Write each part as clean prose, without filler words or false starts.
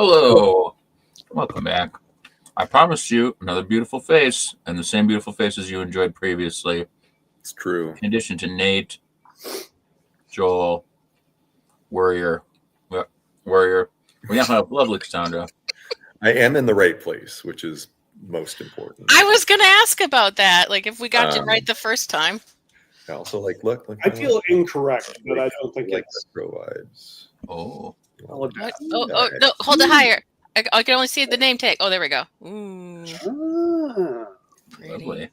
Hello. Welcome back. I promised you another beautiful face, and the same beautiful faces you enjoyed previously. It's true. In addition to Nate, Joel, Warrior. We now have lovely Cassandra. I am in the right place, which is most important. I was going to ask about that. Like, if we got you right the first time. Also, look. I feel incorrect, but I don't think like it's vibes. Oh. No, hold it higher. I can only see the name tag. Oh, there we go. Ooh. Pretty. Lovely.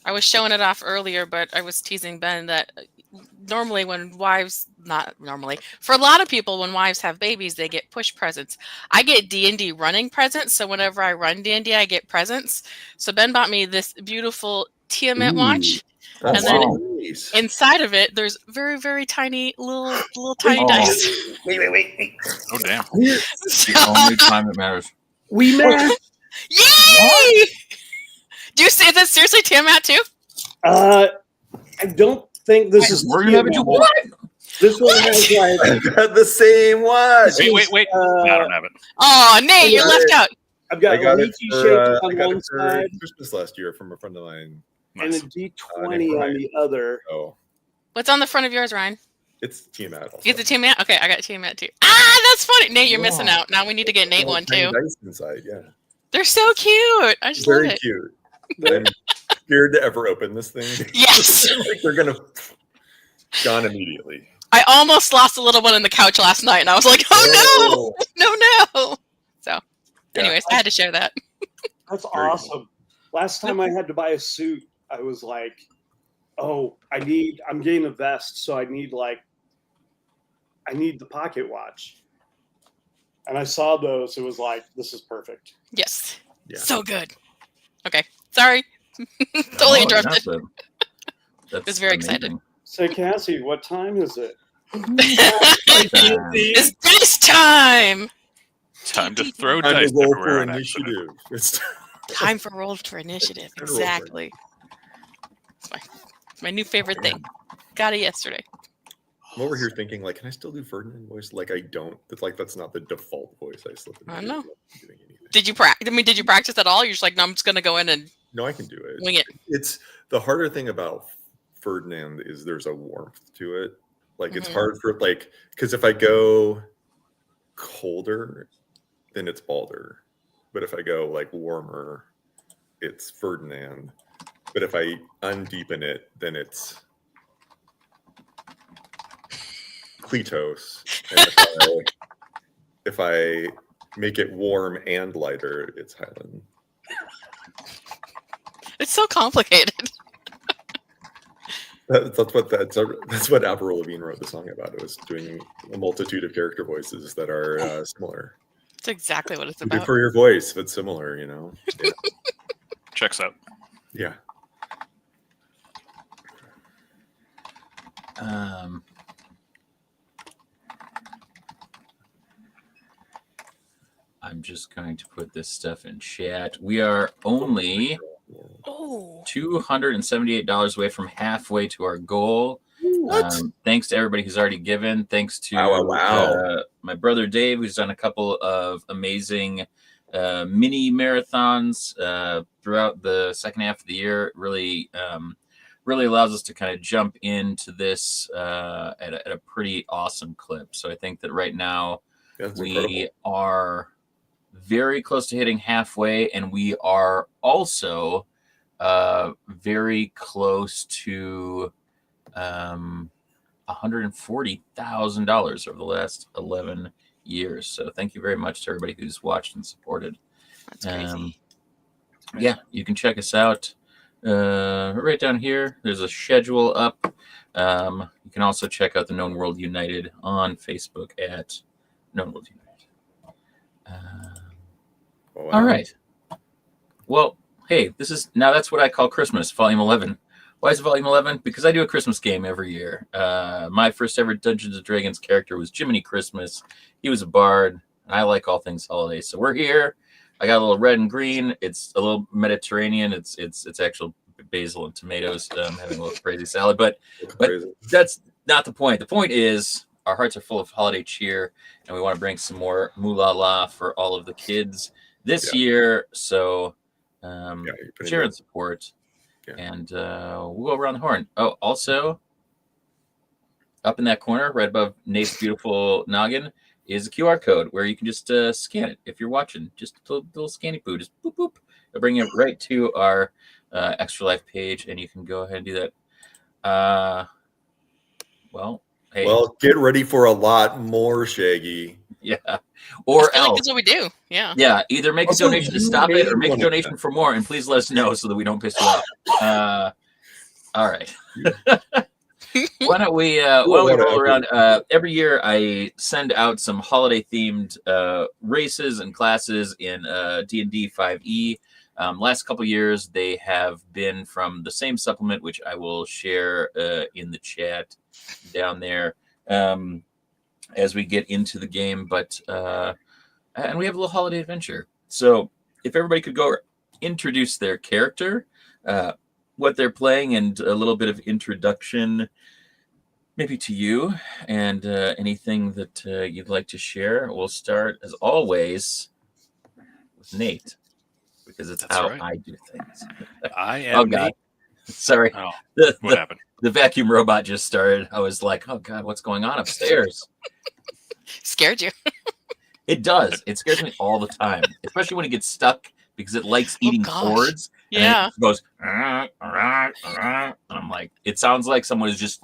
I was showing it off earlier, but I was teasing Ben that normally for a lot of people, when wives have babies, they get push presents. I get D&D running presents, so whenever I run D&D, I get presents. So Ben bought me this beautiful Tiamat watch. And then inside of it, there's very, very tiny little tiny dice. Wait. Oh, damn. The only time it matters. We met. Yay! Do you say that seriously, Tiamat too? I don't think this is. We're gonna have it. What? This one has like. I got the same watch. Wait. I don't have it. Oh, Nate, you're left out. I've got a leafy shape on one side Christmas last year from a friend of mine. and a D20 on the other. Oh, What's on the front of yours, Ryan? it's Tiamat. Is it Tiamat? Okay, I got Tiamat too. Ah, that's funny. Nate, you're missing out. Now we need to get Nate one too. Dice inside, yeah. They're so cute. I just love Very it. cute. I'm scared to ever open this thing. Yes. Like they're gonna gone immediately. I almost lost a little one in the couch last night, and I was like, "Oh no, no!" So, anyways, I had to share that. That's awesome. Last time I had to buy a suit, I was like, "Oh, I'm getting a vest, so I need the pocket watch." And I saw those. It was like, this is perfect. Yes. Yeah. So good. Okay. Sorry. Totally interrupted. That's was very amazing. excited. So, Cassie, what time is it? It's dice time. Time to throw Time dice to roll everywhere. for on accident. initiative. It's Time for roll for initiative. Exactly. It's my new favorite thing. Got it yesterday. I'm over here thinking, can I still do Ferdinand voice? I don't. That's not the default voice I slip into. I know. Doing anything. Did you practice? Did you practice at all? You're just like, no, I'm just gonna go in and No, I can do it. wing it. It's the harder thing about Ferdinand is there's a warmth to it. It's hard for because if I go colder, then it's Balder. But if I go warmer, it's Ferdinand. But if I undeepen it, then it's Kletos. And if I make it warm and lighter, it's Highland. It's so complicated. That's what Avril Lavigne wrote the song about. It was doing a multitude of character voices that are similar. It's exactly what it's Good about. for your voice if it's similar, Yeah. Checks out. Yeah. I'm just going to put this stuff in chat. We are only $278 away from halfway to our goal. Thanks to everybody who's already given. Thanks to my brother Dave, who's done a couple of amazing mini marathons throughout the second half of the year. It really allows us to kind of jump into this at a pretty awesome clip. So I think that right now we are very close to hitting halfway, and we are also very close to $140,000 over the last 11 years. So thank you very much to everybody who's watched and supported. That's crazy. Yeah, you can check us out right down here. There's a schedule up. You can also check out the Known World United on Facebook at Known World United. All right. Well, hey, that's what I call Christmas, Volume 11. Why is it Volume 11? Because I do a Christmas game every year. My first ever Dungeons & Dragons character was Jiminy Christmas. He was a bard, and I like all things holiday. So we're here. I got a little red and green. It's a little Mediterranean. It's actual basil and tomatoes. Having a little crazy salad, but that's not the point. The point is our hearts are full of holiday cheer, and we want to bring some more moolah la for all of the kids this year. So share and support, and we'll go around the horn. Oh, also, up in that corner, right above Nate's beautiful noggin, is a QR code where you can just scan it if you're watching. Just a little scanny poo, just boop boop. It'll bring you right to our Extra Life page, and you can go ahead and do that. Hey. Well, get ready for a lot more, Shaggy. Yeah. Or else. Like that's what we do. Yeah. Yeah. Either make a donation to stop it or make a donation for more, and please let us know so that we don't piss you off. All right. Why don't we roll around? Every year I send out some holiday themed races and classes in D&D 5e. Last couple years they have been from the same supplement, which I will share in the chat down there as we get into the game. But and we have a little holiday adventure. So if everybody could go introduce their character, what they're playing, and a little bit of introduction maybe to you, and anything that you'd like to share. We'll start, as always, with Nate, because it's how I do things. I am Nate. Sorry. Oh, what happened? The vacuum robot just started. I was like, oh, God, what's going on upstairs? Scared you. It does. It scares me all the time, especially when it gets stuck, because it likes eating cords. Yeah. And it goes, and I'm like, it sounds like someone is just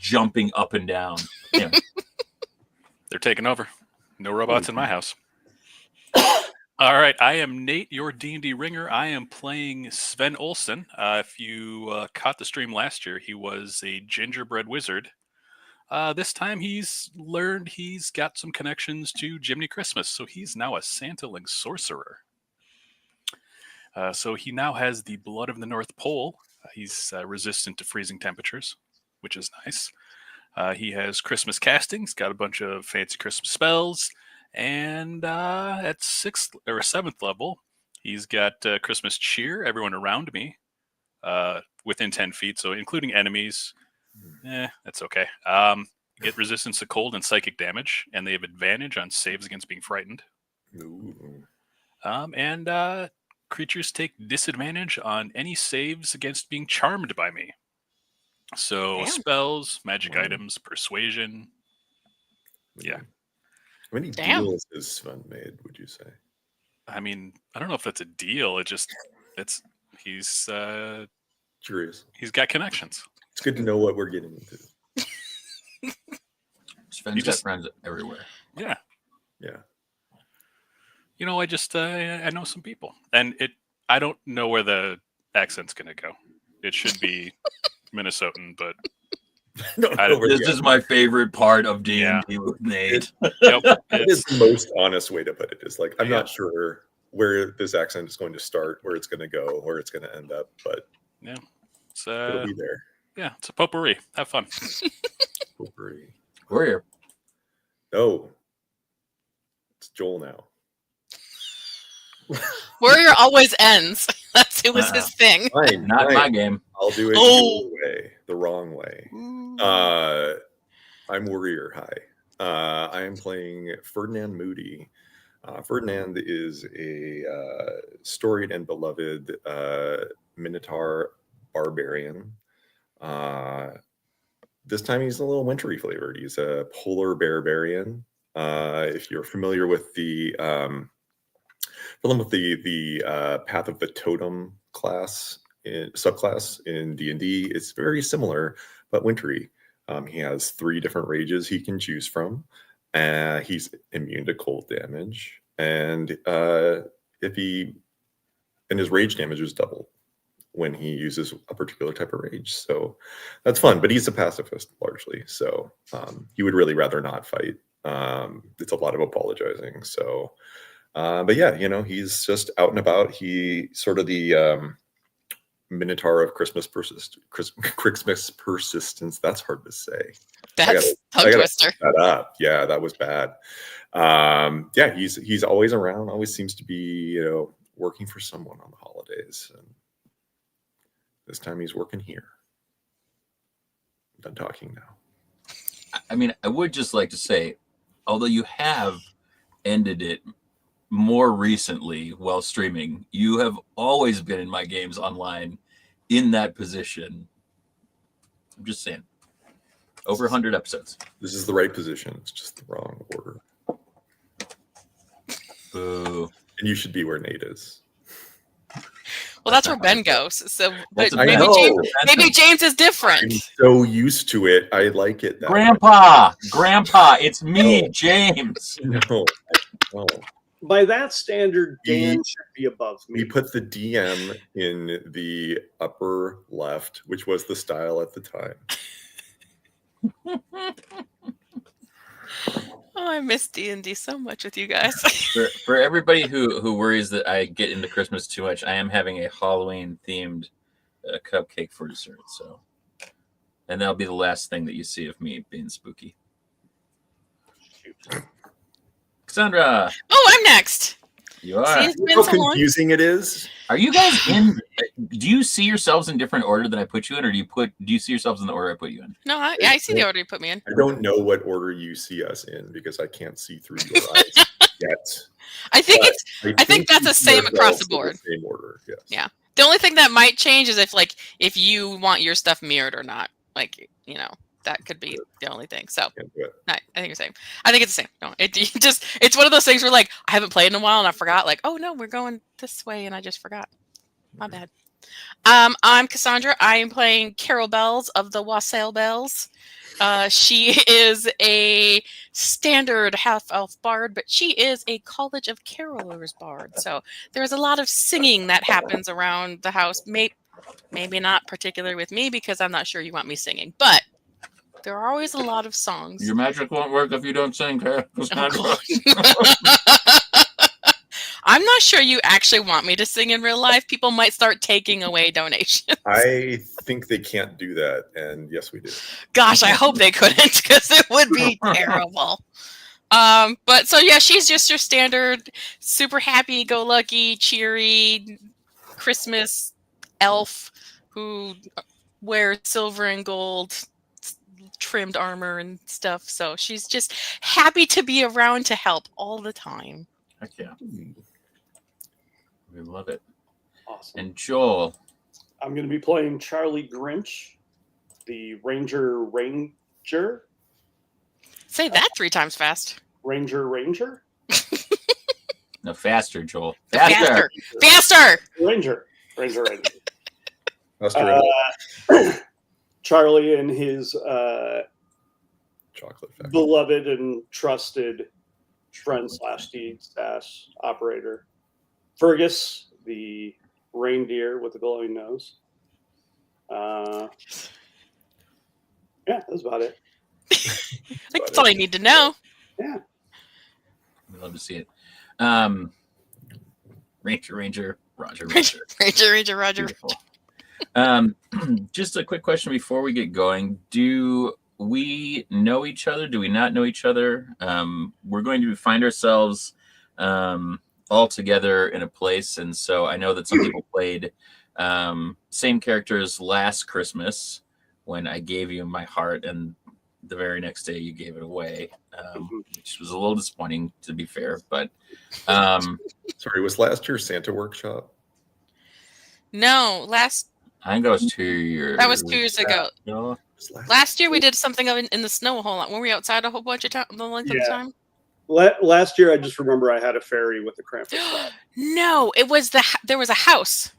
jumping up and down. Yeah. They're taking over. No robots in my house. All right, I am Nate, your D&D ringer. I am playing Sven Olsen. If you caught the stream last year, he was a gingerbread wizard. This time he's learned he's got some connections to Jiminy Christmas, so he's now a Santaling sorcerer. So he now has the blood of the North Pole. He's resistant to freezing temperatures, which is nice. He has Christmas castings, got a bunch of fancy Christmas spells, and at 6th or 7th level, he's got Christmas cheer, everyone around me, within 10 feet, so including enemies. That's okay. Get resistance to cold and psychic damage, and they have advantage on saves against being frightened. And creatures take disadvantage on any saves against being charmed by me. So spells, magic items, persuasion. Yeah. How many deals has Sven made, would you say? I mean, I don't know if that's a deal. He's curious. He's got connections. It's good to know what we're getting into. Sven's got friends everywhere. Yeah. Yeah. You know, I know some people, and I don't know where the accent's gonna go. It should be Minnesotan, but this is my favorite part of D&D with Nate. It is the most honest way to put it. Is like, I'm not sure where this accent is going to start, where it's going to go, where it's going to end up, but it'll be there. Yeah, it's a potpourri. Have fun. Potpourri. Warrior. Oh, it's Joel now. Warrior always ends. It was his thing. Fine, not my game. I'll do it your way, the wrong way. I'm Warrior. Hi. I am playing Ferdinand Moody. Ferdinand is a storied and beloved Minotaur barbarian. This time he's a little wintry flavored. He's a polar barbarian. If you're familiar with the Path of the Totem subclass in D&D, it's very similar but wintry. He has 3 different rages he can choose from. He's immune to cold damage, and his rage damage is doubled when he uses a particular type of rage. So that's fun, but he's a pacifist largely. So he would really rather not fight. It's a lot of apologizing. So, but yeah, he's just out and about. He sort of the Minotaur of Christmas persistence. That's hard to say. That's tongue twister. That up. Yeah, that was bad. Yeah, he's always around. Always seems to be working for someone on the holidays. And this time he's working here. I'm done talking now. I mean, I would just like to say, although you have ended it more recently while streaming, you have always been in my games online in that position. I'm just saying. Over 100 episodes. This is the right position. It's just the wrong order. Boo. And you should be where Nate is. Well, that's where Ben goes. So, but I maybe James is different. I'm so used to it. I like it. That Grandpa, it's me, James. No. By that standard, Dan should be above me. We put the DM in the upper left, which was the style at the time. Oh, I miss D&D so much with you guys. For everybody who worries that I get into Christmas too much, I am having a Halloween themed cupcake for dessert. So, and that'll be the last thing that you see of me being spooky. Cassandra. Oh, I'm next. You are. See, How confusing it is. Are you guys in? Do you see yourselves in different order than I put you in, or do you see yourselves in the order I put you in? No, I see the order you put me in. I don't know what order you see us in because I can't see through your eyes yet. I think that's the same across the board. Same order, yes. Yeah. The only thing that might change is if you want your stuff mirrored or not. Like, that could be the only thing. So I think you're same. I think it's the same. No, it's one of those things where like I haven't played in a while and I forgot. Like, oh no, we're going this way and I just forgot. My bad. I'm Cassandra. I am playing Carol Bells of the Wassail Bells. She is a standard half-elf bard, but she is a College of Carolers bard. So there's a lot of singing that happens around the house. Maybe not particularly with me because I'm not sure you want me singing, but there are always a lot of songs. Your magic won't work if you don't sing, Cassandra. I'm not sure you actually want me to sing in real life. People might start taking away donations. I think they can't do that, and yes, we do. Gosh, I hope they couldn't because it would be terrible. But so yeah, she's just your standard, super happy-go-lucky, cheery Christmas elf who wears silver and gold trimmed armor and stuff. So she's just happy to be around to help all the time. Heck yeah. We love it. Awesome. And Joel. I'm going to be playing Charlie Grinch, the Ranger. Say that 3 times fast. Ranger. No, faster, Joel. Faster. Ranger. Faster. Charlie and his Chocolate factory. beloved and trusted friend / deed / operator. Fergus, the reindeer with the glowing nose. Yeah, that's about it. I think that's all you need to know. Yeah. We'd love to see it. Ranger, Roger. Ranger. Beautiful. Just a quick question before we get going. Do we know each other? Do we not know each other? We're going to find ourselves all together in a place, and so I know that some people played same characters last Christmas when I gave you my heart, and the very next day you gave it away, which was a little disappointing, to be fair. But sorry, was last year Santa workshop? No, I think that was 2 years. That was 2 years ago. No? Last year we did something in the snow a whole lot. Were we outside a whole bunch of time? The length of the time? Last year, I just remember I had a fairy with a Krampus. No, it was there was a house,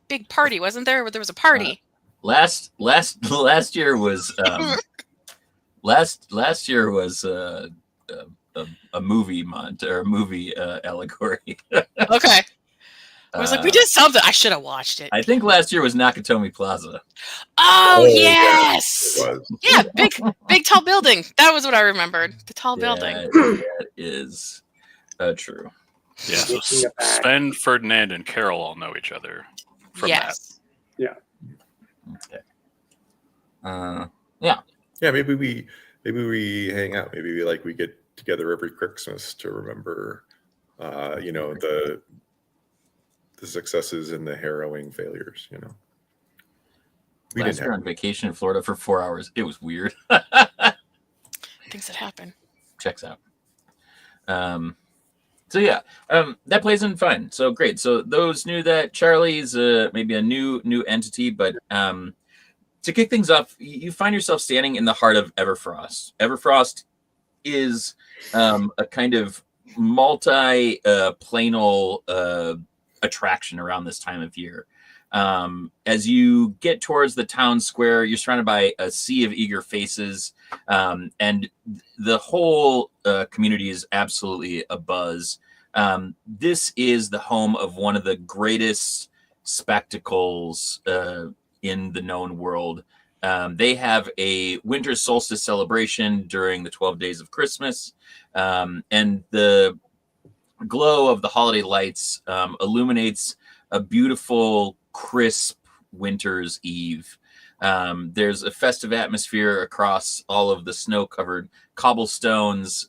big party, wasn't there? There was a party. Last year was last year was a movie or a movie allegory. Okay. I was like, we did something. I should have watched it. I think last year was Nakatomi Plaza. Oh yes, yeah, big tall building. That was what I remembered. The tall building. That is true. Yeah, so Sven, Ferdinand, and Carol all know each other. From yes. That. Yeah. Okay. Yeah. Maybe we hang out. Maybe we get together every Christmas to remember, the successes and the harrowing failures. We last year on vacation in Florida for 4 hours. It was weird. things that happen. Checks out. So yeah, that plays in fine. So great. So those knew that Charlie's maybe a new entity, but to kick things off, you find yourself standing in the heart of Everfrost. Everfrost is a kind of multi-planal attraction around this time of year. As you get towards the town square, you're surrounded by a sea of eager faces, and the whole community is absolutely abuzz. This is the home of one of the greatest spectacles in the known world. They have a winter solstice celebration during the 12 days of Christmas, and the glow of the holiday lights illuminates a beautiful, crisp winter's eve. There's a festive atmosphere across all of the snow-covered cobblestones.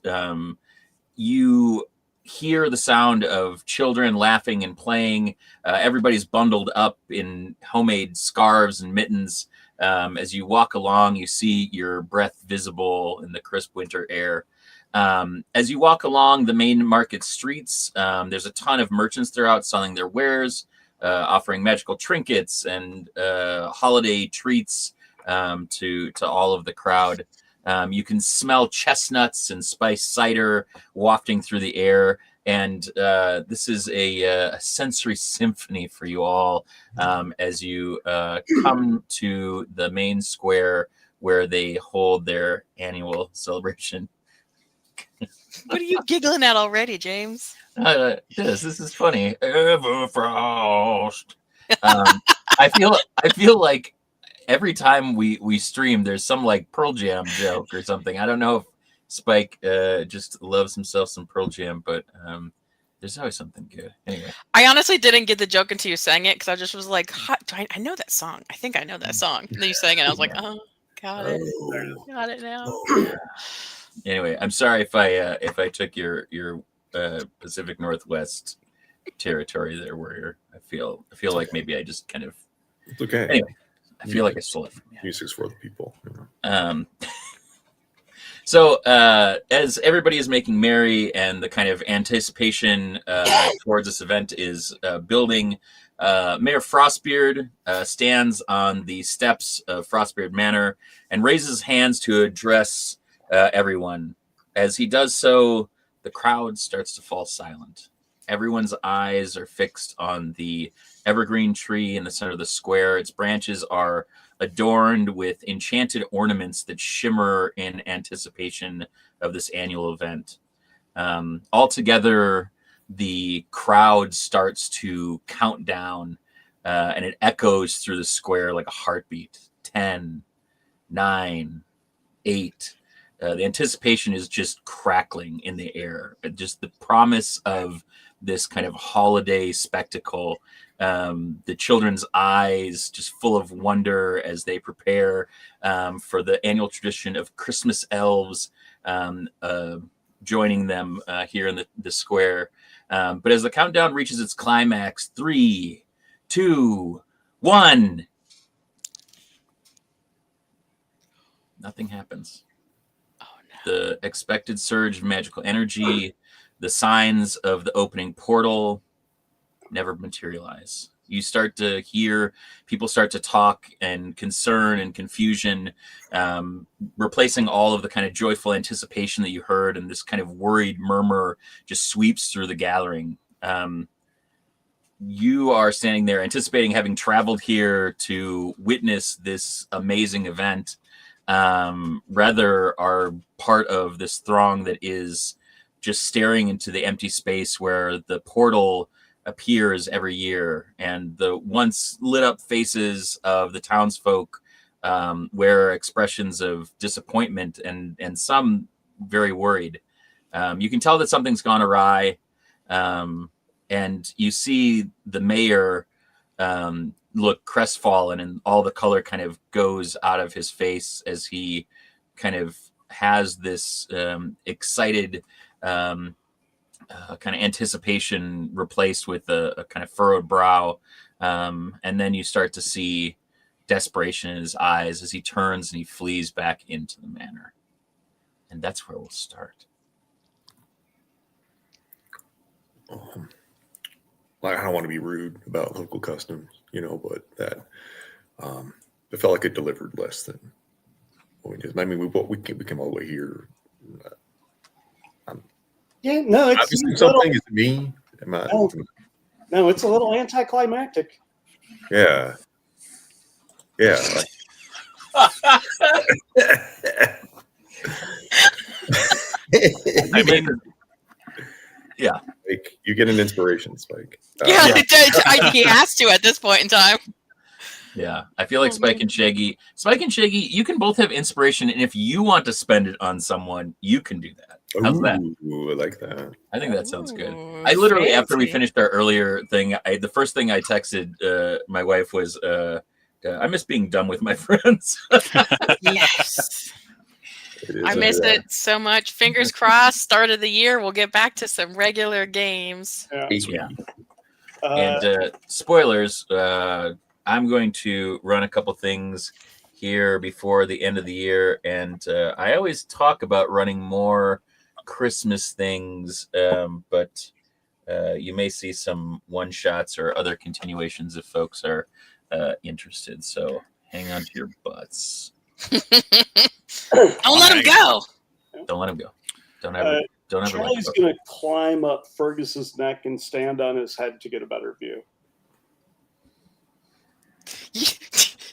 You hear the sound of children laughing and playing. Everybody's bundled up in homemade scarves and mittens. As you walk along, you see your breath visible in the crisp winter air. As you walk along the main market streets, there's a ton of merchants that are out selling their wares, offering magical trinkets and holiday treats to all of the crowd. You can smell chestnuts and spiced cider wafting through the air. And this is a sensory symphony for you all as you come to the main square where they hold their annual celebration. What are you giggling at already, James? This is funny. Everfrost. I feel like every time we stream, there's some like Pearl Jam joke or something. I don't know if Spike just loves himself some Pearl Jam, but there's always something good. Anyway, I honestly didn't get the joke until you sang it because I just was like, I know that song. I think I know that song. And then you sang it, and I was like, oh, got it now. Anyway, I'm sorry if I took your Pacific Northwest territory there, Warrior. I feel like maybe I just kind of. It's okay. Anyway, I feel like I stole it from you. Music's for the people. So as everybody is making merry and the kind of anticipation towards this event is building, Mayor Frostbeard stands on the steps of Frostbeard Manor and raises hands to address everyone. As he does so, the crowd starts to fall silent. Everyone's eyes are fixed on the evergreen tree in the center of the square. Its branches are adorned with enchanted ornaments that shimmer in anticipation of this annual event. Altogether, the crowd starts to count down, and it echoes through the square like a heartbeat. 10, 9, 8. The anticipation is just crackling in the air. Just the promise of this kind of holiday spectacle. The children's eyes just full of wonder as they prepare for the annual tradition of Krixmas Elves joining them here in the square. But as the countdown reaches its climax, 3, 2, 1. Nothing happens. Oh, no. The expected surge of magical energy, the signs of the opening portal never materialize. You start to hear people start to talk, and concern and confusion, replacing all of the kind of joyful anticipation that you heard, and this kind of worried murmur just sweeps through the gathering. You are standing there anticipating having traveled here to witness this amazing event, rather are part of this throng that is just staring into the empty space where the portal appears every year, and the once lit up faces of the townsfolk wear expressions of disappointment and some very worried. You can tell that something's gone awry, and you see the mayor look crestfallen, and all the color kind of goes out of his face as he kind of has this excited kind of anticipation replaced with a kind of furrowed brow. And then you start to see desperation in his eyes as he turns and he flees back into the manor. and that's where we'll start. I don't want to be rude about local customs, but that it felt like it delivered less than what we did. I mean, we came all the way here. Yeah, no, it's obviously something is me. No, it's a little anticlimactic. Yeah. Yeah. I mean, yeah. Like, you get an inspiration spike. Yeah. He has to at this point in time. Yeah, I feel like Spike and Shaggy, you can both have inspiration, and if you want to spend it on someone, you can do that. How's that? Ooh, I like that. I think that sounds good. I literally, after we finished our earlier thing, the first thing I texted my wife was, I miss being done with my friends. Yes. I miss it so much. Fingers crossed, start of the year, we'll get back to some regular games. Yeah. And spoilers, I'm going to run a couple things here before the end of the year, and I always talk about running more Christmas things, but you may see some one-shots or other continuations if folks are interested. So hang on to your butts. Don't let him go. Don't let him go. Don't ever. Charlie's going to climb up Fergus's neck and stand on his head to get a better view.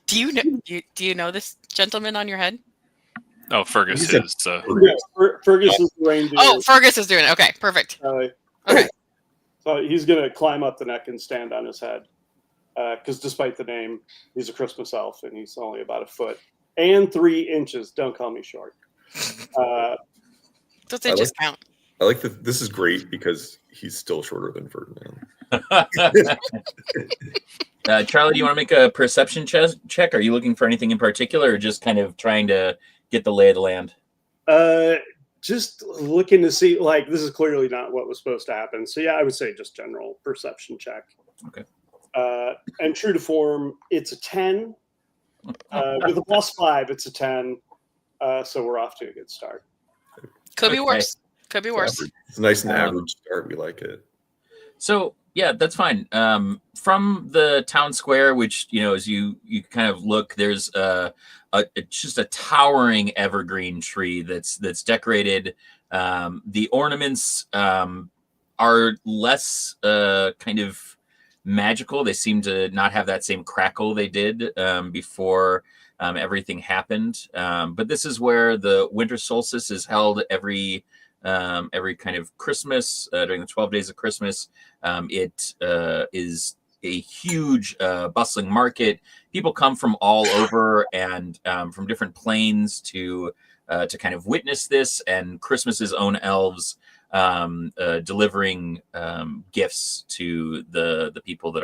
Do you know this gentleman on your head? Oh, Fergus is. Fergus is the reindeer. Oh, Fergus is doing it. Okay, perfect. Okay. So he's going to climb up the neck and stand on his head. Because despite the name, he's a Christmas elf, and he's only about 1 foot and 3 inches. Don't call me short. Those inches count. I like that. This is great because he's still shorter than Ferdinand. Charlie, do you want to make a perception check? Are you looking for anything in particular, or just kind of trying to get the lay of the land? Just looking to see, like, this is clearly not what was supposed to happen. So yeah, I would say just general perception check. Okay. And true to form, it's a 10. With a +5, it's a 10. So we're off to a good start. Could be worse. Could be worse. It's a nice and average start. We like it. So yeah, that's fine. From the town square, which as you kind of look, there's just a towering evergreen tree that's decorated. The ornaments are less kind of magical. They seem to not have that same crackle they did before everything happened. But this is where the winter solstice is held every kind of Christmas during the 12 days of Christmas. It is a huge bustling market. People come from all over and from different planes to kind of witness this, and Christmas's own elves delivering gifts to the people that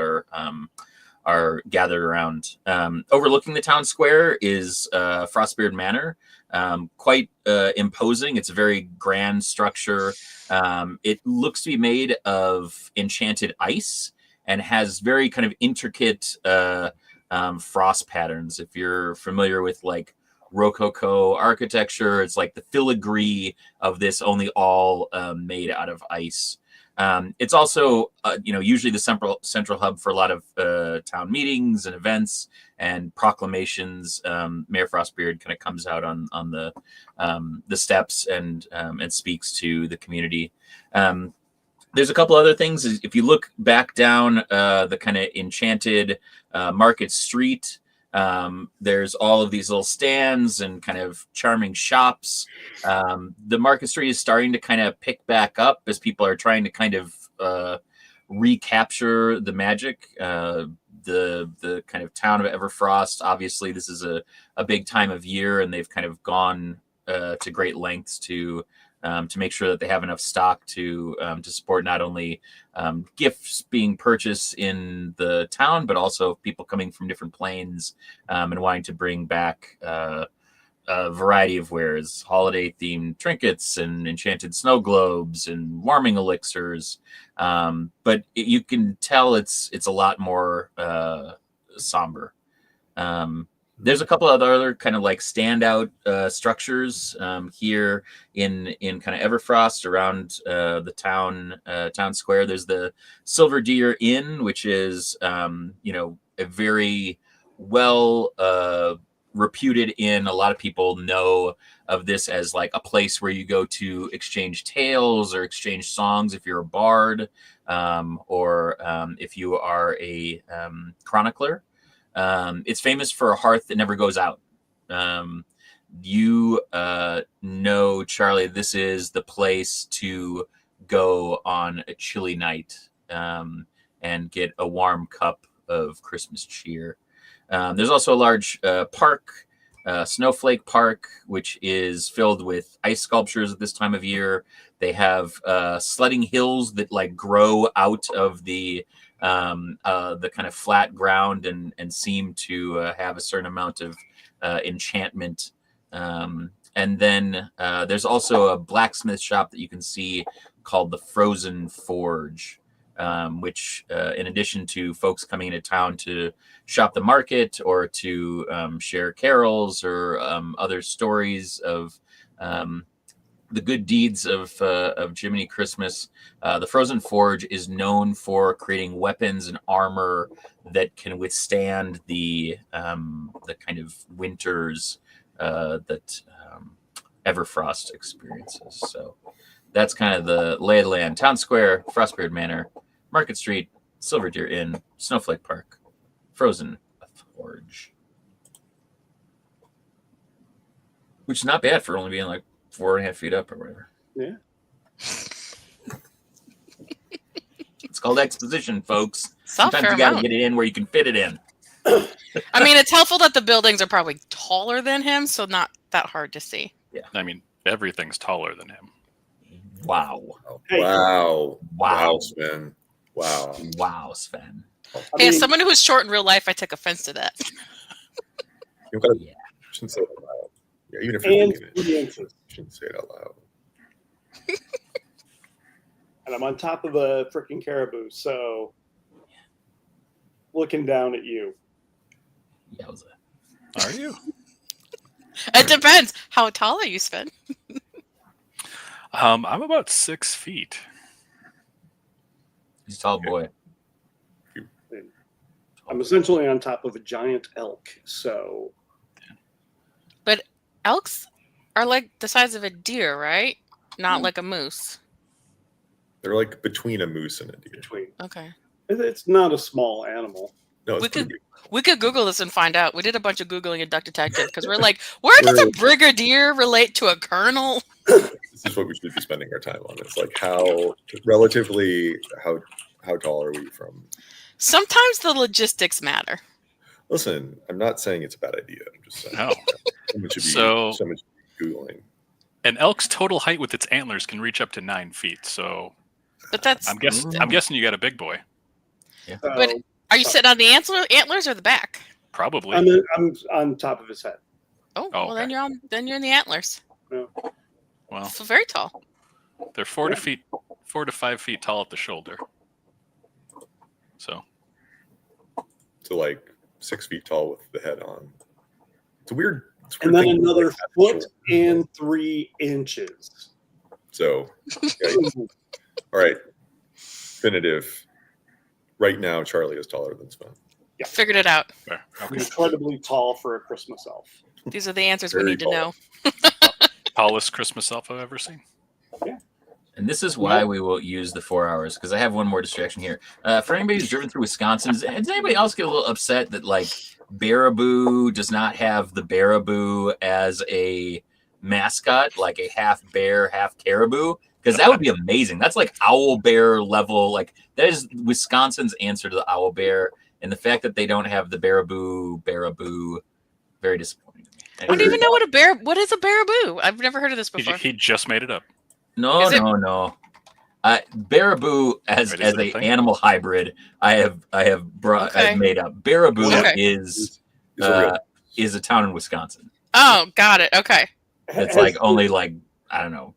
are gathered around. Overlooking the town square is Frostbeard Manor. Quite imposing. It's a very grand structure. It looks to be made of enchanted ice and has very kind of intricate frost patterns. If you're familiar with like Rococo architecture, it's like the filigree of this, only all made out of ice. It's also, usually the central hub for a lot of town meetings and events and proclamations. Mayor Frostbeard kind of comes out on the steps and speaks to the community. There's a couple other things. If you look back down the kind of enchanted market street, there's all of these little stands and kind of charming shops. The market street is starting to kind of pick back up as people are trying to kind of recapture the magic. The kind of town of Everfrost, obviously this is a big time of year, and they've kind of gone to great lengths to make sure that they have enough stock to support not only gifts being purchased in the town, but also people coming from different planes and wanting to bring back a variety of wares, holiday-themed trinkets and enchanted snow globes and warming elixirs. But you can tell it's a lot more somber. There's a couple of other kind of like standout structures here in kind of Everfrost around the town square. There's the Silver Deer Inn, which is a very well reputed inn. A lot of people know of this as like a place where you go to exchange tales or exchange songs if you're a bard, or if you are a chronicler. It's famous for a hearth that never goes out. You know, Charlie, this is the place to go on a chilly night and get a warm cup of Christmas cheer. There's also a large park, Snowflake Park, which is filled with ice sculptures at this time of year. They have sledding hills that like grow out of the kind of flat ground and seem to have a certain amount of enchantment. And then there's also a blacksmith shop that you can see called the Frozen Forge, which in addition to folks coming into town to shop the market or to share carols or other stories of the good deeds of Jiminy Christmas, the Frozen Forge is known for creating weapons and armor that can withstand the kind of winters that Everfrost experiences. So that's kind of the lay of the land. Town Square, Frostbeard Manor, Market Street, Silver Deer Inn, Snowflake Park, Frozen Forge. Which is not bad for only being like 4.5 feet up or whatever. Yeah. It's called exposition, folks. It's not Sometimes fair you gotta amount. get it in where you can fit it in. I mean, it's helpful that the buildings are probably taller than him, so not that hard to see. Yeah. I mean, everything's taller than him. Wow. Hey. Wow, Sven. Wow. Wow, Sven. Hey, as someone who's short in real life, I take offense to that. You gotta, Yeah. shouldn't say it out loud. Yeah, even if you're And thinking it, 3 inches. you shouldn't say it out loud. And I'm on top of a freaking caribou, so looking down at you. Yowza. Are you? It depends. How tall are you, Sven? I'm about 6 feet. He's a tall boy. I'm essentially on top of a giant elk, so But elks are like the size of a deer, right? Not like a moose. They're like between a moose and a deer. between. Okay. It's not a small animal. No, it's We pretty could- big. We could Google this and find out. We did a bunch of Googling in Duck Detective because we're like, where does a brigadier relate to a colonel? This is what we should be spending our time on. It's like how tall are we from? Sometimes the logistics matter. Listen, I'm not saying it's a bad idea. I'm just saying No. someone should be, So- someone should be Googling. An elk's total height with its antlers can reach up to 9 feet. So But that's. I'm guessing you got a big boy. But are you sitting on the antlers or the back? Probably. I'm on top of his head. Oh, Oh, well then okay. you're in the antlers. Well, So very tall. they're 4 to 5 feet tall at the shoulder. So So like 6 feet tall with the head on. It's weird. And then thing, another like, foot and 3 inches. So, okay. All right. Definitive. Right now, Charlie is taller than Sven. Figured it out. fair. Okay. Incredibly tall for a Christmas elf. These are the answers we Very need to know. Tallest Christmas elf I've ever seen. And this is why we will use the 4 hours, because I have one more distraction here. For anybody who's driven through Wisconsin, does anybody else get a little upset that like Baraboo does not have the Baraboo as a mascot, like a half bear, half caribou? Because that would be amazing. That's like owl bear level. Like that is Wisconsin's answer to the owl bear. And the fact that they don't have the Baraboo, very disappointing to me. I don't even know what is a baraboo. I've never heard of this before. He just made it up. No. Baraboo as Wait, is it a a thing? animal hybrid, I've made up. Baraboo Okay. is a a town in Wisconsin. Oh, got it. Okay. It's like only like I don't know,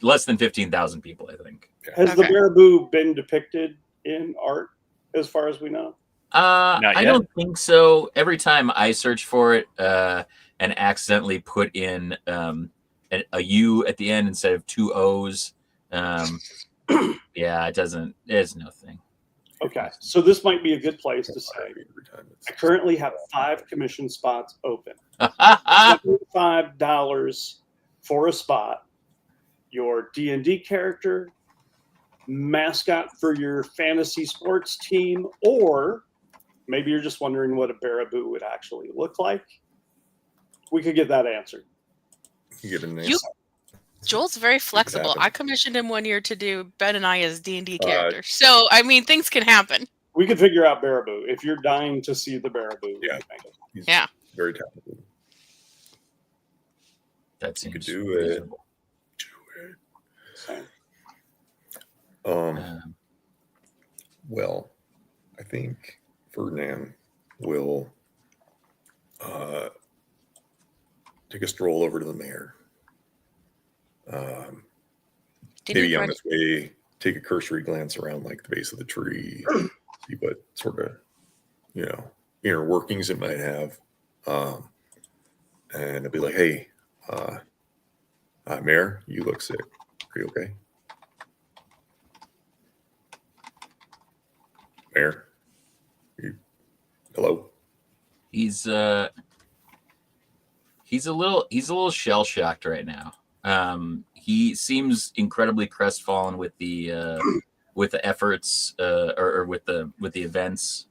less than 15,000 people, I think. Has the Okay. Baraboo been depicted in art, as far as we know? I don't think so. Every time I search for it and accidentally put in a U at the end instead of 2 O's, yeah, it doesn't. There's no thing. Okay, so this might be a good place to say I currently have 5 commission spots open. $75 for a spot. Your D&D character, mascot for your fantasy sports team, or maybe you're just wondering what a Baraboo would actually look like. We could get that answered. Joel's very flexible. I commissioned him one year to do Ben and I as D&D characters. So, I mean, things can happen. We could figure out Baraboo. If you're dying to see the Baraboo. Yeah. Very talented. That seems you could do it. Well, I think Ferdinand will take a stroll over to the mayor. Maybe on his way, take a cursory glance around like the base of the tree, see what sort of, inner workings it might have. And I'll be like, hey, Mayor, you look sick. Are you okay? Mayor? Hello? He's a little shell shocked right now. He seems incredibly crestfallen with the efforts or with the events.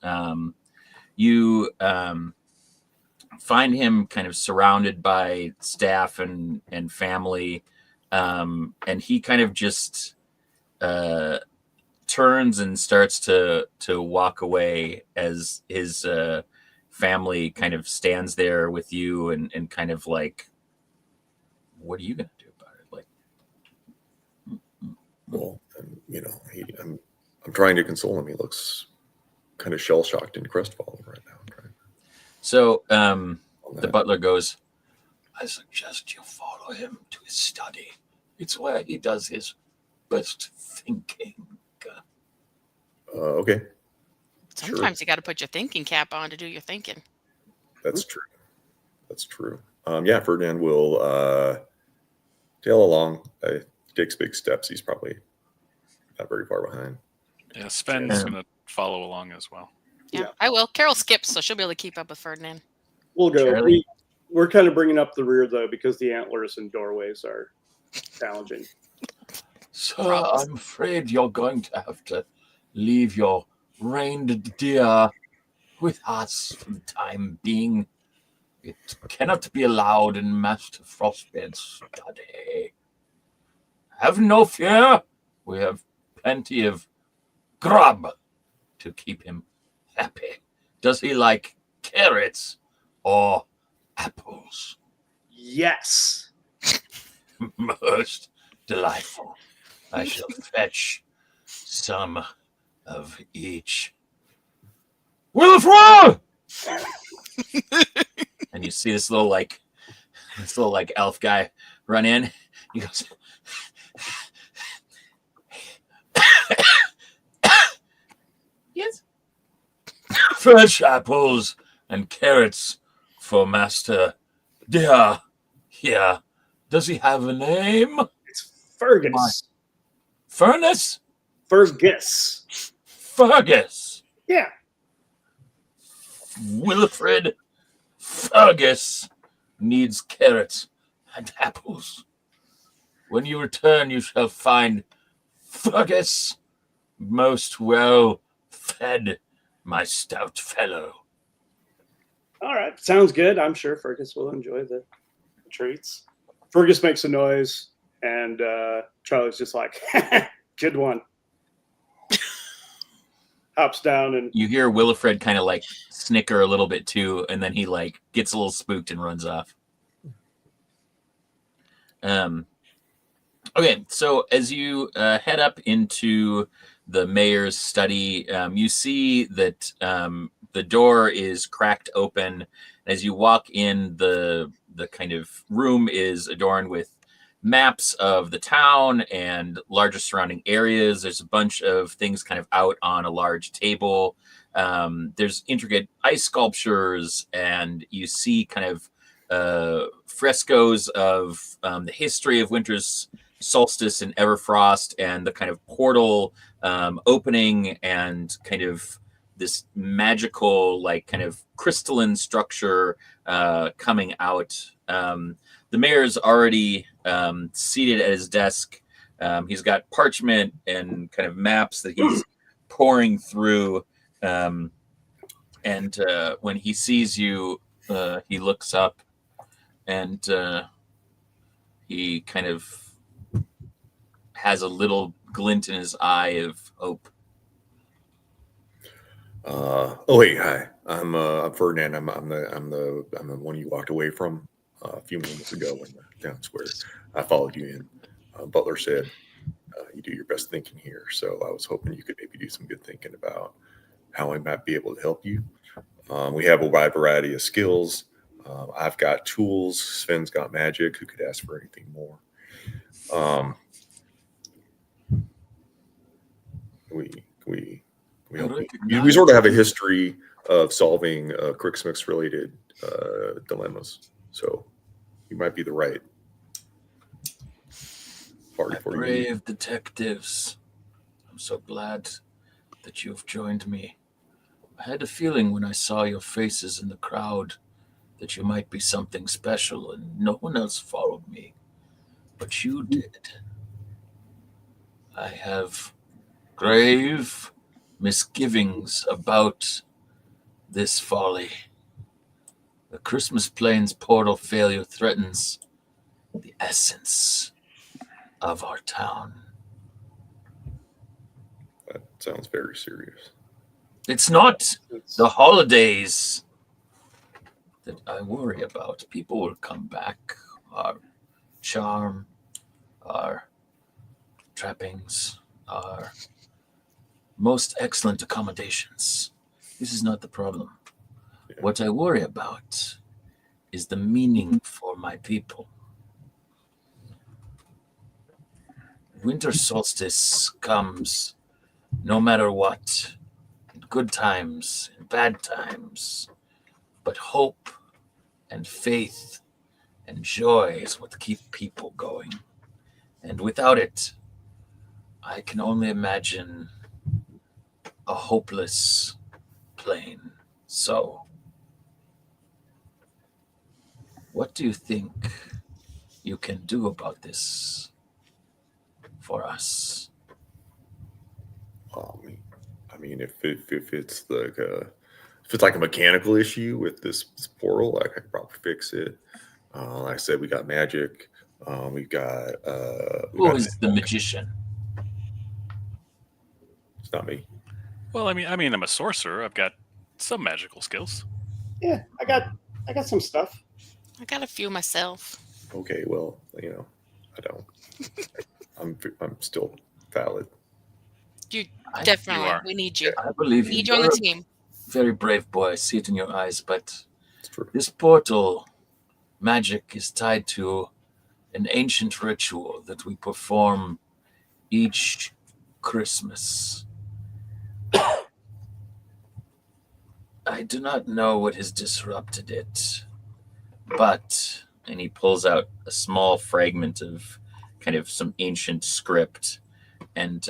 You find him kind of surrounded by staff and family, and he kind of just turns and starts to walk away as his family kind of stands there with you and kind of like, what are you gonna do about it? Like, well, I'm trying to console him. He looks kind of shell shocked and crestfallen right now. So the butler goes, I suggest you follow him to his study. It's where he does his best thinking. Okay. Sometimes you got to put your thinking cap on to do your thinking. That's true. Yeah, Ferdinand will tail along. Takes big steps. He's probably not very far behind. Yeah, Sven's going to follow along as well. Yeah, I will. Carol skips, so she'll be able to keep up with Ferdinand. We'll go. We're kind of bringing up the rear, though, because the antlers and doorways are challenging. So I'm afraid you're going to have to leave your reined deer with us for the time being. It cannot be allowed in Master Frostbed's study. Have no fear. We have plenty of grub to keep him happy. Does he like carrots or apples? Yes. Most delightful. I shall fetch some of each. Wilfred! And you see this little elf guy run in. He goes, yes. Fresh apples and carrots for Master Deer. Yeah. Does he have a name? It's Fergus. Furnace? Fergus. Fergus. Yeah. Wilfred Fergus needs carrots and apples. When you return, you shall find Fergus most well fed, my stout fellow. All right. Sounds good. I'm sure Fergus will enjoy the treats. Fergus makes a noise, and Charlie's just like, good one. Hops down, and you hear Willifred kind of like snicker a little bit too, and then he like gets a little spooked and runs off. Okay, so as you head up into the mayor's study, you see that the door is cracked open. As you walk in, the kind of room is adorned with maps of the town and larger surrounding areas. There's a bunch of things kind of out on a large table. There's intricate ice sculptures, and you see kind of frescoes of the history of winter's solstice and Everfrost, and the kind of portal opening, and kind of this magical, like, kind of crystalline structure coming out. The mayor's already seated at his desk. He's got parchment and kind of maps that he's pouring through. And when he sees you, he looks up, and he kind of has a little glint in his eye of hope. Hey, hi. I'm Ferdinand. I'm the one you walked away from a few moments ago in the town square. I followed you in. Butler said you do your best thinking here, so I was hoping you could maybe do some good thinking about how I might be able to help you. We have a wide variety of skills. I've got tools. Sven's got magic. Who could ask for anything more? We sort of have a history of solving Krixmas related dilemmas, so you might be the right party for you. Brave detectives, I'm so glad that you've joined me. I had a feeling when I saw your faces in the crowd that you might be something special, and no one else followed me, but you did. I have grave misgivings about this folly. The Christmas Plains portal failure threatens the essence of our town. That sounds very serious. It's not the holidays that I worry about. People will come back. Our charm, our trappings, our most excellent accommodations. This is not the problem. Yeah. What I worry about is the meaning for my people. Winter solstice comes no matter what, in good times, in bad times, but hope and faith and joy is what keep people going. And without it, I can only imagine a hopeless plain. So, what do you think you can do about this for us? I mean, if it's like a mechanical issue with this portal, I could probably fix it. Like I said, we got magic. We've got. Who is the magician? It's not me. Well, I mean, I'm a sorcerer. I've got some magical skills. Yeah, I got some stuff. I got a few myself. Okay, well, I don't. I'm still valid. You definitely. You are. We need you. I believe We need you on the team. Very brave boy. I see it in your eyes. But It's true. this portal magic is tied to an ancient ritual that we perform each Christmas. I do not know what has disrupted it, but, and he pulls out a small fragment of kind of some ancient script, and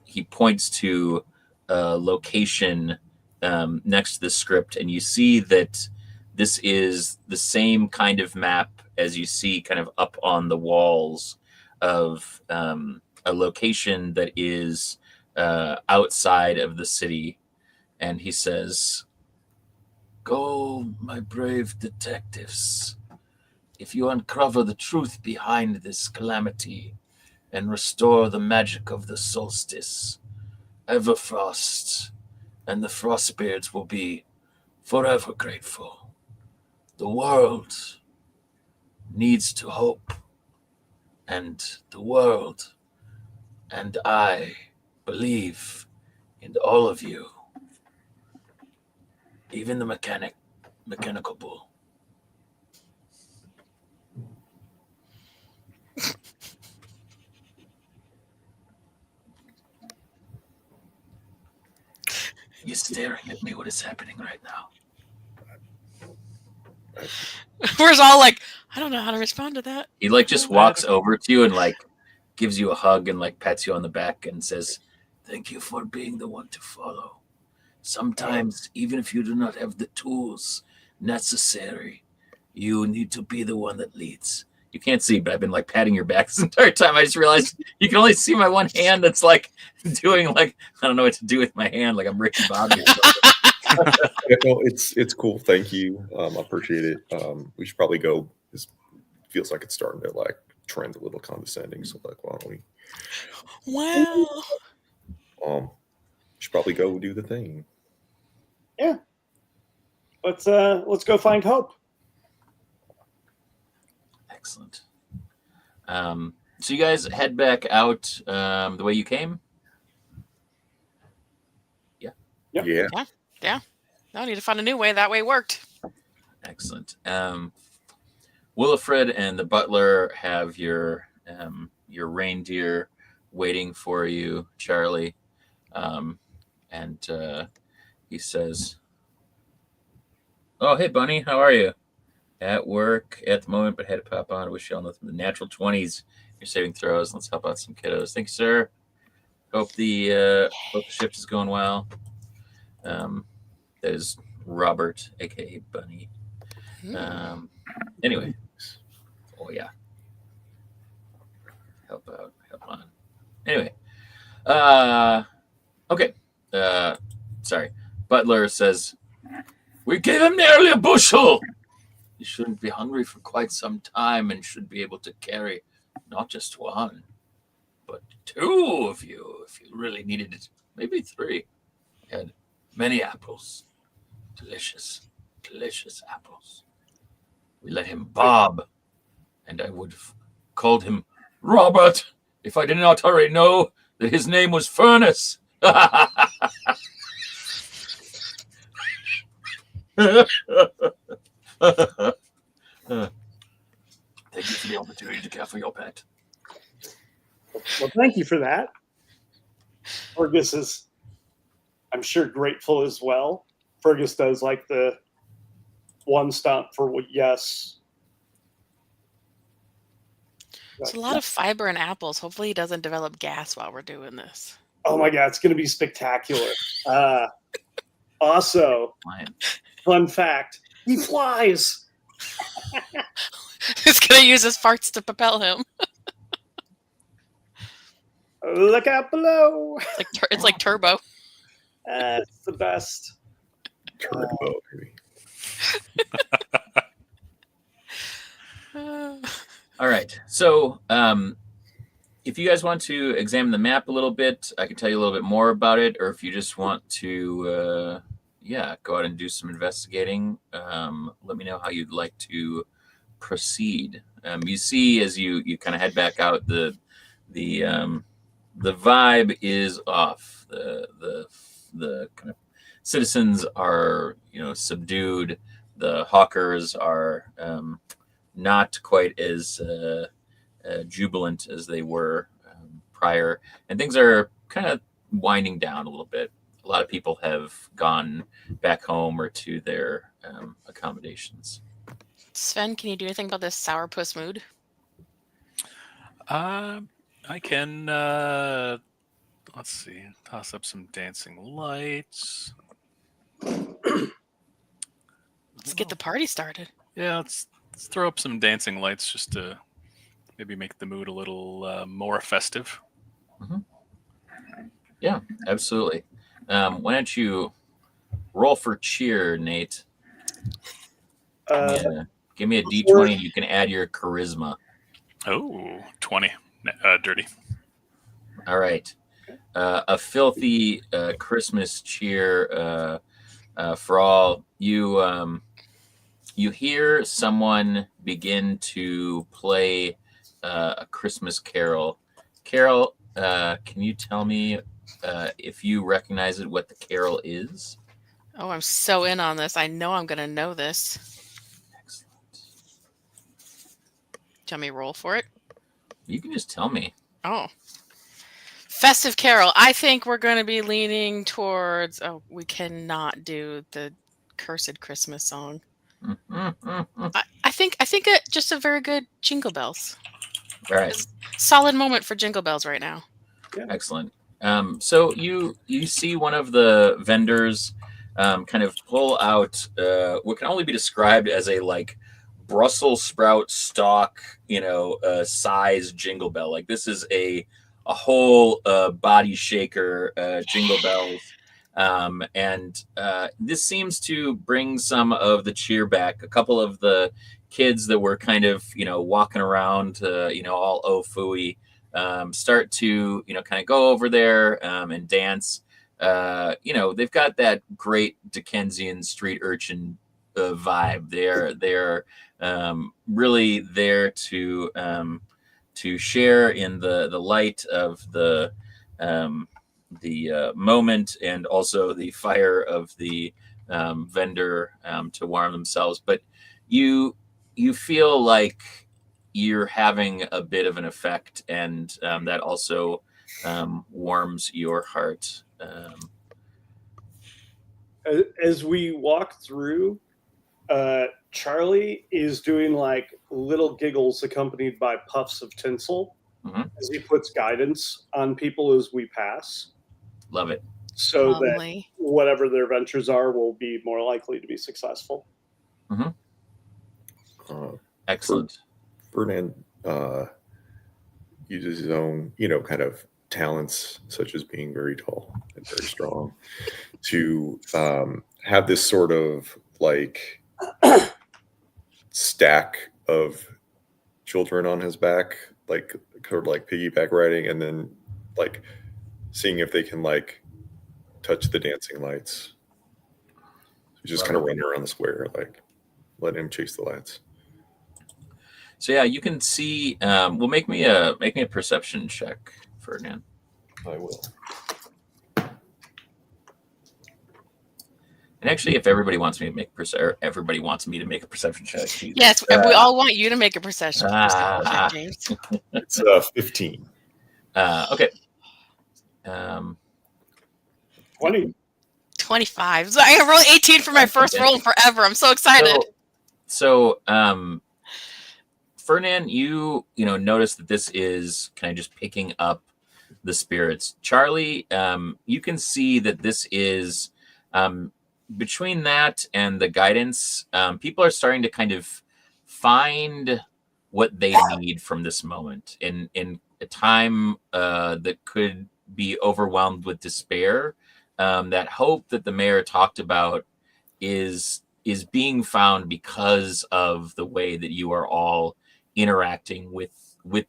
he points to a location next to the script, and you see that this is the same kind of map as you see kind of up on the walls of a location that is outside of the city. And he says, "Go, my brave detectives. If you uncover the truth behind this calamity and restore the magic of the solstice, Everfrost and the Frostbeards will be forever grateful. The world needs to hope, and the world and I believe in all of you, even the mechanical bull." You're staring at me. What is happening right now? We're all like, I don't know how to respond to that. He like just walks over to you and like gives you a hug and like pats you on the back and says, "Thank you for being the one to follow. Sometimes, even if you do not have the tools necessary, you need to be the one that leads." You can't see, but I've been like patting your back this entire time. I just realized you can only see my one hand that's like doing like I don't know what to do with my hand, like I'm Ricky Bobby or something. No, it's cool. Thank you. I appreciate it. We should probably go. This feels like it's starting to like trend a little condescending. So like, why don't we? Wow. Should probably go do the thing. Yeah. Let's go find Hope. Excellent. So you guys head back out the way you came? Yeah. Yeah. Yeah. No, I need to find a new way. That way worked. Excellent. Willifred and the butler have your reindeer waiting for you, Charlie. And he says, "Oh, hey, Bunny, how are you? At work at the moment, but had to pop on. I wish you all nothing but natural 20s. Your saving throws. Let's help out some kiddos. Thank you, sir. Hope the shift is going well." That is Robert, aka Bunny. Anyway. Oh yeah. Help out. Help on. Anyway. Okay. Sorry. Butler says, "We gave him nearly a bushel. You shouldn't be hungry for quite some time and should be able to carry not just one, but two of you if you really needed it. Maybe three. He had many apples. Delicious, delicious apples. We let him Bob, and I would have called him Robert if I did not already know that his name was Furnace." Thank you for the opportunity to care for your pet. Well, thank you for that. Fergus is, I'm sure, grateful as well. Fergus does like the one stomp for yes. There's a lot of fiber in apples. Hopefully he doesn't develop gas while we're doing this. Oh my God, it's going to be spectacular. Also, fun fact, he flies. He's going to use his farts to propel him. Look out below. It's like Turbo. It's the best. Turbo, baby. All right. So if you guys want to examine the map a little bit, I can tell you a little bit more about it. Or if you just want to, go out and do some investigating, let me know how you'd like to proceed. You see, as you kind of head back out, the vibe is off. The kind of citizens are subdued. The hawkers are not quite as jubilant as they were prior, and things are kind of winding down a little bit. A lot of people have gone back home or to their accommodations. Sven, can you do anything about this sourpuss mood? I can let's see, toss up some dancing lights. Let's get the party started. Yeah, let's throw up some dancing lights just to maybe make the mood a little more festive. Mm-hmm. Yeah, absolutely. Why don't you roll for cheer, Nate? Give me a D20 and you can add your charisma. Oh, 20. Dirty. All right. A filthy Christmas cheer for all. You hear someone begin to play a Christmas carol. Carol, can you tell me if you recognize it, what the carol is? Oh, I'm so in on this. I know I'm going to know this. Excellent. Do you want me to roll for it? You can just tell me. Oh. Festive Carol. I think we're going to be leaning towards. Oh, we cannot do the cursed Christmas song. I think just a very good Jingle Bells. All right. Solid moment for Jingle Bells right now. Yeah. Excellent. So you see one of the vendors kind of pull out what can only be described as a like Brussels sprout stalk, size jingle bell. Like this is a whole body shaker jingle bells. And this seems to bring some of the cheer back. A couple of the kids that were kind of, walking around, all fooey, start to, kind of go over there and dance. They've got that great Dickensian street urchin vibe. They're really there to share in the light of the moment and also the fire of the vendor to warm themselves. But you feel like you're having a bit of an effect, and that also warms your heart. As we walk through, Charlie is doing like little giggles accompanied by puffs of tinsel as he puts guidance on people as we pass. Love it. So that whatever their ventures are will be more likely to be successful. Excellent. Ferdinand uses his own, kind of talents, such as being very tall and very strong, to have this sort of like stack of children on his back, like sort of like piggyback riding, and then like seeing if they can like touch the dancing lights. Just kind of running around the square, like let him chase the lights. So yeah, you can see. Well, make me a perception check, Ferdinand. I will. And actually, if everybody wants me to make everybody wants me to make a perception check. Yes, we all want you to make a perception check, James. It's 15. Okay. 20. 25. So I rolled 18 for my first roll in forever. I'm so excited. So Ferdinand, you notice that this is kind of just picking up the spirits. Charlie, you can see that this is between that and the guidance, people are starting to kind of find what they need from this moment in a time that could be overwhelmed with despair. That hope that the mayor talked about is being found because of the way that you are all interacting with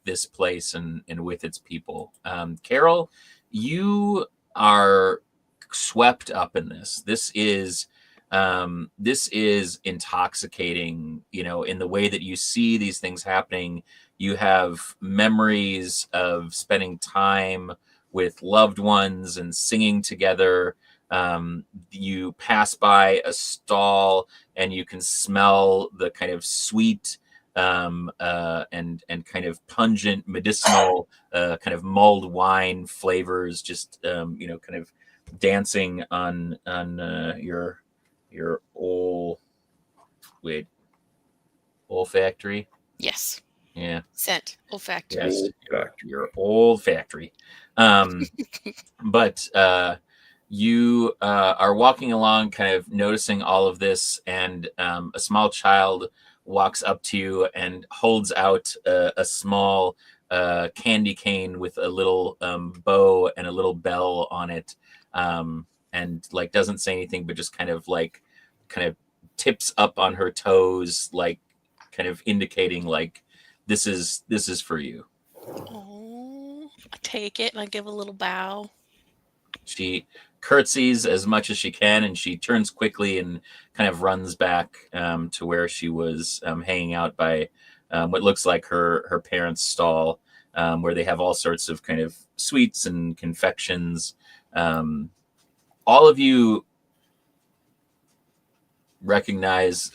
this place and with its people. Carol, you are swept up in this. This is intoxicating, in the way that you see these things happening. You have memories of spending time with loved ones and singing together. You pass by a stall and you can smell the kind of sweet and kind of pungent medicinal kind of mulled wine flavors, just kind of dancing on your olfactory. Yes. Yeah. Scent olfactory. Yes. Your olfactory. But you are walking along, kind of noticing all of this, and a small child walks up to you and holds out a small candy cane with a little bow and a little bell on it, and like doesn't say anything, but just kind of tips up on her toes, like kind of indicating like this is for you. Oh, I take it and I give a little bow. She curtsies as much as she can, and she turns quickly and kind of runs back to where she was hanging out by what looks like her parents' stall, where they have all sorts of kind of sweets and confections. All of you recognize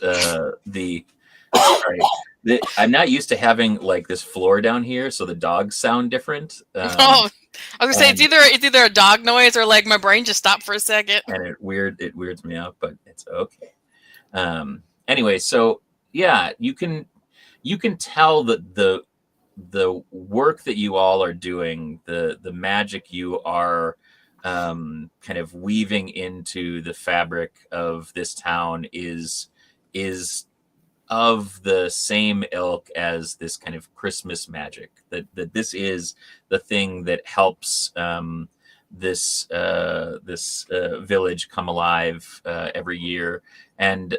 I'm not used to having like this floor down here, so the dogs sound different. I was gonna say it's either a dog noise or like my brain just stopped for a second. And it weirds me out, but it's okay. Anyway, so yeah, you can tell that the work that you all are doing, the magic you are kind of weaving into the fabric of this town is of the same ilk as this kind of Christmas magic. That this is the thing that helps this village come alive every year. And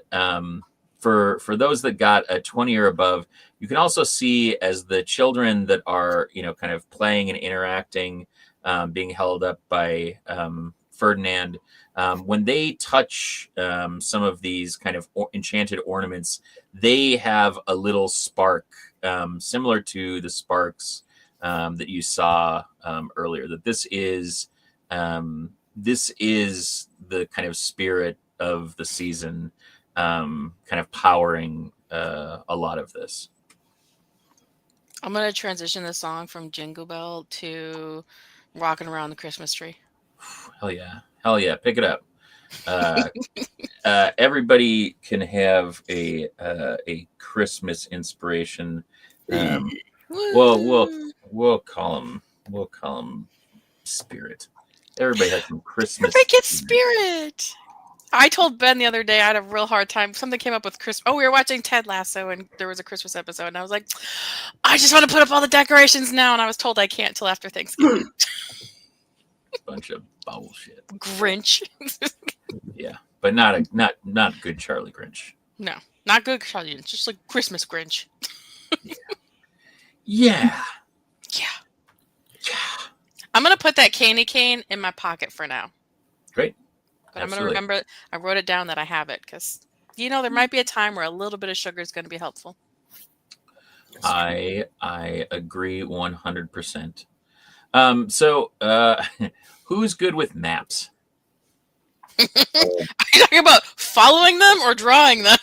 for those that got a 20 or above, you can also see as the children that are kind of playing and interacting, being held up by Ferdinand. When they touch some of these kind of enchanted ornaments, they have a little spark similar to the sparks that you saw earlier. That this is the kind of spirit of the season, kind of powering a lot of this. I'm going to transition the song from Jingle Bell to Rocking Around the Christmas Tree. Hell yeah. Pick it up. Everybody can have a Christmas inspiration. We'll call them spirit. Everybody has some Christmas. Everybody gets spirit. I told Ben the other day I had a real hard time. Something came up with Christmas. Oh, we were watching Ted Lasso, and there was a Christmas episode, and I was like, I just want to put up all the decorations now, and I was told I can't till after Thanksgiving. Bunch of bullshit. Grinch. Yeah, but not good Charlie Grinch. No, not good Charlie Grinch. Just like Christmas Grinch. Yeah. I'm gonna put that candy cane in my pocket for now. Great. But I'm gonna remember. I wrote it down that I have it because there might be a time where a little bit of sugar is going to be helpful. I agree 100%. So who's good with maps? Are you talking about following them or drawing them?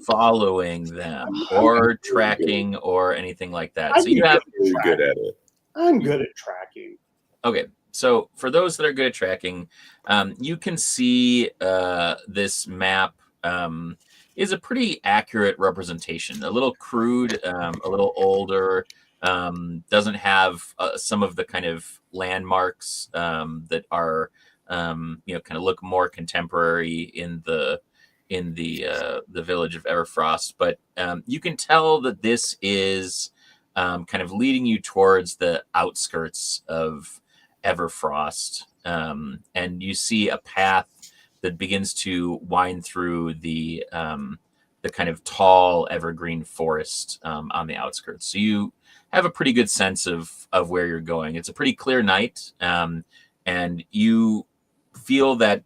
Following them or tracking or anything like that. I'm so you have really good at it. I'm good at tracking. Okay. So for those that are good at tracking, you can see this map is a pretty accurate representation. A little crude, a little older, doesn't have some of the kind of landmarks that are kind of look more contemporary in the village of Everfrost. But you can tell that this is kind of leading you towards the outskirts of Everfrost, and you see a path that begins to wind through the kind of tall evergreen forest on the outskirts. So you have a pretty good sense of where you're going. It's a pretty clear night, and you feel that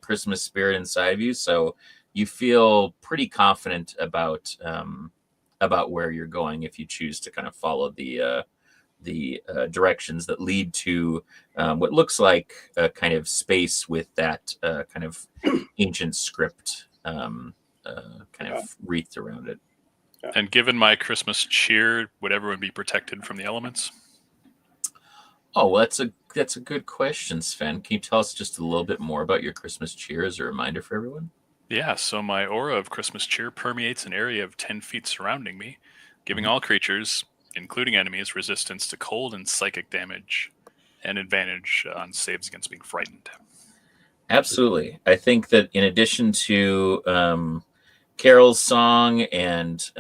Christmas spirit inside of you. So you feel pretty confident about where you're going if you choose to kind of follow the directions that lead to what looks like a kind of space with that kind of ancient script kind of wreathed around it. And given my Christmas cheer, would everyone be protected from the elements? Oh, well, that's a good question, Sven. Can you tell us just a little bit more about your Christmas cheer as a reminder for everyone? Yeah, so my aura of Christmas cheer permeates an area of 10 feet surrounding me, giving all creatures, including enemies, resistance to cold and psychic damage, and advantage on saves against being frightened. Absolutely. I think that in addition to Carol's song and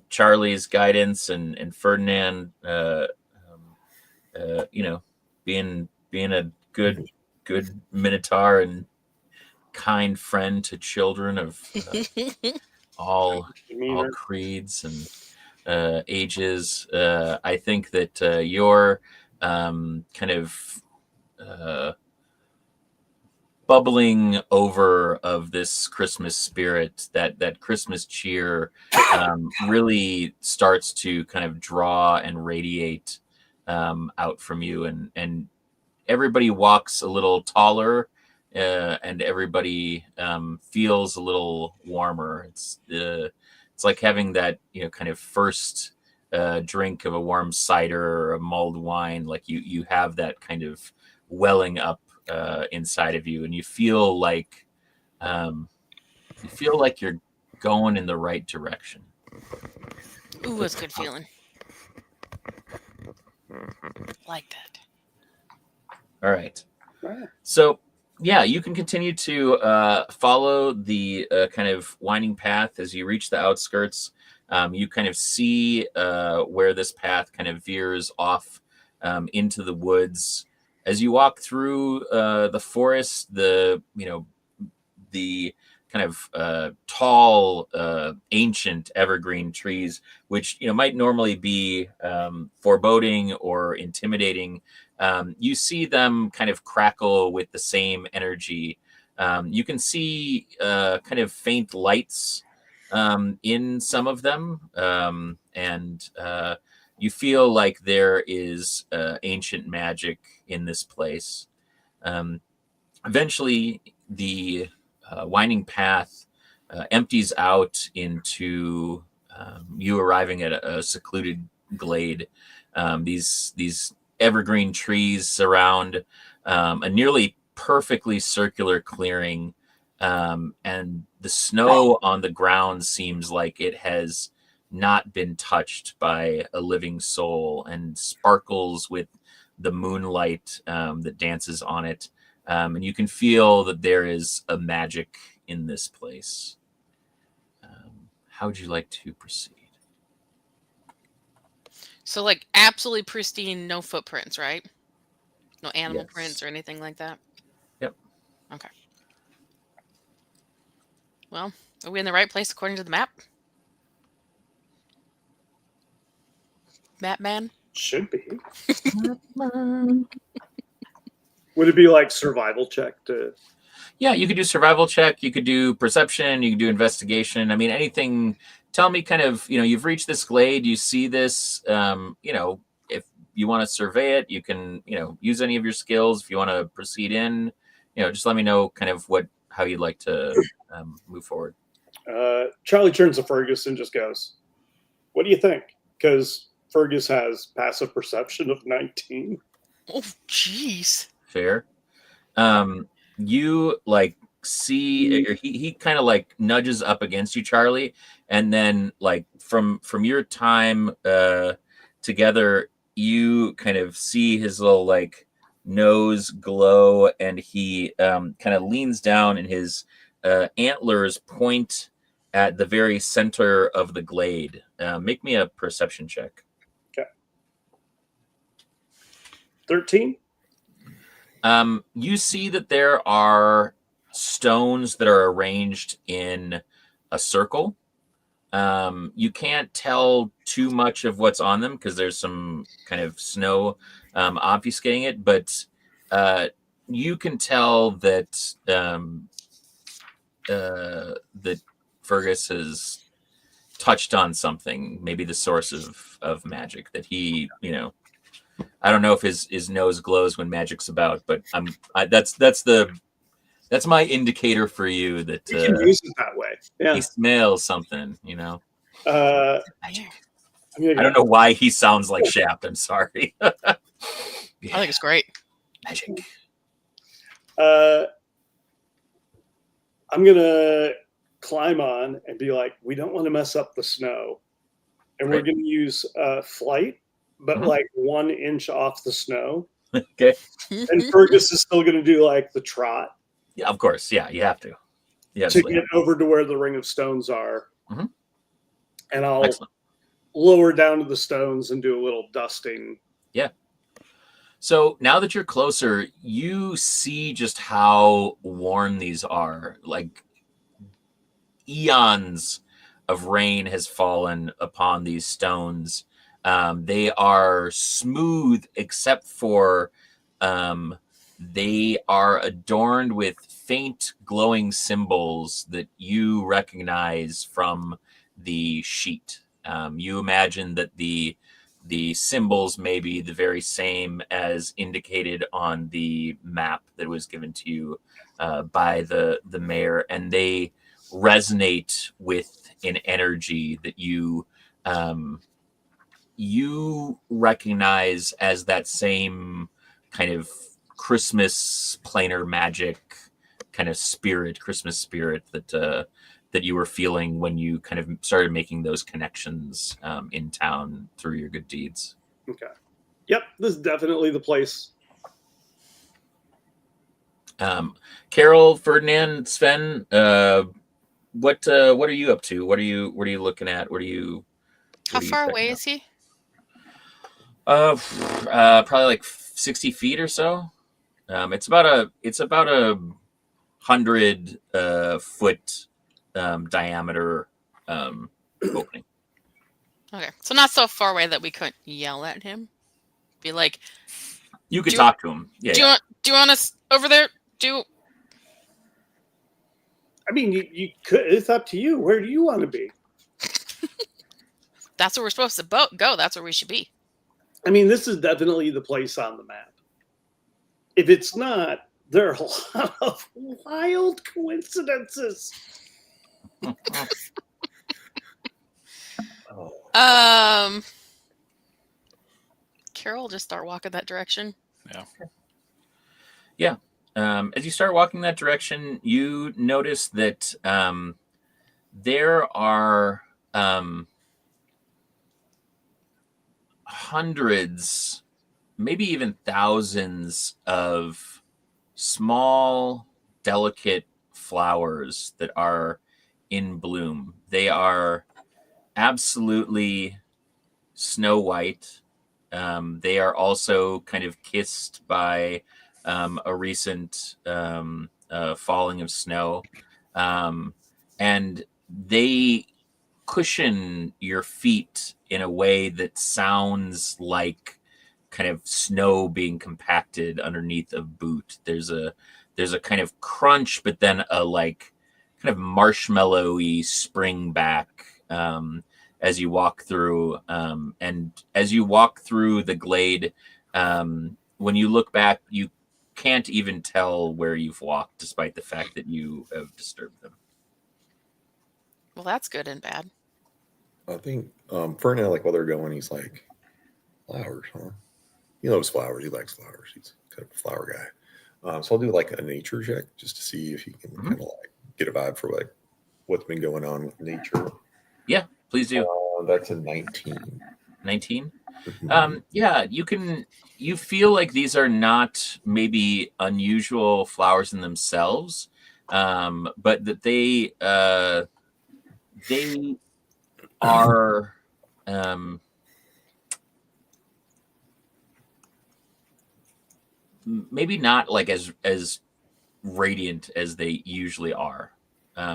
Charlie's guidance and Ferdinand, being a good Minotaur and kind friend to children of all creeds and ages, I think that your kind of bubbling over of this Christmas spirit, that Christmas cheer, really starts to kind of draw and radiate out from you, and everybody walks a little taller, and everybody feels a little warmer. It's like having that kind of first drink of a warm cider or a mulled wine, like you have that kind of welling up inside of you, and you feel like you're going in the right direction. Ooh, that's a good feeling. Like that. All right. So, yeah, you can continue to follow the kind of winding path as you reach the outskirts. You kind of see where this path kind of veers off into the woods. As you walk through the forest, the kind of tall, ancient evergreen trees, which might normally be foreboding or intimidating, you see them kind of crackle with the same energy. You can see kind of faint lights in some of them, and you feel like there is ancient magic in this place. Eventually, the winding path empties out into you arriving at a secluded glade. These evergreen trees surround a nearly perfectly circular clearing, and the snow on the ground seems like it has not been touched by a living soul and sparkles with the moonlight that dances on it. And you can feel that there is a magic in this place. How would you like to proceed? So, like, absolutely pristine, no footprints, right? No animal Yes. prints or anything like that? Yep. Okay. Well, are we in the right place according to the map? Map man? Should be. Would it be like survival check to? Yeah, you could do survival check. You could do perception. You could do investigation. I mean, anything. Tell me kind of, you've reached this glade. You see this, if you want to survey it, you can, use any of your skills. If you want to proceed in, just let me know kind of how you'd like to move forward. Charlie turns to Fergus and just goes, "What do you think?" Because Fergus has passive perception of 19. Oh, jeez. Fair. You like see, or he kind of like nudges up against you, Charlie, and then like from your time together, you kind of see his little like nose glow, and he kind of leans down, and his antlers point at the very center of the glade. Make me a perception check. Okay. 13. You see that there are stones that are arranged in a circle. You can't tell too much of what's on them because there's some kind of snow obfuscating it, but you can tell that that Fergus has touched on something, maybe the source of magic that he, I don't know if his nose glows when magic's about, but that's my indicator for you that You can use it that way. Yeah. he smells something, Magic. I don't know why he sounds like Shaft. I'm sorry. I think it's great. Magic. I'm gonna climb on and be like, we don't want to mess up the snow, and we're gonna use flight, but like 1 inch off the snow. Okay. And Fergus is still gonna do like the trot. Yeah, of course. Yeah, you have to. Yeah. To get over to where the ring of stones are, and I'll lower down to the stones and do a little dusting. Yeah. So now that you're closer, you see just how worn these are. Like eons of rain has fallen upon these stones. They are smooth except for they are adorned with faint glowing symbols that you recognize from the sheet. You imagine that the symbols may be the very same as indicated on the map that was given to you by the mayor, and they resonate with an energy that you you recognize as that same kind of Christmas planar magic kind of spirit, Christmas spirit that you were feeling when you kind of started making those connections in town through your good deeds. Okay. Yep, this is definitely the place. Carol, Ferdinand, Sven, what are you up to? What are you looking at? How far away is he? Probably like 60 feet or so. It's about a 100 foot diameter opening. Okay, so not so far away that we couldn't yell at him. Be like, you could talk to him. Yeah. Do you want us over there? I mean, you could. It's up to you. Where do you want to be? That's where we're supposed to go. That's where we should be. I mean, this is definitely the place on the map. If it's not, there are a lot of wild coincidences. Carol, just start walking that direction. Yeah. As you start walking that direction, you notice that there are hundreds, maybe even thousands of small, delicate flowers that are in bloom. They are absolutely snow white. They are also kind of kissed by a recent falling of snow. And they cushion your feet in a way that sounds like kind of snow being compacted underneath a boot. There's a kind of crunch, but then a like kind of marshmallowy spring back as you walk through. And as you walk through the glade, when you look back, you can't even tell where you've walked, despite the fact that you have disturbed them. Well, that's good and bad. I think Ferdinand, like while they're going, he's like, flowers, huh? He loves flowers. He likes flowers. He's kind of a flower guy. So I'll do like a nature check just to see if he can kind of like get a vibe for like what's been going on with nature. Yeah, please do. That's a 19. 19? Yeah, you feel like these are not maybe unusual flowers in themselves, but that they are maybe not like as radiant as they usually are.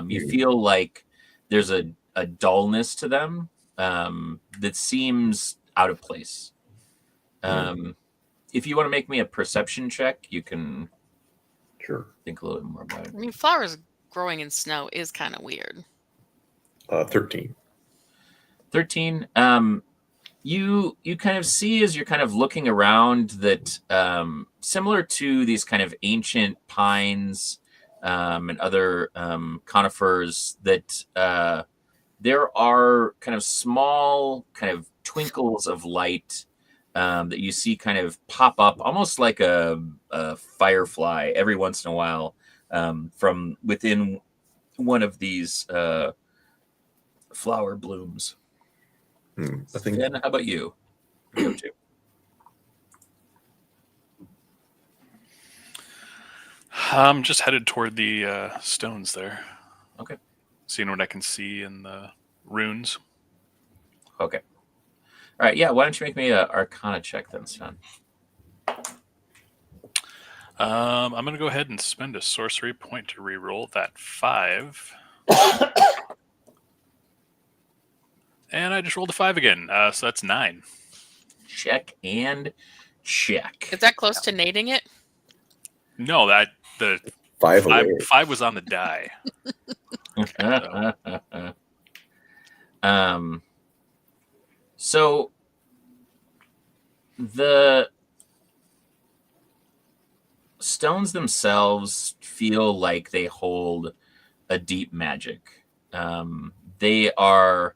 You feel like there's a dullness to them that seems out of place. If you want to make me a perception check, you can think a little bit more about it. I mean, flowers growing in snow is kind of weird. 13. 13. You kind of see as you're kind of looking around that similar to these kind of ancient pines and other conifers, that there are kind of small kind of twinkles of light that you see kind of pop up almost like a firefly every once in a while from within one of these flower blooms. I think. Ben, how about you? What are you up to? I'm just headed toward the stones there. Okay. Seeing what I can see in the runes. Okay. All right. Yeah. Why don't you make me an Arcana check then, Sven? I'm going to go ahead and spend a sorcery point to reroll that 5. And I just rolled a 5 again. So that's 9. Check and check. Is that close to nading it? No, the 5 was on the die. So the stones themselves feel like they hold a deep magic. They are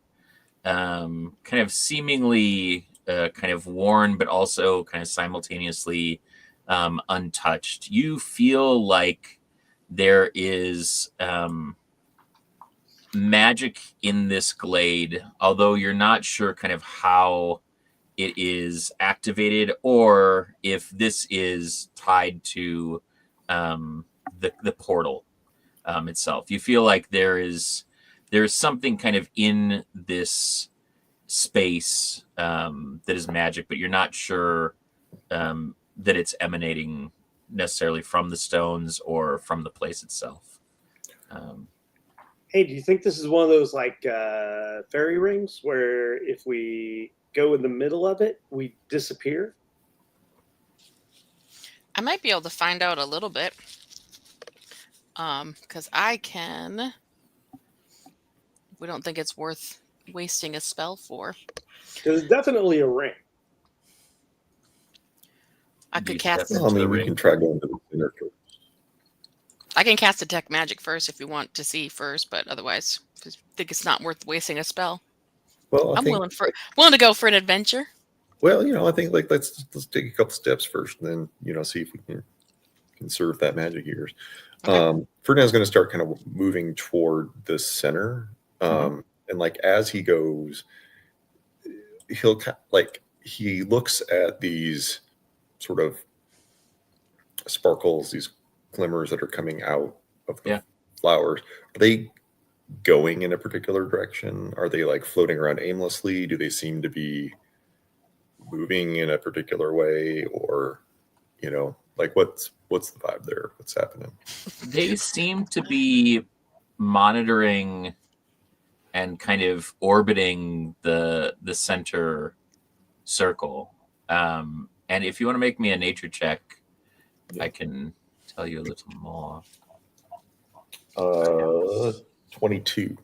kind of seemingly kind of worn, but also kind of simultaneously untouched. You feel like there is magic in this glade, although you're not sure kind of how it is activated or if this is tied to the portal itself. You feel like there's something kind of in this space that is magic, but you're not sure that it's emanating necessarily from the stones or from the place itself. Hey, do you think this is one of those like fairy rings where if we go in the middle of it, we disappear? I might be able to find out a little bit. Because I can. We don't think it's worth wasting a spell for. Because it's definitely a ring. I could cast it. Well, I mean, we can try going to the center first. I can cast detect magic first if you want to see first, but otherwise, I think it's not worth wasting a spell. Well, I'm willing to go for an adventure. Well, I think like let's take a couple steps first, and then see if we can conserve that magic of yours. Okay. Ferdinand's going to start kind of moving toward the center, and like as he goes, he looks at these sort of sparkles, these glimmers that are coming out of the flowers. Are they going in a particular direction? Are they like floating around aimlessly? Do they seem to be moving in a particular way, or like what's the vibe there? What's happening? They seem to be monitoring and kind of orbiting the center circle. And if you want to make me a nature check, I can tell you a little more. 22.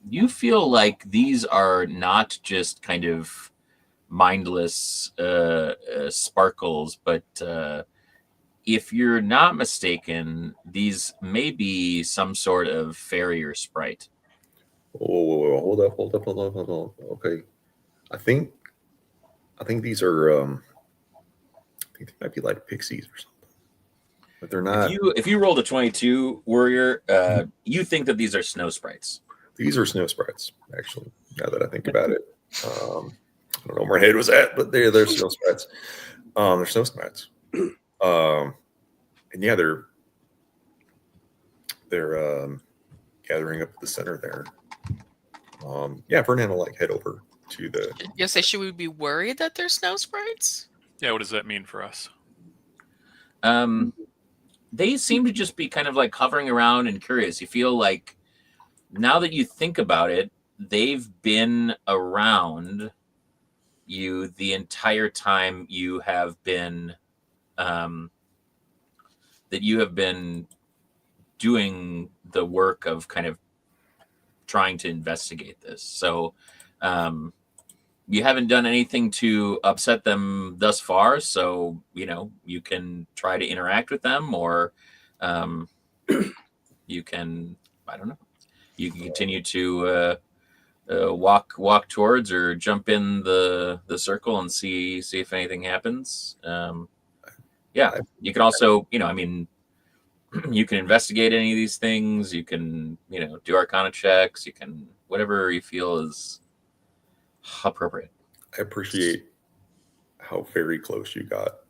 You feel like these are not just kind of mindless sparkles, but if you're not mistaken, these may be some sort of fairy or sprite. Oh, hold up. Okay. I think these are I think they might be like pixies or something. But they're not. If you rolled a 22, warrior, you think that these are snow sprites. These are snow sprites, actually, now that I think about it. I don't know where my head was at, but they're snow sprites. They're snow sprites. And yeah, they're gathering up at the center there. Ferdinand will like head over to the. You'll say, should we be worried that they're snow sprites? Yeah, what does that mean for us? They seem to just be kind of like hovering around and curious. You feel like now that you think about it, they've been around you the entire time you have been doing the work of kind of trying to investigate this. So you haven't done anything to upset them thus far, so you can try to interact with them, or you can, I don't know, you can continue to walk towards or jump in the circle and see if anything happens. You can also, you can investigate any of these things. You can, do Arcana checks. You can, whatever you feel is appropriate. I appreciate how very close you got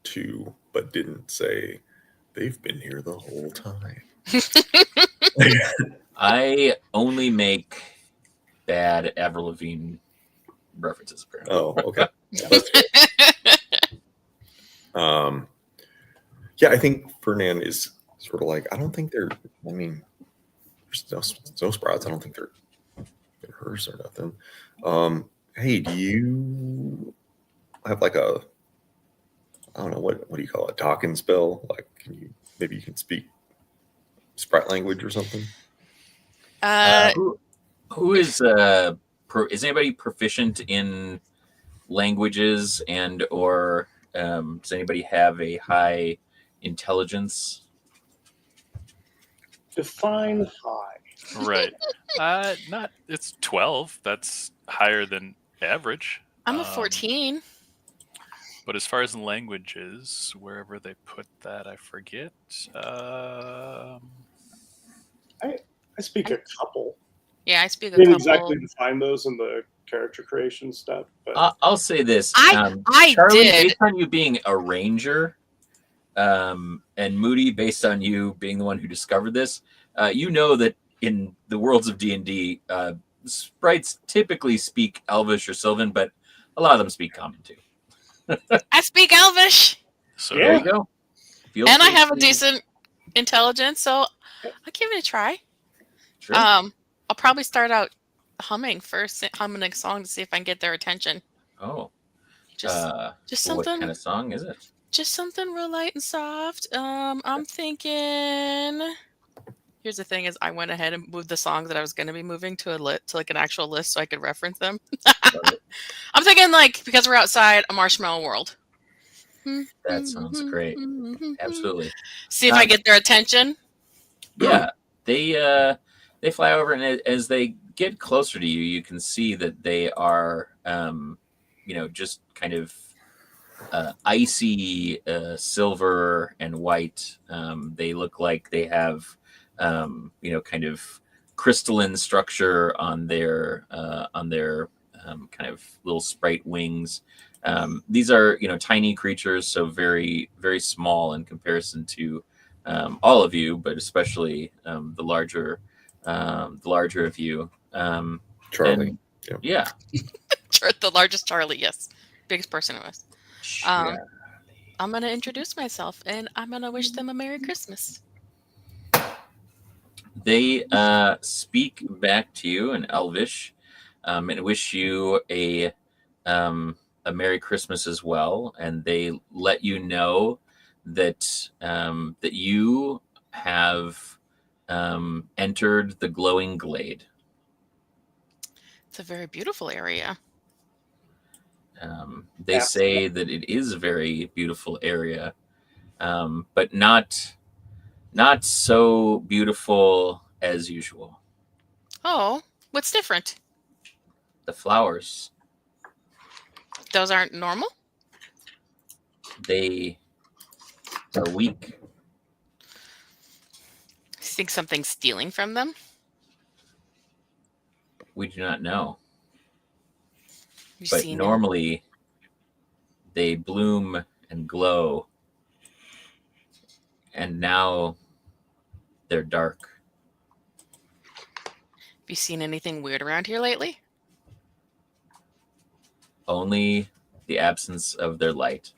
to, but didn't say they've been here the whole time. I only make bad Avril Lavigne references, apparently. Oh, okay. That's good. I think Ferdinand is sort of like, I don't think there's no sprouts. I don't think they're hers or nothing. Hey, do you have like a, I don't know, what do you call it, talking spell? Like, maybe you can speak sprite language or something? Who is anybody proficient in languages, and or does anybody have a high intelligence? Define high. Right. Not. It's 12. That's higher than average. I'm a 14. But as far as languages, wherever they put that, I forget. I speak a couple. Yeah, I speak a Didn't couple. exactly define those in the character creation stuff, but I'll say this. I Charlie, did. based on you being a ranger, and Moody, based on you being the one who discovered this, you know that in the worlds of D&D, sprites typically speak Elvish or Sylvan, but a lot of them speak Common too. I speak Elvish. So There you go. And I have a decent intelligence, so I'll give it a try. Sure. I'll probably start out humming first, humming a song to see if I can get their attention. Oh. Just something. What kind of song is it? Just something real light and soft. I'm thinking. Here's the thing: is I went ahead and moved the songs that I was going to be moving to like an actual list so I could reference them. I'm thinking like because we're outside a marshmallow world. That sounds great. Absolutely. See if I get their attention. Yeah, they fly over, and as they get closer to you, you can see that they are, just kind of icy silver and white. They look like they have, kind of crystalline structure on their kind of little sprite wings. These are, tiny creatures, so very, very small in comparison to all of you, but especially the larger of you. Charlie. Yeah. The largest Charlie, yes. Biggest person of us. I'm going to introduce myself, and I'm going to wish them a Merry Christmas. They speak back to you in Elvish, and wish you a Merry Christmas as well. And they let you know that that you have entered the glowing glade. It's a very beautiful area. They say that it is a very beautiful area, but not so beautiful as usual. Oh, what's different? The flowers. Those aren't normal? They are weak. You think something's stealing from them? We do not know. You've But seen normally they bloom and glow, and now they're dark. Have you seen anything weird around here lately? Only the absence of their light.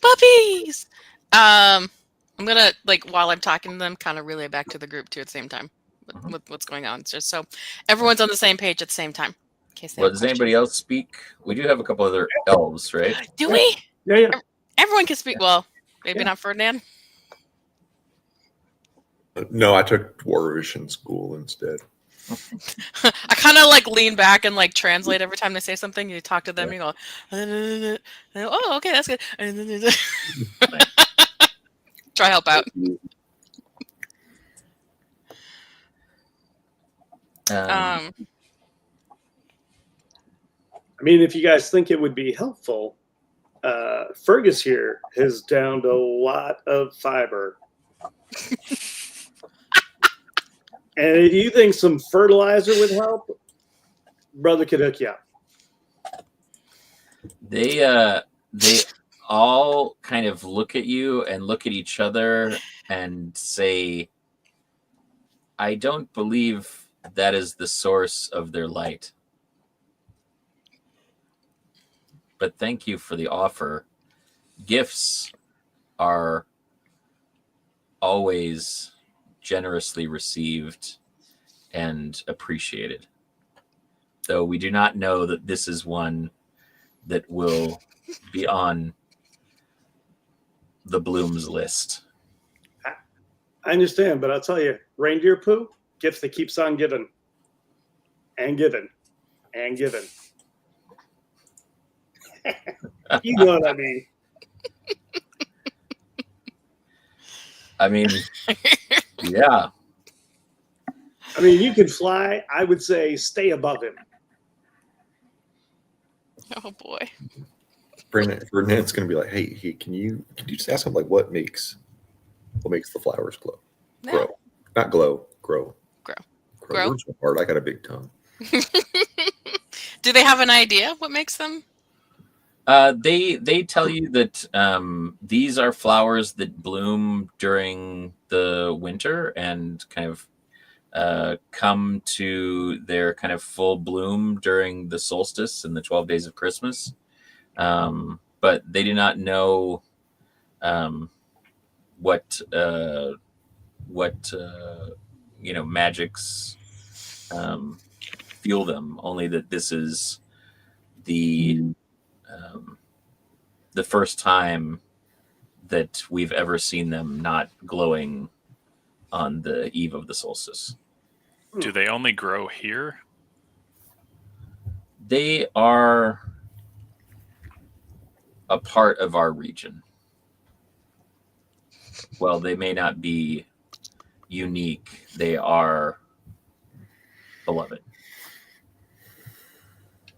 Puppies! I'm gonna while I'm talking to them, kind of relay back to the group too at the same time with what's going on, just so everyone's on the same page at the same time. In case they have Does anybody else speak? We do have a couple other elves, right? Do we? Yeah. Everyone can speak. Well, maybe not Ferdinand. No, I took Dwarvish in school instead. I kind of lean back and translate every time they say something. You talk to them, you go, oh, okay, that's good. Try help out. I mean, if you guys think it would be helpful, Fergus here has downed a lot of fiber. And if you think some fertilizer would help, brother could hook you up. They all kind of look at you and look at each other and say, I don't believe that is the source of their light. But thank you for the offer. Gifts are always generously received and appreciated. Though we do not know that this is one that will be on the blooms list. I understand, but I'll tell you, reindeer poo, gift that keeps on giving and giving and giving. You know what I mean. I mean, yeah. I mean, you can fly. I would say stay above him. Oh boy. Ferdinand's going to be like, hey, can you just ask him like what makes the flowers glow? No. Grow, not glow, grow. Grow. Words are hard. I got a big tongue. Do they have an idea what makes them? They tell you that these are flowers that bloom during the winter and kind of come to their kind of full bloom during the solstice and the 12 days of Christmas. But they do not know what magics fuel them. Only that this is the first time that we've ever seen them not glowing on the eve of the solstice. Do they only grow here? They are a part of our region. Well, they may not be unique. They are beloved.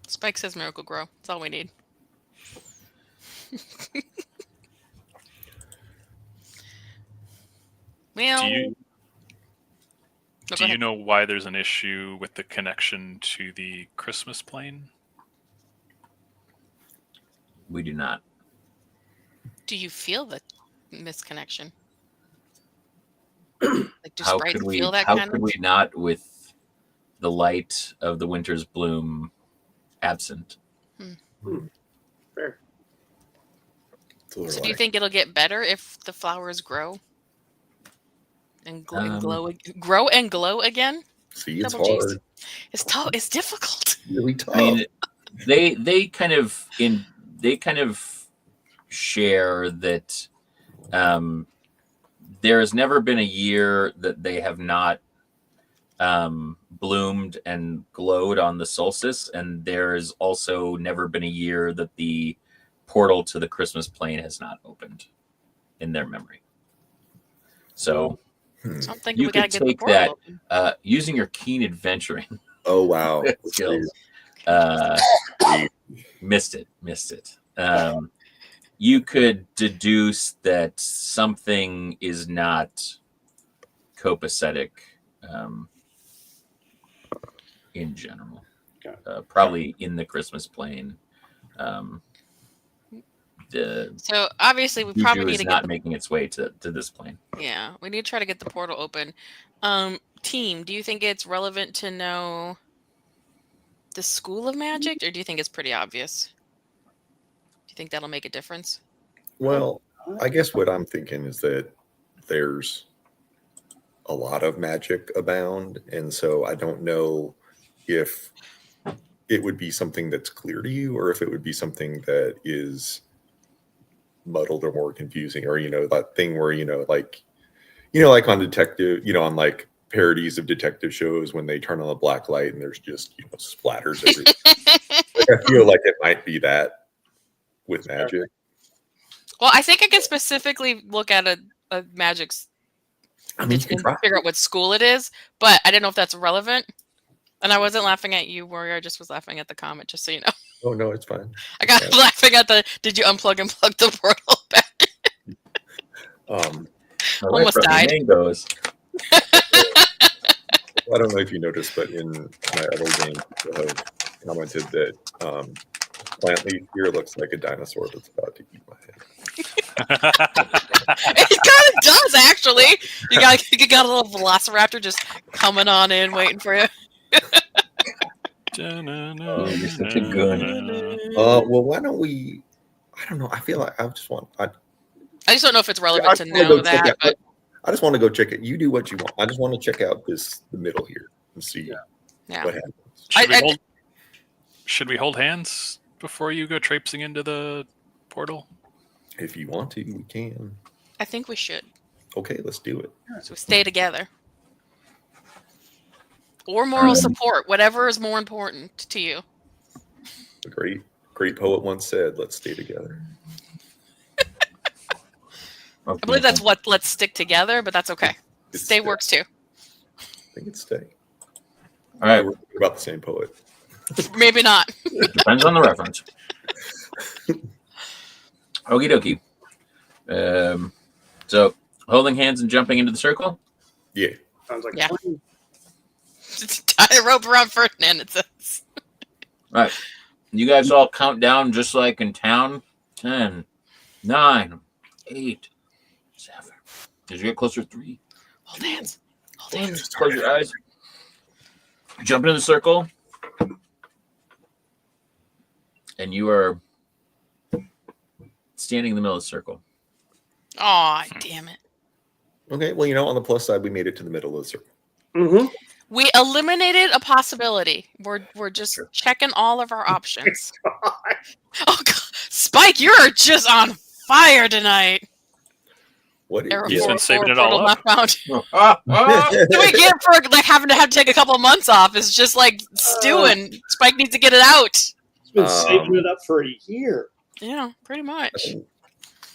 Spike says miracle grow. That's all we need. Well, do you know why there's an issue with the connection to the Christmas plane? We do not. Do you feel the misconnection? Like, do sprites feel that how kind could of? we not with the light of the winter's bloom absent? Fair. So do you think it'll get better if the flowers grow and grow and glow again? See, it's Double G's. hard. It's tough. It's difficult. Really tough. I mean, they kind of share that there has never been a year that they have not bloomed and glowed on the solstice, and there's also never been a year that the portal to the Christmas plane has not opened in their memory. So So I'm thinking you we gotta could get the take portal that open. using your keen adventuring Oh wow. skills. Missed it. You could deduce that something is not copacetic in general. Probably in the Christmas plane. So obviously we Juju probably need is to not get making its way to this plane. Yeah, we need to try to get the portal open. Team, do you think it's relevant to know the school of magic, or do you think it's pretty obvious? Do you think that'll make a difference? Well, I guess what I'm thinking is that there's a lot of magic abound, and so I don't know if it would be something that's clear to you or if it would be something that is muddled or more confusing, or that thing where like on detective, on like parodies of detective shows when they turn on the black light and there's just splatters everywhere. I feel like it might be that with magic. Well, I think I can specifically look at a magic's I mean, you can try. figure out what school it is, but I didn't know if that's relevant. And I wasn't laughing at you, Warrior. I just was laughing at the comment, just so you know. Oh no, it's fine. I got laughing at did you unplug and plug the portal back? Almost died. Mangoes. I don't know if you noticed, but in my other game, I commented that plant leaf here looks like a dinosaur that's about to eat my head. It kind of does, actually. You got a little velociraptor just coming on in, waiting for you. You're such a goon. Well, why don't we? I don't know. I feel like I just don't know if it's relevant to know that. But I just want to go check it. You do what you want. I just want to check out the middle here and see what happens. Should we hold hands before you go traipsing into the portal? If you want to, we can. I think we should. Okay, let's do it. So we stay together. Or moral support, whatever is more important to you. A great poet once said, "Let's stay together." I believe that's what Let's Stick Together, but that's okay. Stay works too. I think it's Stay. All right. We're about the same poet. Maybe not. Depends on the reference. Okie dokie. So holding hands and jumping into the circle? Yeah. Sounds like Yeah. a plan. Just tie a rope around Ferdinand, it says. All right. You guys all count down just like in town. 10, 9, 8, 7. As you get closer, 3. Hold hands. Hold hands. Just close your eyes. Jump into the circle. And you are standing in the middle of the circle. Aw, damn it. Okay. Well, on the plus side, we made it to the middle of the circle. Mm-hmm. We eliminated a possibility. We're just checking all of our options. Oh God. Spike, you're just on fire tonight. What? He's been saving it all up. So we get for having to take a couple of months off is just like stewing. Spike needs to get it out. He's been saving it up for a year. Yeah, pretty much.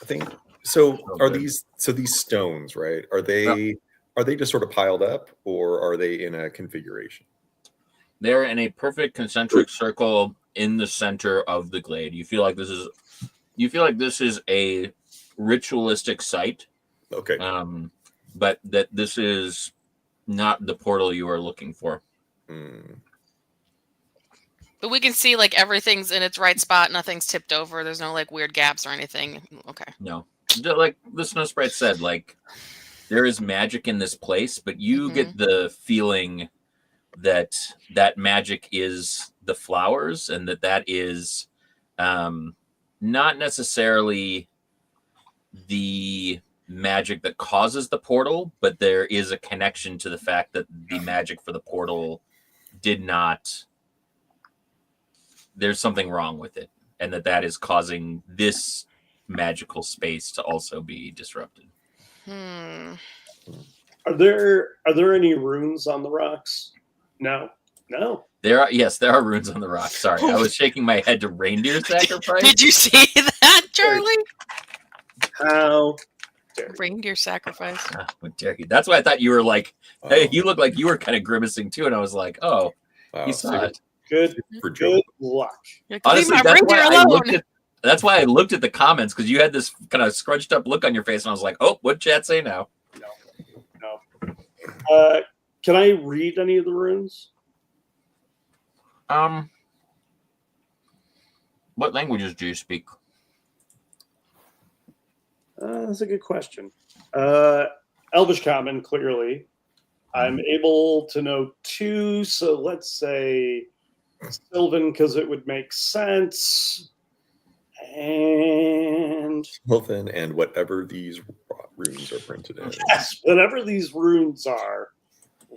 I think so. Are these stones, right? Are they just sort of piled up, or are they in a configuration? They're in a perfect concentric circle in the center of the glade. You feel like this is a ritualistic site. Okay. But that this is not the portal you are looking for. But we can see like everything's in its right spot. Nothing's tipped over. There's no like weird gaps or anything. Okay. No, like the Snow Sprite said, like there is magic in this place, but you get the feeling that magic is the flowers, and that is not necessarily the magic that causes the portal, but there is a connection to the fact that the magic for the portal did not. There's something wrong with it, and that is causing this magical space to also be disrupted. Are there any runes on the rocks? No. There are runes on the rock. Sorry, I was shaking my head to reindeer sacrifice. Did you see that, Charlie? How dare you. Reindeer sacrifice. How dare you? That's why I thought you were like, hey, you look like you were kind of grimacing too, and I was like, oh, you saw it. Good luck. Honestly, that's why I looked at the comments, because you had this kind of scrunched up look on your face, and I was like, oh, what'd chat say now? No. Can I read any of the runes? What languages do you speak? That's a good question. Elvish Common, clearly. I'm able to know 2, so let's say Sylvan, because it would make sense. And Sylvan, and whatever these runes are printed in. Yes, whatever these runes are.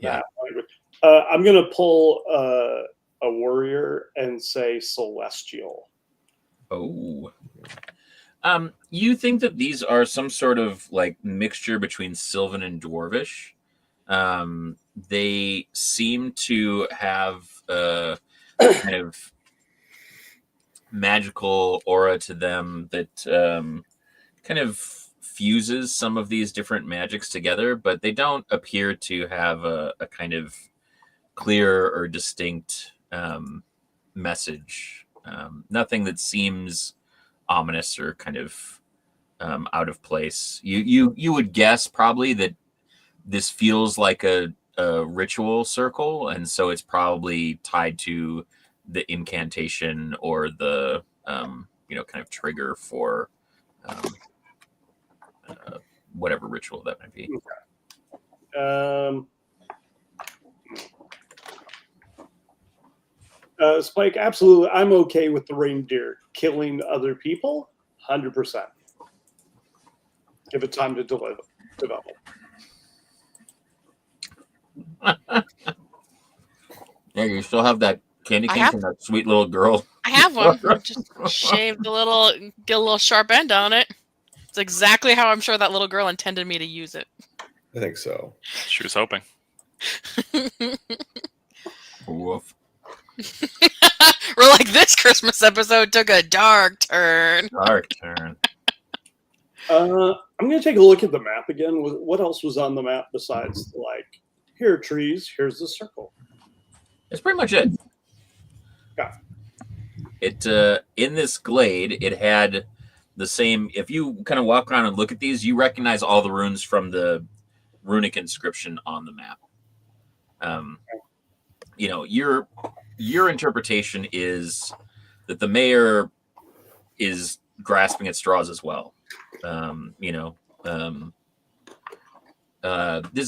Yeah. I'm going to pull a warrior and say Celestial. Oh. You think that these are some sort of like mixture between Sylvan and Dwarvish? They seem to have a kind of magical aura to them that kind of fuses some of these different magics together, but they don't appear to have a kind of clear or distinct message. Nothing that seems ominous or kind of out of place. You would guess probably that this feels like a ritual circle, and so it's probably tied to the incantation or the kind of trigger for whatever ritual that might be. Spike, absolutely. I'm okay with the reindeer killing other people, 100%. Give it time to develop. Yeah, you still have that candy cane from that sweet little girl. I have one. Just shaved get a little sharp end on it. It's exactly how I'm sure that little girl intended me to use it. I think so. She was hoping. Woof. We're like, this Christmas episode took a dark turn. I'm going to take a look at the map again. What else was on the map besides, like, here are trees, here's the circle? That's pretty much it. Yeah. It in this glade, it had the same. If you kind of walk around and look at these, you recognize all the runes from the runic inscription on the map. Your interpretation is that the mayor is grasping at straws as well. Does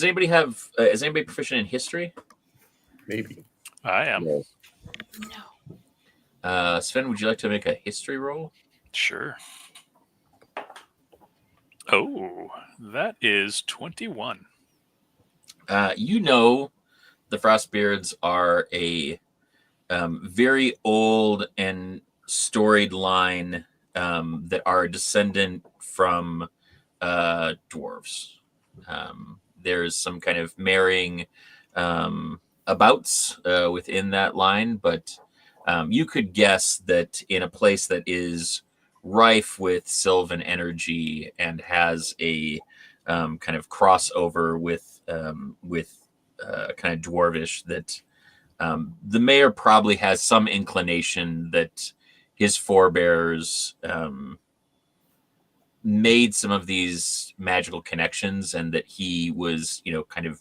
anybody have? Is anybody proficient in history? Maybe. I am. No. Sven, would you like to make a history roll? Sure. Oh, that is 21. The Frostbeards are a very old and storied line that are descendant from dwarves. There's some kind of marrying abouts within that line, but you could guess that in a place that is rife with sylvan energy and has a kind of crossover with kind of dwarvish, that the mayor probably has some inclination that his forebears made some of these magical connections, and that he was, kind of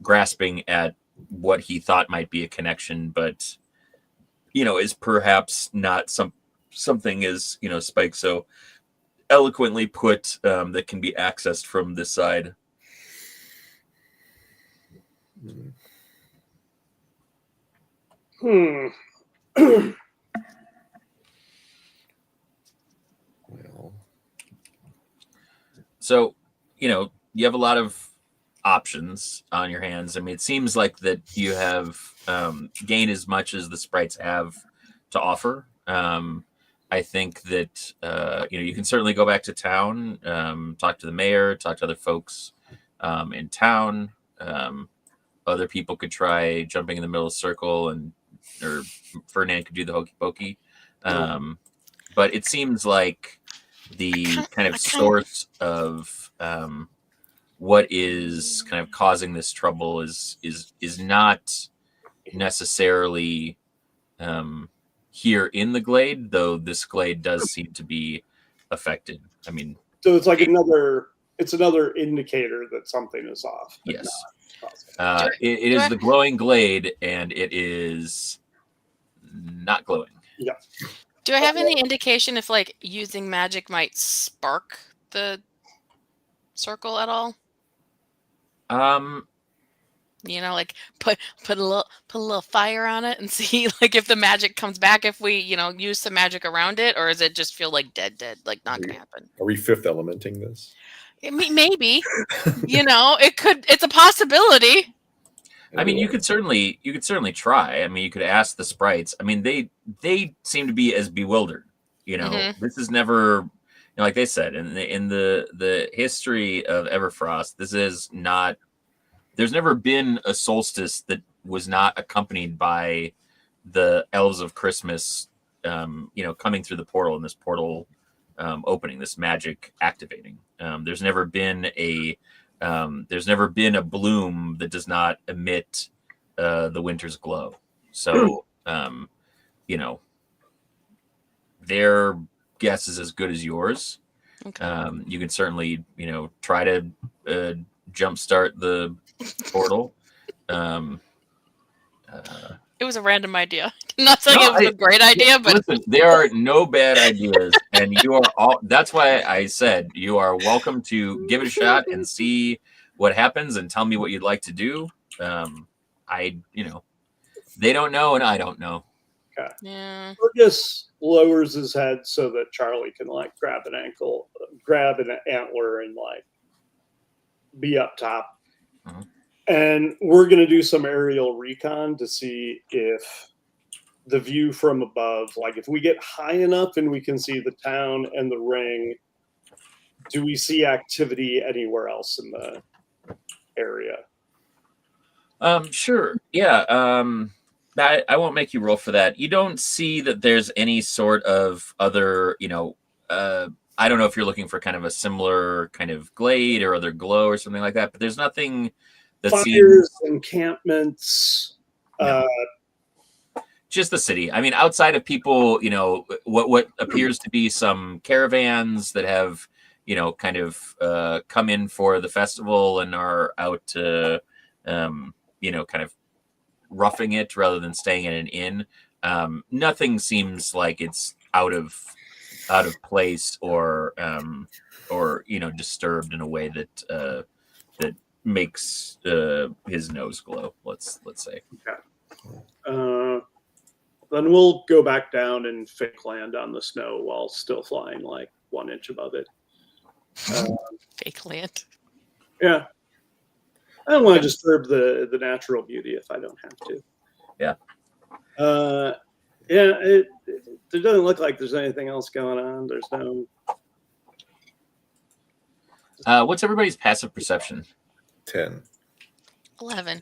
grasping at what he thought might be a connection, but is perhaps not something as Spike so eloquently put that can be accessed from this side. Well, so you have a lot of options on your hands. I mean, it seems like that you have gained as much as the sprites have to offer. I think that you can certainly go back to town, talk to the mayor, talk to other folks in town. Other people could try jumping in the middle of the circle, or Ferdinand could do the hokey pokey. But it seems like the kind of source of what is kind of causing this trouble is not necessarily here in the glade, though this glade does seem to be affected. I mean, so it's like another indicator that something is off. Yes. It is the glowing glade, and it is not glowing. Yeah. Do I have any indication if like using magic might spark the circle at all? Like put a little fire on it and see like if the magic comes back if we use some magic around it, or does it just feel like dead, like not gonna happen? Are we fifth elementing this? I mean, maybe. It could. It's a possibility. I mean, you could certainly try. I mean, you could ask the sprites. I mean, they seem to be as bewildered. This is never, like they said in the history of Everfrost. This is not. There's never been a solstice that was not accompanied by the elves of Christmas, coming through the portal, and this portal opening, this magic activating. There's never been a bloom that does not emit the winter's glow. So, their guess is as good as yours. Okay. You can certainly, try to jumpstart the portal. It was a random idea. I'm not saying it was a great idea, but listen, there are no bad ideas, and you are all. That's why I said you are welcome to give it a shot and see what happens, and tell me what you'd like to do. They don't know, and I don't know. Okay. Yeah. Fergus lowers his head so that Charlie can grab an antler, and be up top. Mm-hmm. And we're going to do some aerial recon to see if the view from above, if we get high enough and we can see the town and the ring, do we see activity anywhere else in the area? Sure. Yeah. I won't make you roll for that. You don't see that there's any sort of other, I don't know if you're looking for kind of a similar kind of glade or other glow or something like that, but there's nothing that fires, encampments. No. Just the city. I mean, outside of people, what appears to be some caravans that have, kind of come in for the festival and are out to, kind of roughing it rather than staying in an inn. Nothing seems like it's out of place or disturbed in a way that that makes his nose glow. Let's say. Okay. Then we'll go back down and fake land on the snow while still flying like 1 inch above it. Fake land. Yeah. I don't want to disturb the natural beauty if I don't have to. Yeah. It doesn't look like there's anything else going on. There's no. What's everybody's passive perception? 10. 11.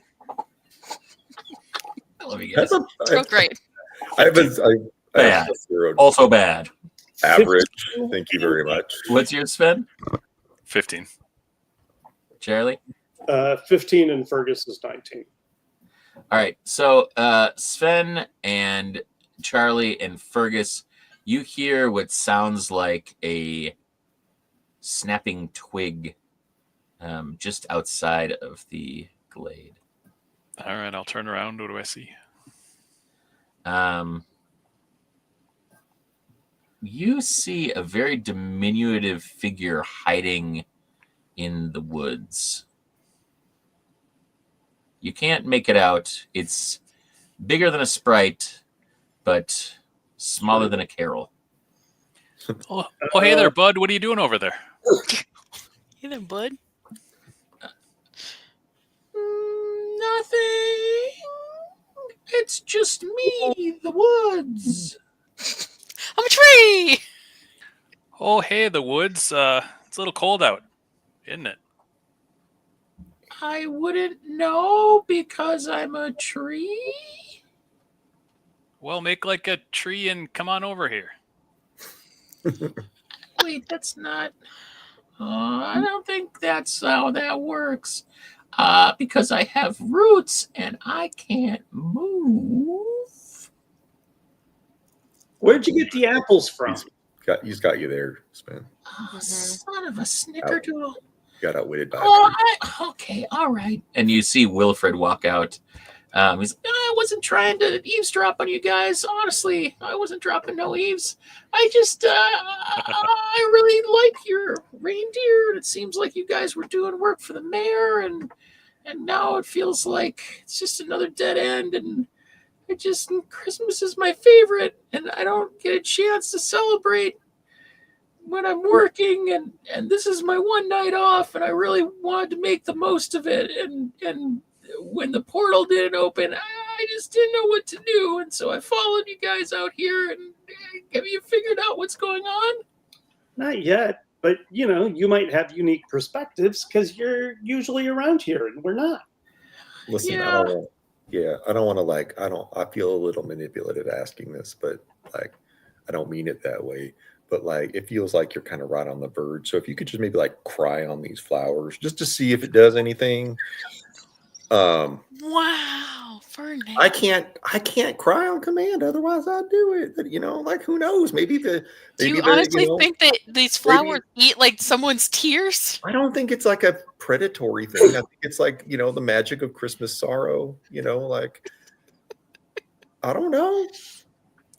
I love you guys. Great. I have also bad. Average. Thank you very much. What's yours, Sven? 15. Charlie? 15 and Fergus is 19. All right. So Sven and Charlie and Fergus, you hear what sounds like a snapping twig just outside of the glade. All right, I'll turn around. What do I see? You see a very diminutive figure hiding in the woods. You can't make it out. It's bigger than a sprite, but smaller than a carol. Oh, hey there, bud. What are you doing over there? Hey there, bud. Nothing. It's just me, the woods. I'm a tree. Oh, hey, the woods. It's a little cold out, isn't it? I wouldn't know because I'm a tree. Well, make like a tree and come on over here. Wait, that's not. I don't think that's how that works. Because I have roots and I can't move. Where'd you get the apples from? He's got you there, Sven. Oh, son of a snickerdoodle. Got outwitted by okay, all right. And you see Wilfred walk out. He's like, I wasn't trying to eavesdrop on you guys. Honestly, I wasn't dropping no eaves. I just, I really like your reindeer. And it seems like you guys were doing work for the mayor. And now it feels like it's just another dead end. And Christmas is my favorite. And I don't get a chance to celebrate when I'm working. And this is my one night off. And I really wanted to make the most of it. And when the portal didn't open, I just didn't know what to do. And so I followed you guys out here. And have you figured out what's going on? Not yet, but you might have unique perspectives because you're usually around here and we're not. Listen, I don't want to I feel a little manipulative asking this, but I don't mean it that way. But it feels like you're kind of right on the verge. So if you could just maybe cry on these flowers just to see if it does anything. Wow, Ferdinand. I can't cry on command, otherwise I'd do it. But who knows? Do you honestly think that these flowers eat someone's tears? I don't think it's a predatory thing. I think it's the magic of Christmas sorrow. I don't know.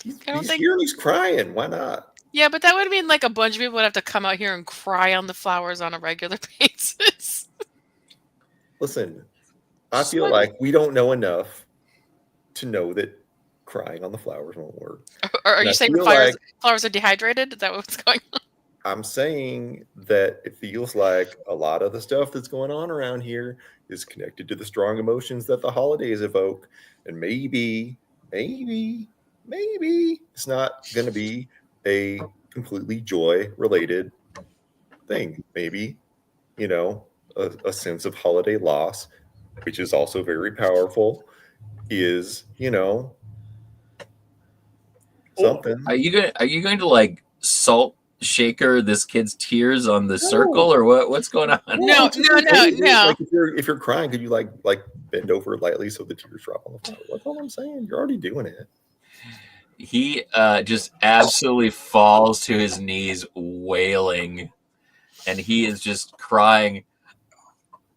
He's here and he's crying. Why not? Yeah, but that would mean a bunch of people would have to come out here and cry on the flowers on a regular basis. Listen, I feel like we don't know enough to know that crying on the flowers won't work. Are you saying the flowers are dehydrated? Is that what's going on? I'm saying that it feels like a lot of the stuff that's going on around here is connected to the strong emotions that the holidays evoke. And maybe it's not going to be a completely joy-related thing. Maybe, a sense of holiday loss, which is also very powerful, is something. Are you going to salt shaker this kid's tears on the circle, or what's going on? No. Like if you're crying, could you like bend over lightly so the tears drop on the floor? That's all I'm saying. You're already doing it. He just absolutely falls to his knees wailing, and he is just crying.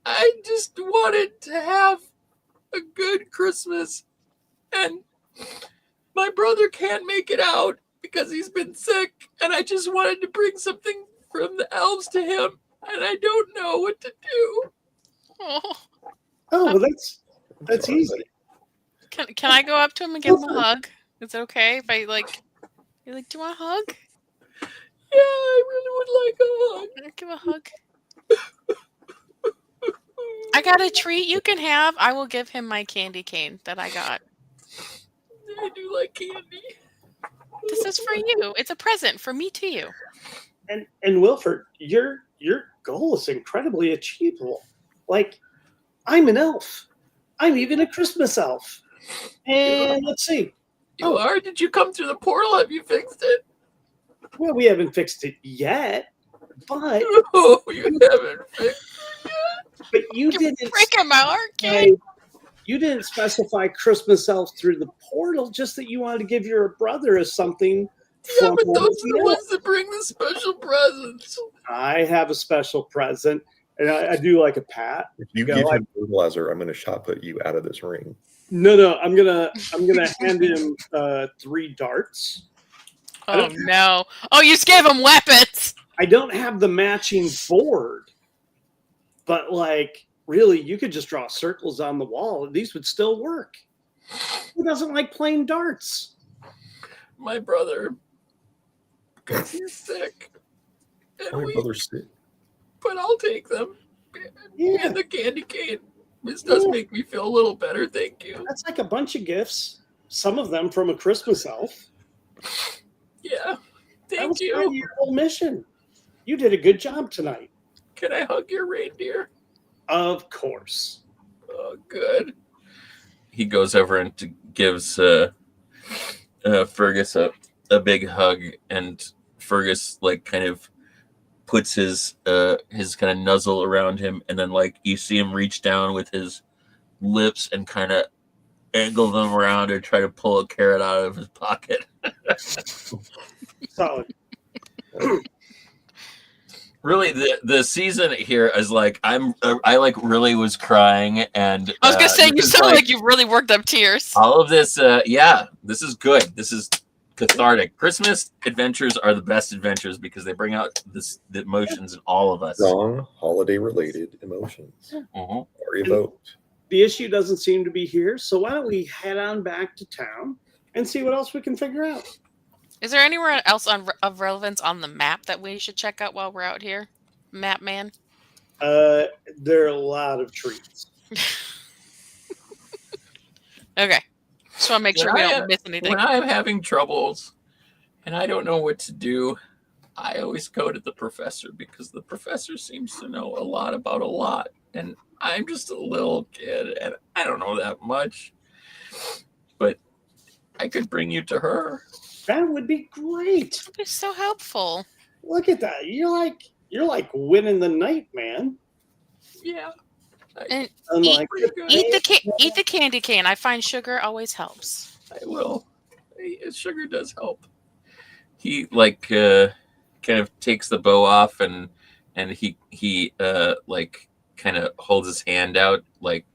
I just wanted to have a good Christmas, and my brother can't make it out because he's been sick, and I just wanted to bring something from the elves to him, and I don't know what to do. Well, that's easy. Can I go up to him and give him a hug? Is it okay if I like? You're like, do you want a hug? Yeah, I really would like a hug. I'll give a hug. I got a treat you can have. I will give him my candy cane that I got. I do like candy. This is for you. It's a present from me to you. And Wilford, your goal is incredibly achievable. Like, I'm an elf. I'm even a Christmas elf. And let's see. You are? Did you come through the portal? Have you fixed it? Well, we haven't fixed it yet, but No, you haven't fixed it yet. But you didn't break him out, kid. You didn't specify Christmas elf through the portal, just that you wanted to give your brother a something. Yeah, but those are the ones that bring the special presents. I have a special present, and I do like a pat. If you give him fertilizer, I'm going to shot put you out of this ring. No, I'm gonna hand him 3 darts. Oh no! Oh, you just gave him weapons. I don't have the matching board, but like, really, you could just draw circles on the wall, and these would still work. Who doesn't like playing darts? My brother, because he's sick. My brother's sick. But I'll take them. Yeah. And the candy cane. This does make me feel a little better, thank you. That's like a bunch of gifts. Some of them from a Christmas elf. Yeah, thank That you. was your whole mission. You did a good job tonight. Can I hug your reindeer? Of course. Oh, good. He goes over and gives Fergus a big hug, and Fergus like kind of puts his kind of nuzzle around him, and then like you see him reach down with his lips and kind of angle them around and try to pull a carrot out of his pocket. Solid. Really, the season here is like I like really was crying, and I was gonna say you sound like you really worked up tears. All of this, this is good. This is cathartic. Christmas adventures are the best adventures because they bring out the emotions in all of us. Strong holiday-related emotions are evoked. The issue doesn't seem to be here, so why don't we head on back to town and see what else we can figure out? Is there anywhere else of relevance on the map that we should check out while we're out here? Map man? There are a lot of trees. Okay. Just want to make sure we don't miss anything. When I'm having troubles and I don't know what to do, I always go to the professor because the professor seems to know a lot about a lot. And I'm just a little kid and I don't know that much. But I could bring you to her. That would be great. You're so helpful. Look at that. You're like winning the night, man. Yeah. And eat the candy cane. I find sugar always helps. I will. Sugar does help. He like kind of takes the bow off and he like kind of holds his hand out like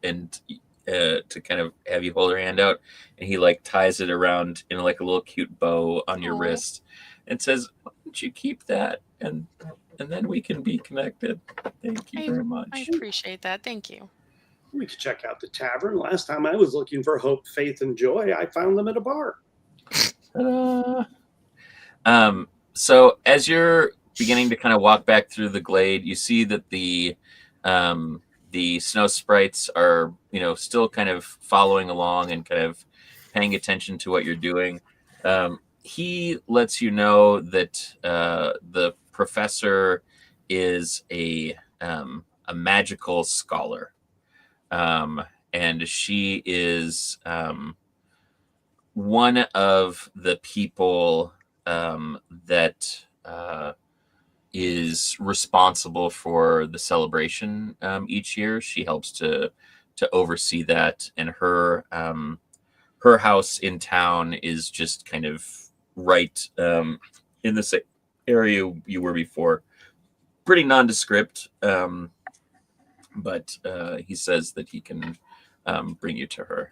and to kind of have you hold your hand out, and he like ties it around in like a little cute bow on your wrist and says, "Why don't you keep that and then we can be connected." Thank you very much. I appreciate that. Thank you. We could check out the tavern. Last time I was looking for hope, faith, and joy, I found them at a bar. So as you're beginning to kind of walk back through the glade, you see that the snow sprites are, still kind of following along and kind of paying attention to what you're doing. He lets you know that the professor is a magical scholar, and she is one of the people that is responsible for the celebration each year. She helps to oversee that, and her house in town is just kind of right in the same area you were before. Pretty nondescript, but he says that he can bring you to her.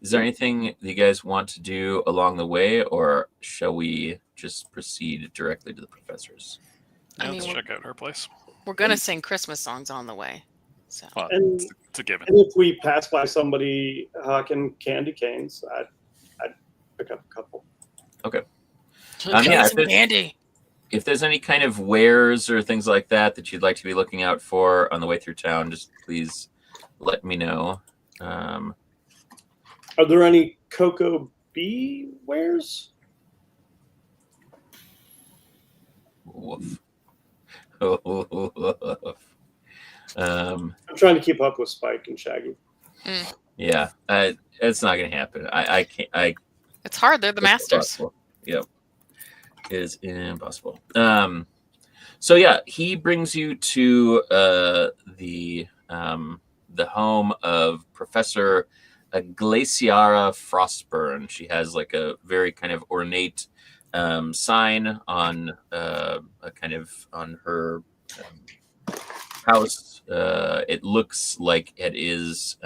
Is there anything that you guys want to do along the way, or shall we just proceed directly to the professor's? Yeah, let's check out her place. We're going to sing Christmas songs on the way. So. Well, And, it's a given. And if we pass by somebody hawking candy canes, I'd pick up a couple. Okay. Yeah, some candy. If there's any kind of wares or things like that that you'd like to be looking out for on the way through town, just please let me know. Are there any Cocoa Bee wares? Woof. I'm trying to keep up with Spike and Shaggy. Yeah, it's not going to happen. I can't. It's hard. They're the masters. Impossible. Yep, it is impossible. So yeah, he brings you to the home of Professor Glaciara Frostburn. She has like a very kind of ornate sign on on her house. It looks like it is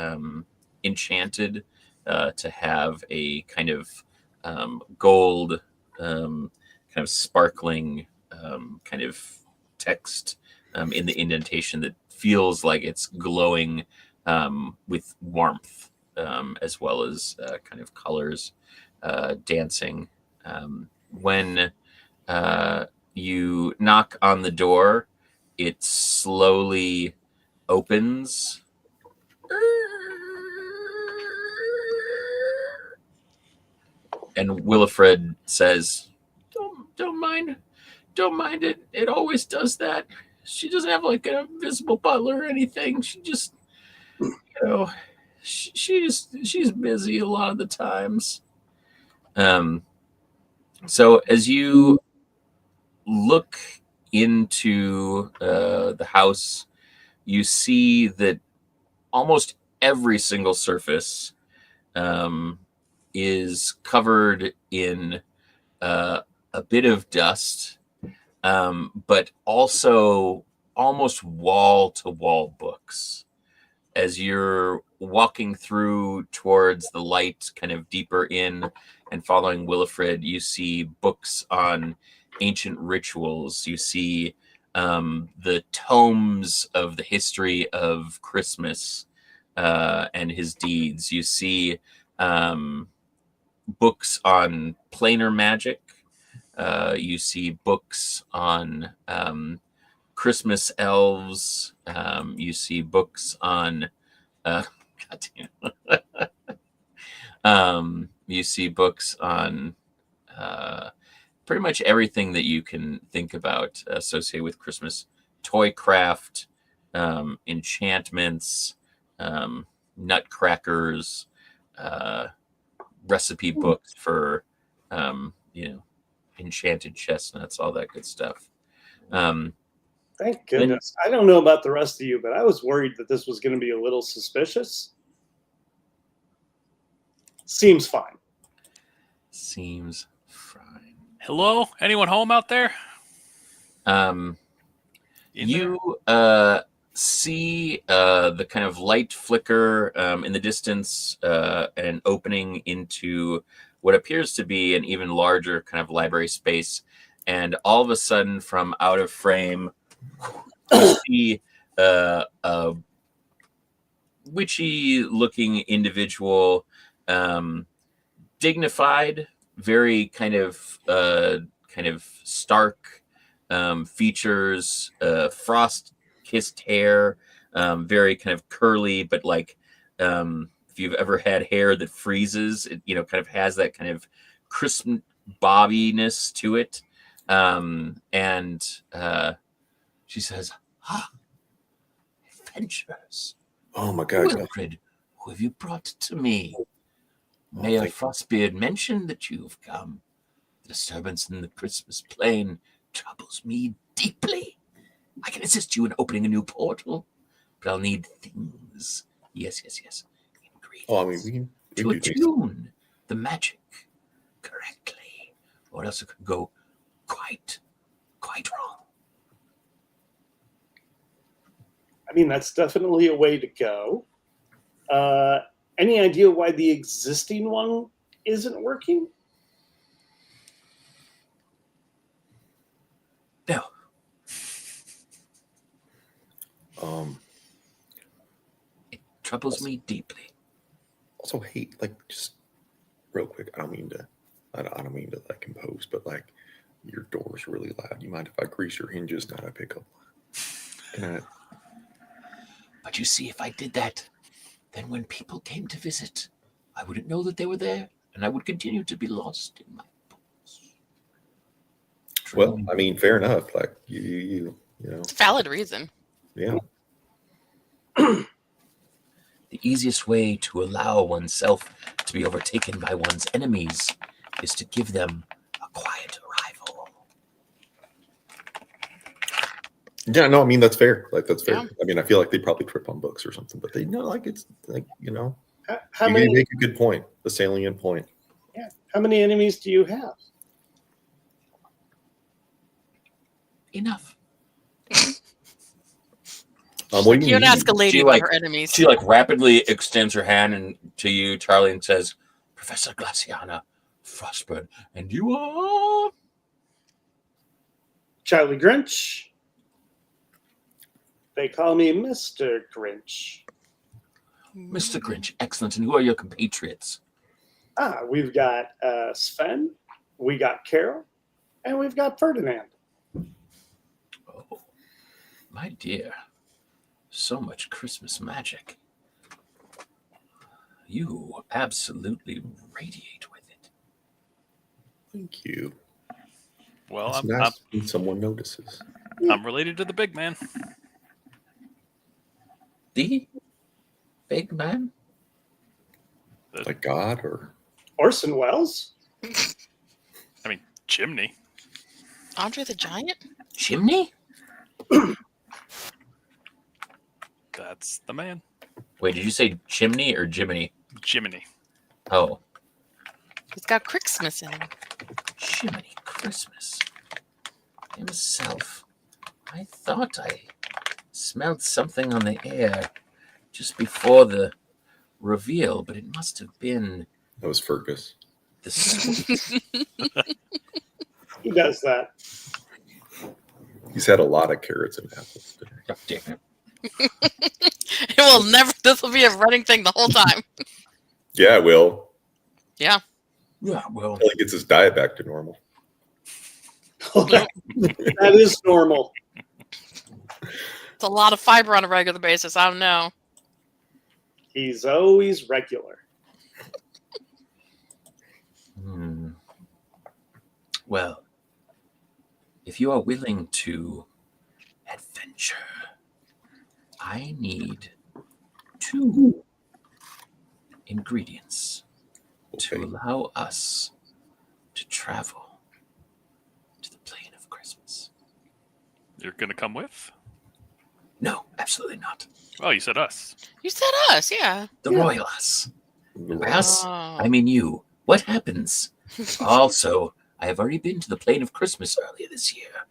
enchanted to have a kind of gold, kind of sparkling kind of text in the indentation that feels like it's glowing with warmth, as well as kind of colors dancing. When you knock on the door, it slowly opens. And Willifred says, Don't mind it. It always does that. She doesn't have like an invisible butler or anything. She just, she's busy a lot of the times. So as you look into the house, you see that almost every single surface is covered in a bit of dust, but also almost wall-to-wall books. As you're walking through towards the light, kind of deeper in and following Willifred, you see books on ancient rituals. You see the tomes of the history of Christmas and his deeds. You see books on planar magic. You see books on Krixmas Elves. You see books on you see books on pretty much everything that you can think about associated with Christmas. Toy craft, enchantments, nutcrackers, recipe books for enchanted chestnuts, all that good stuff. Thank goodness. I don't know about the rest of you, but I was worried that this was going to be a little suspicious. Seems fine. Seems fine. Hello? Anyone home out there? You see the kind of light flicker in the distance and an opening into what appears to be an even larger kind of library space. And all of a sudden, from out of frame, you see a witchy-looking individual, dignified, very kind of stark features, frost-kissed hair, very kind of curly, but like if you've ever had hair that freezes, it kind of has that kind of crisp bobbiness to it. And she says, adventures. Oh my God. Wilfred, who have you brought to me? Mayor Frostbeard mentioned that you've come. The disturbance in the Christmas plain troubles me deeply. I can assist you in opening a new portal, but I'll need things. Yes. Ingredients. Oh, I mean, we can to attune the magic correctly, or else it could go quite wrong. I mean, that's definitely a way to go. Any idea why the existing one isn't working? No. It troubles me deeply. Also, hey, like, just real quick, I don't mean to like impose, but like, your door's really loud. You mind if I grease your hinges now? I pick up. Can I? But you see, if I did that, then when people came to visit, I wouldn't know that they were there, and I would continue to be lost in my books. Well, I mean, fair enough. Like you know, It's a valid reason. Yeah. The easiest way to allow oneself to be overtaken by one's enemies is to give them a quiet arrival. Yeah, no, I mean, that's fair. Like, that's fair. Yeah. I mean, I feel like they probably trip on books or something, but they know, like, it's like, How you many? make a good point, the salient point. Yeah. How many enemies do you have? Enough. What do You don't ask a lady She, about like- her enemies. She rapidly extends her hand to you, Charlie, and says, "Professor Glaciana Frostburn, and you are Charlie Grinch. They call me Mr. Grinch. Mr. Grinch. Excellent. And who are your compatriots?" We've got Sven, we got Carol, and we've got Ferdinand. Oh, my dear. So much Christmas magic. You absolutely radiate with it. Thank you. Well, It's nice when someone notices. I'm related to the big man. The big man? Like God or Orson Welles? I mean, Chimney. Andre the Giant? Chimney? That's the man. Wait, did you say chimney or Jiminy? Jiminy. Oh, He's got Krixmas in him. Jiminy Christmas. Himself. I thought I smelled something on the air just before the reveal, but it must have been that was Fergus. the sweet. He does that. He's had a lot of carrots and apples today. Oh, damn it. It will never. This will be a running thing the whole time. Yeah, it will. Yeah. Yeah, well, Until he gets his diet back to normal. That is normal. It's a lot of fiber on a regular basis. I don't know. He's always regular. Well, if you are willing to adventure, I need 2 ingredients to allow us to travel to the plane of Christmas. You're going to come with? No, absolutely not. Oh, you said us. You said us, yeah. The royal us. By us, Oh. I mean you. What happens? Also, I have already been to the plane of Christmas earlier this year,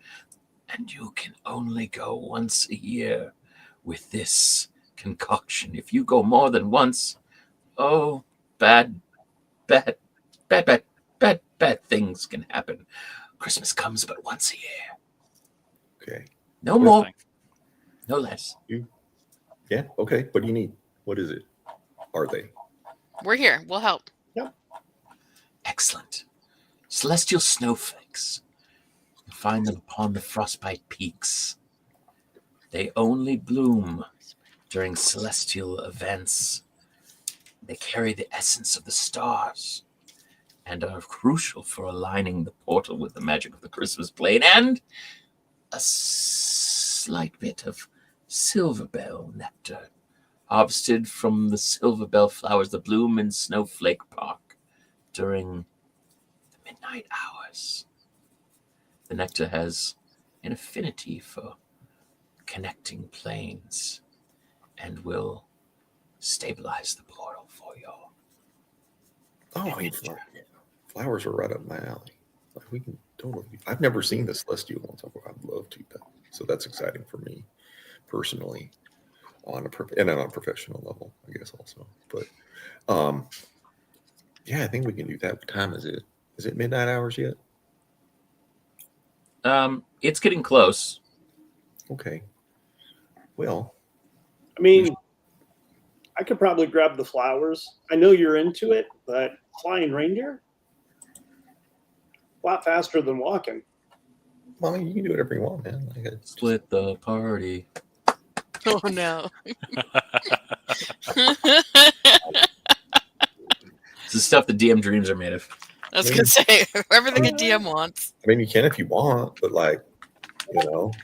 and you can only go once a year with this concoction. If you go more than once, oh, bad things can happen. Christmas comes but once a year. Okay. No more, no less. Yeah. Okay. What do you need? What is it? Are they? We're here. We'll help. Excellent. Celestial snowflakes. You find them upon the frostbite peaks. They only bloom during celestial events. They carry the essence of the stars and are crucial for aligning the portal with the magic of the Christmas plane and a slight bit of silverbell nectar harvested from the silverbell flowers that bloom in Snowflake Park during the midnight hours. The nectar has an affinity for connecting planes and will stabilize the portal for you. Oh, flowers are right up my alley. Like we can totally. I've never seen the celestial ones. I'd love to, though. So that's exciting for me personally, on a professional level, I guess also. But yeah, I think we can do that. What time is it? Is it midnight hours yet? It's getting close. Okay. Well, I mean, I could probably grab the flowers. I know you're into it, but flying reindeer, a lot faster than walking. well, you can do whatever you want, man. Split the party. Oh no. This is stuff the DM dreams are made of. I was gonna say everything a DM wants. I mean, you can if you want, but like, y'all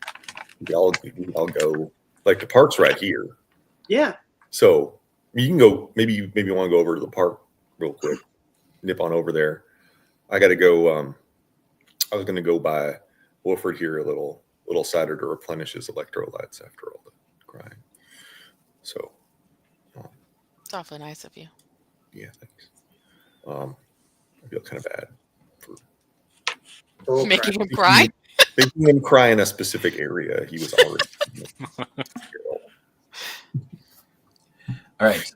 go. Like the park's right here, Yeah. so you can go. Maybe you want to go over to the park real quick. Nip on over there. I got to go. I was going to go buy Wilfred here a little cider to replenish his electrolytes after all the crying. So, It's awfully nice of you. yeah, thanks. I feel kind of bad Earl Making him cry. making him cry in a specific area. He was already. All right.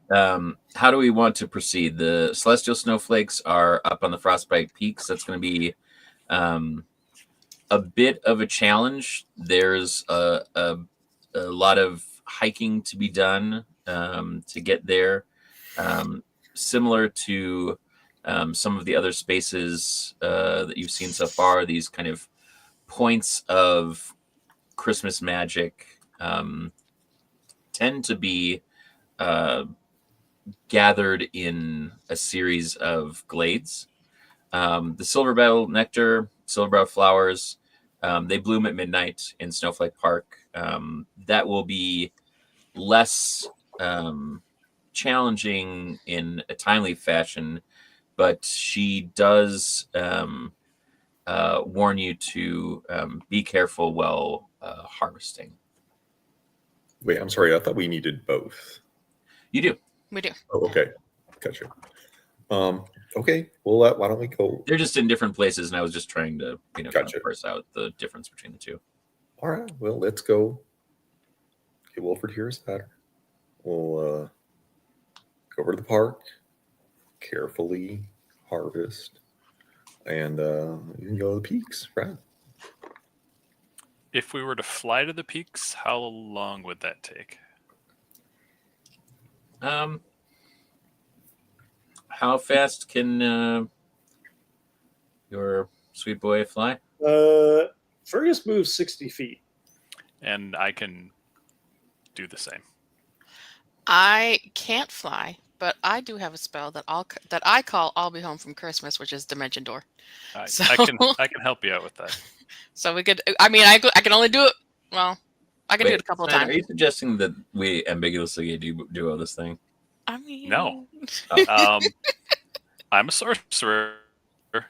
How do we want to proceed? The celestial snowflakes are up on the frostbite peaks. That's going to be a bit of a challenge. There's a lot of hiking to be done to get there. Similar to some of the other spaces that you've seen so far, these kind of points of Christmas magic tend to be gathered in a series of glades. The silverbell nectar, silverbell flowers, they bloom at midnight in Snowflake Park. That will be less challenging in a timely fashion, but she does warn you to be careful while harvesting. Wait, I'm sorry. I thought we needed both. You do. We do. Oh, okay. Gotcha. Okay. Well, why don't we go? They're just in different places, and I was just trying to, kind Gotcha. of parse out the difference between the two. All right. Well, let's go. Get Wilfred here is better. We'll go over to the park, carefully harvest, and you can go to the peaks, right? If we were to fly to the peaks, how long would that take? How fast can your sweet boy fly? Fergus moves 60 feet. And I can do the same. I can't fly, but I do have a spell that I call "I'll be home from Christmas," which is Dimension Door. I can help you out with that. So we could. I mean, I can only do it. Well, I can do it a couple of Simon, times. Are you suggesting that we ambiguously do this thing? I mean, No. I'm a sorcerer.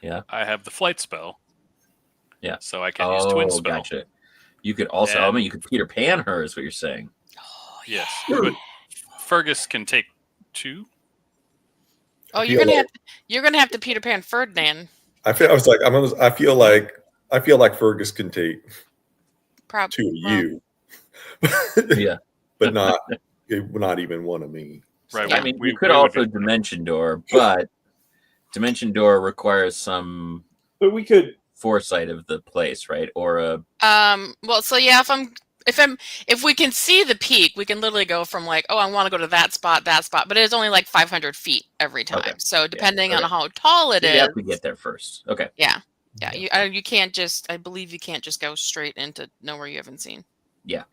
Yeah. I have the flight spell. Yeah. So I can use twin spell. Gotcha. You could also, I mean, you could Peter Pan her, is what you're saying. Oh, Yes. yeah. But Fergus can take 2. Oh, you're gonna have to Peter Pan Ferdinand. I feel like Fergus can take 2 of you. Yeah. But not even one of me. Right. Yeah. I mean, we could also Dimension Door, but Dimension Door requires some But we could. foresight of the place, right? Or a Well, so yeah, if we can see the peak, we can literally go from like, oh, I want to go to that spot, but it's only like 500 feet every time. Okay. So depending Okay. on how tall it you is, have to get there first. Okay. yeah. You can't just. I believe you can't just go straight into nowhere you haven't seen. Yeah.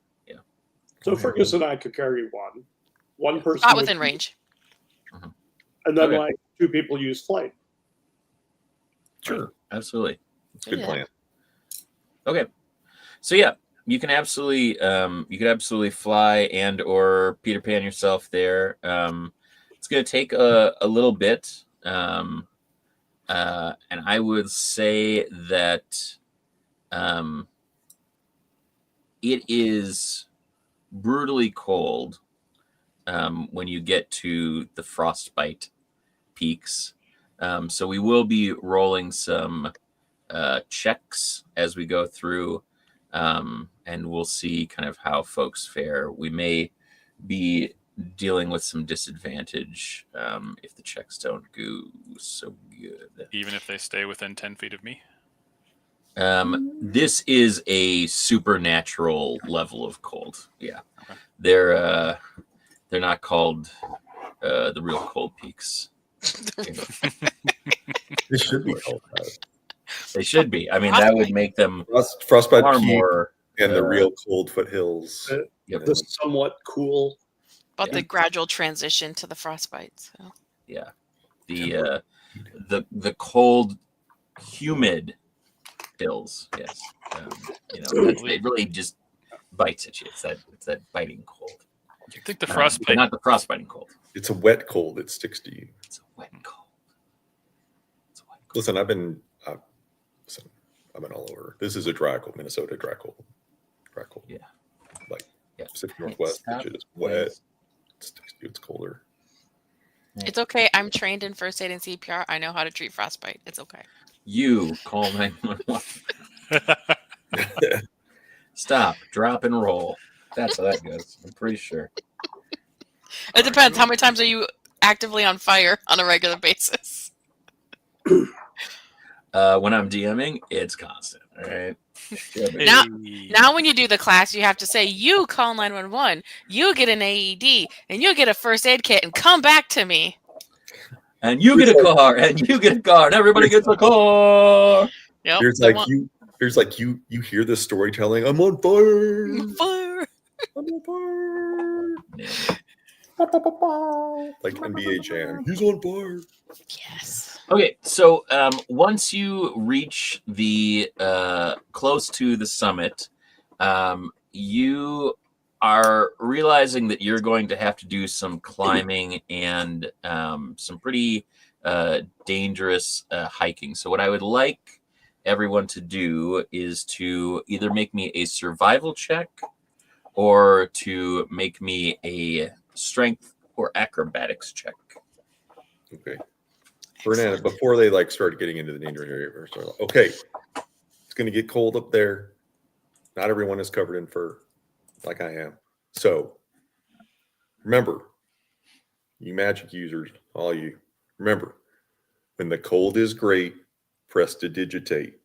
So Fergus and I could carry one person. Not within range. And then Okay. like 2 people use flight. Sure. Absolutely. It's a good Yeah. plan. Okay. So yeah, you can absolutely fly and or Peter Pan yourself there. It's going to take a little bit And I would say that it is brutally cold when you get to the frostbite peaks. So we will be rolling some checks as we go through, and we'll see kind of how folks fare. We may be dealing with some disadvantage if the checks don't go so good. Even if they stay within 10 feet of me? This is a supernatural level of cold. Yeah. Okay. They're not called the real cold peaks. They should be called that. They should be. I mean, that would make them Frostbite far Peak more and the real cold foothills. Yep. The somewhat cool. But the gradual transition to the frostbite. So. Yeah. The cold, humid hills. Yes. It really just bites at you. It's that biting cold. You think the frostbite? Not the frostbiting cold. It's a wet cold that sticks to you. It's a wet cold. Listen, I've been all over. This is a dry cold, Minnesota dry cold. Yeah. Like Pacific Northwest, which is wet. It sticks to you. It's colder. It's okay. I'm trained in first aid and CPR. I know how to treat frostbite. It's okay. You call 911. Stop, drop, and roll. That's how that goes. I'm pretty sure. It depends. How many times are you actively on fire on a regular basis? When I'm DMing, it's constant. All right. Now, when you do the class, you have to say, "You call 911. You get an AED, and you get a first aid kit, and come back to me." And you get a car, and you get a car, and everybody gets a car. Yep. Here's like you hear the storytelling. I'm on fire. Fire. I'm on fire. Like NBA Jam. He's on fire. Yes. Okay, so once you reach the close to the summit, you are realizing that you're going to have to do some climbing and some pretty dangerous hiking. So what I would like everyone to do is to either make me a survival check or to make me a strength or acrobatics check. Okay. Fernanda, before they start getting into the danger area, okay, it's going to get cold up there. Not everyone is covered in fur like I am. So remember, you magic users, all you, remember, when the cold is great, press to digitate.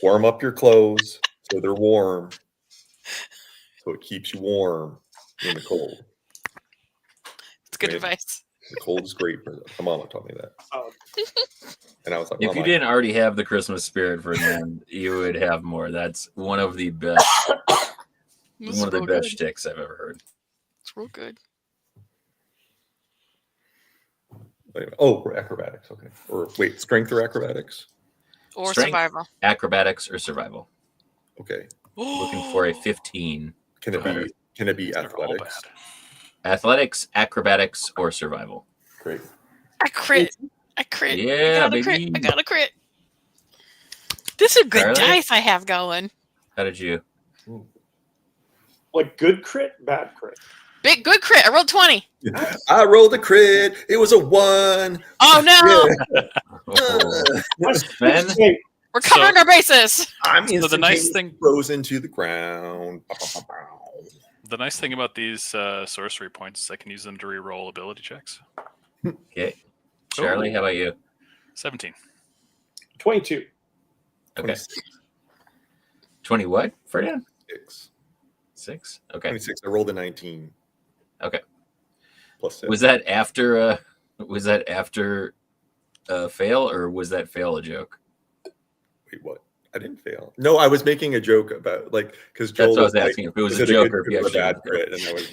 Warm up your clothes so they're warm, so it keeps you warm in the cold. It's good advice. The cold is great. My mama taught me that. And I was like, if you didn't already have the Christmas spirit for them, you would have more. That's one of the best. One of the best shticks I've ever heard. It's real good. Oh, acrobatics. Okay. Or wait, strength or acrobatics? Or Strength, survival. Acrobatics or survival. Okay. Looking for a 15. Can it be athletics? Athletics, acrobatics, or survival. Great. I crit. Yeah, I got a crit. This is good dice I have going. How did you? Like good crit, bad crit. Big good crit. I rolled 20. I rolled a crit. It was a 1. Oh no. Ben? We're covering our bases. I'm so the nice thing frozen to the ground. The nice thing about these sorcery points is I can use them to re-roll ability checks. Okay. Charlie, how about you? 17. 22. Okay. 20 what, Ferdinand? 6. Okay. 26. I rolled a 19. Okay. Plus 7. Was that after fail, or was that fail a joke? Wait, what? I didn't fail. No, I was making a joke about because Joel. That's what I was asking if it was a joke or if you actually a bad crit, and I was,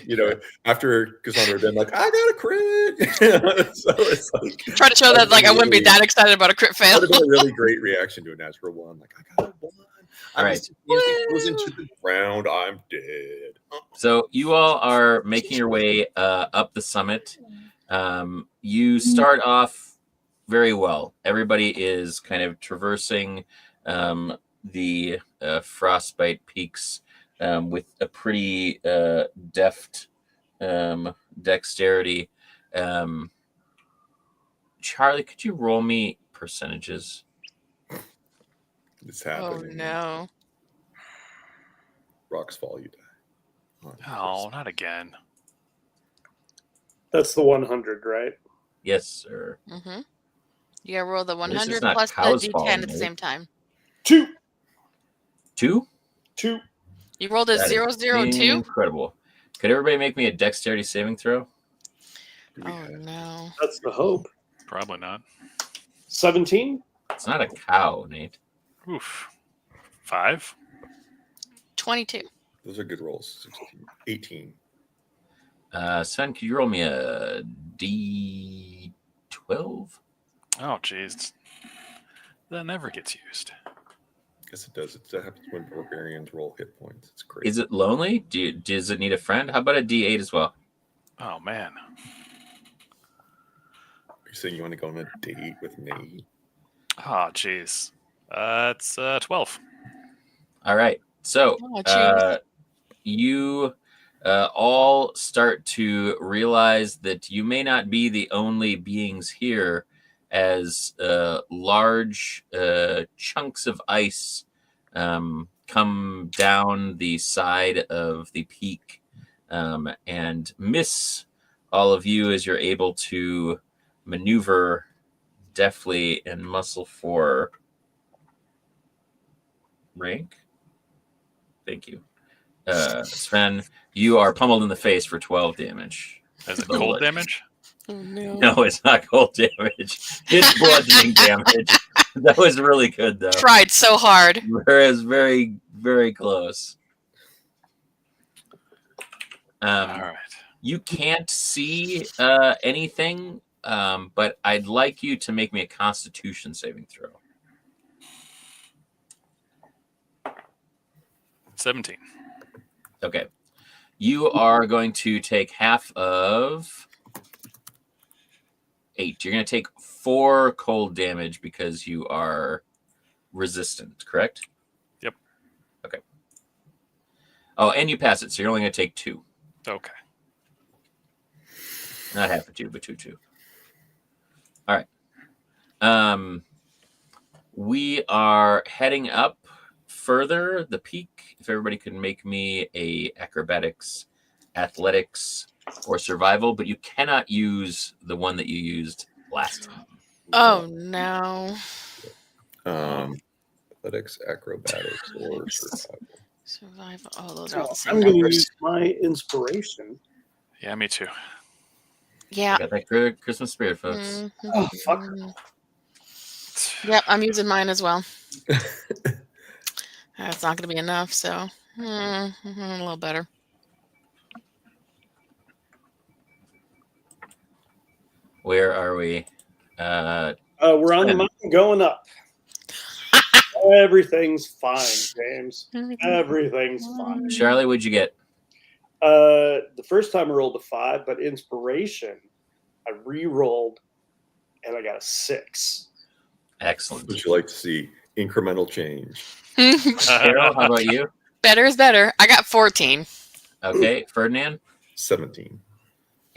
after Cassandra had been like, I got a crit. So it's like try to show that I wouldn't be that excited about a crit fail. That would have been a really great reaction to a natural 1. Like, I got a 1. All right. It goes into the ground. I'm dead. So you all are making your way up the summit. You start off very well. Everybody is kind of traversing the frostbite peaks with a pretty deft dexterity. Charlie, could you roll me percentages? It's happening. Oh no. Rocks fall, you die. Oh, not again. That's the 100, right? Yes, sir. Mm-hmm. You gotta roll the This is 100 not plus the cows D10 falling, at the is it? same time. 2. 2? You rolled a That is 0, 0, and 2? incredible. Could everybody make me a dexterity saving throw? Oh no. That's the hope. Probably not. 17. It's not a cow, Nate. Oof. 5. 22. Those are good rolls. 16, 18. Sven, could you roll me a D12? Oh, jeez. That never gets used. Yes, it does. That happens when barbarians roll hit points. It's crazy. Is it lonely? Does it need a friend? How about a D8 as well? Oh, man. Are you saying you want to go on a date with Nate? Oh, jeez. It's 12. All right. So Oh, jeez. you all start to realize that you may not be the only beings here, as large chunks of ice come down the side of the peak and miss all of you as you're able to maneuver deftly and muscle for rank. Thank you. Sven, you are pummeled in the face for 12 damage. Is it cold damage? Oh no. No, it's not cold damage. It's bludgeoning damage. That was really good, though. Tried so hard. It was very, very close. All right. You can't see anything, but I'd like you to make me a Constitution saving throw. 17. Okay. You are going to take half of 8. You're going to take 4 cold damage because you are resistant, correct? Yep. Okay. Oh, and you pass it, so you're only going to take 2. Okay. Not half of 2, but 2. All right. We are heading up further the peak. If everybody could make me a acrobatics, athletics, or survival, but you cannot use the one that you used last time. Oh no. Athletics, acrobatics, or survival. Survival. Oh, those are all the same I'm going to numbers. use my inspiration. Yeah, me too. Yeah. Got that Christmas spirit, folks. Mhm. Oh, fuck. Yep, I'm using mine as well. It's not going to be enough, so a little better. Where are we? We're on the mountain going up. Everything's fine, James. Everything's fine. Charlie, what'd you get? The first time I rolled a 5, but inspiration, I re-rolled and I got a 6. Excellent. Would you like to see incremental change? Carol, how about you? Better is better. I got 14. Okay, Ferdinand 17.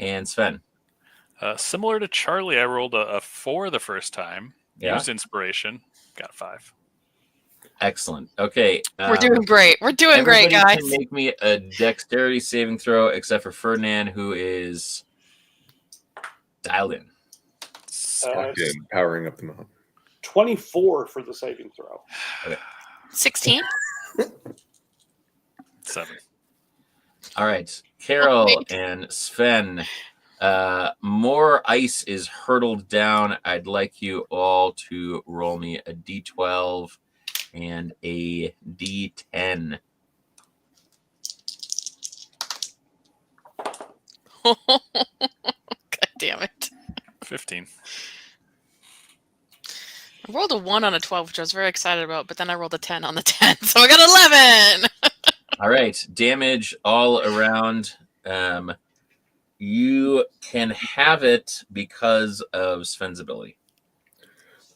and Sven. Similar to Charlie, I rolled a 4 the first time. Yeah. Used inspiration. Got a 5. Excellent. Okay. We're doing great. We're doing great, everybody guys. can make me a dexterity saving throw, except for Ferdinand, who is dialed in. Okay, powering up the mountain. 24 for the saving throw. Okay. 16. 7. All right. Carol wait. and Sven. More ice is hurtled down. I'd like you all to roll me a D12 and a D10. God damn it. 15. I rolled a 1 on a 12, which I was very excited about, but then I rolled a 10 on the 10, so I got 11. All right. Damage all around. You can have it because of Sven's ability.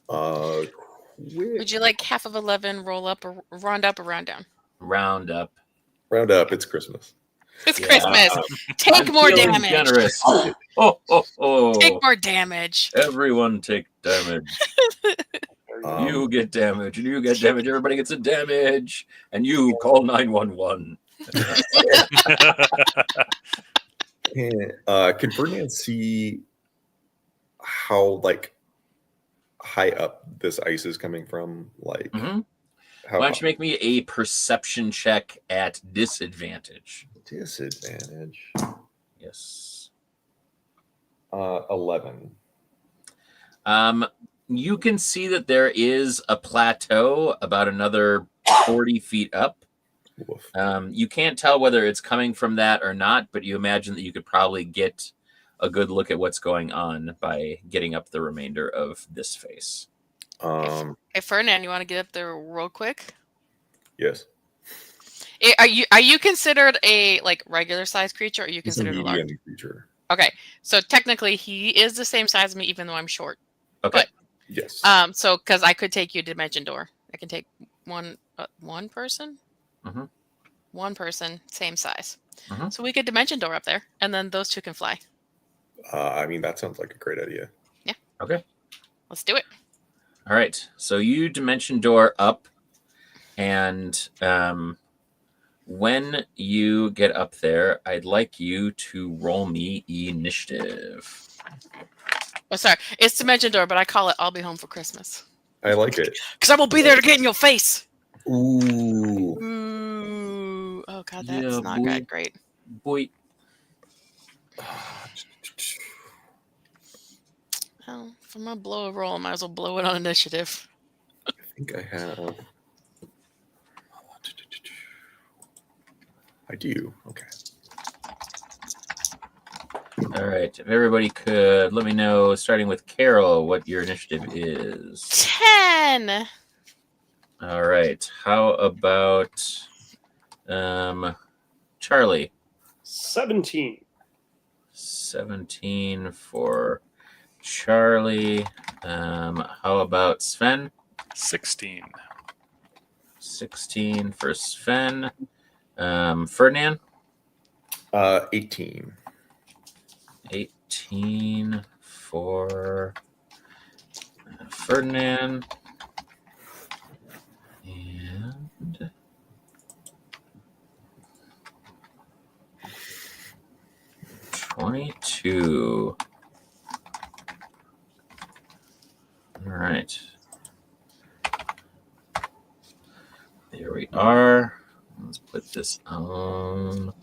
Would you like half of 11 roll up or round up or round down? Round up. Round up. It's Christmas. It's Christmas. Take more damage. Generous. Oh. Take more damage. Everyone take damage. You get damage, and you get damage. Everybody gets a damage, and you call 911. Can Ferdinand see how high up this ice is coming from? Like, why don't you make me a perception check at disadvantage? Disadvantage. Yes. 11. You can see that there is a plateau about another 40 feet up. You can't tell whether it's coming from that or not, but you imagine that you could probably get a good look at what's going on by getting up the remainder of this face. Hey, Ferdinand, you want to get up there real quick? Yes. Are you considered a regular size creature, or are you considered a large creature? Okay, so technically he is the same size as me, even though I'm short. Okay. But, yes. So because I could take you to Dimension Door, I can take one person. Mm-hmm. One person, same size. Mm-hmm. So we could Dimension Door up there, and then those two can fly. I mean, that sounds like a great idea. Yeah. Okay. Let's do it. All right. So you Dimension Door up, and when you get up there, I'd like you to roll me initiative. Oh, sorry. It's Dimension Door, but I call it I'll Be Home for Christmas. I like it. Because I will be there to get in your face. Ooh. Ooh. Oh, God, that's Yeah, not boy. great. Boy. Well, if I'm going to blow a roll, I might as well blow it on initiative. I think I have. I do. Okay. All right. If everybody could let me know, starting with Carol, what your initiative is. 10. All right. How about Charlie? 17. 17 for Charlie. How about Sven? 16. 16 for Sven. Ferdinand? 18. 18 for Ferdinand. And $22. All right. There we are. Let's put this on.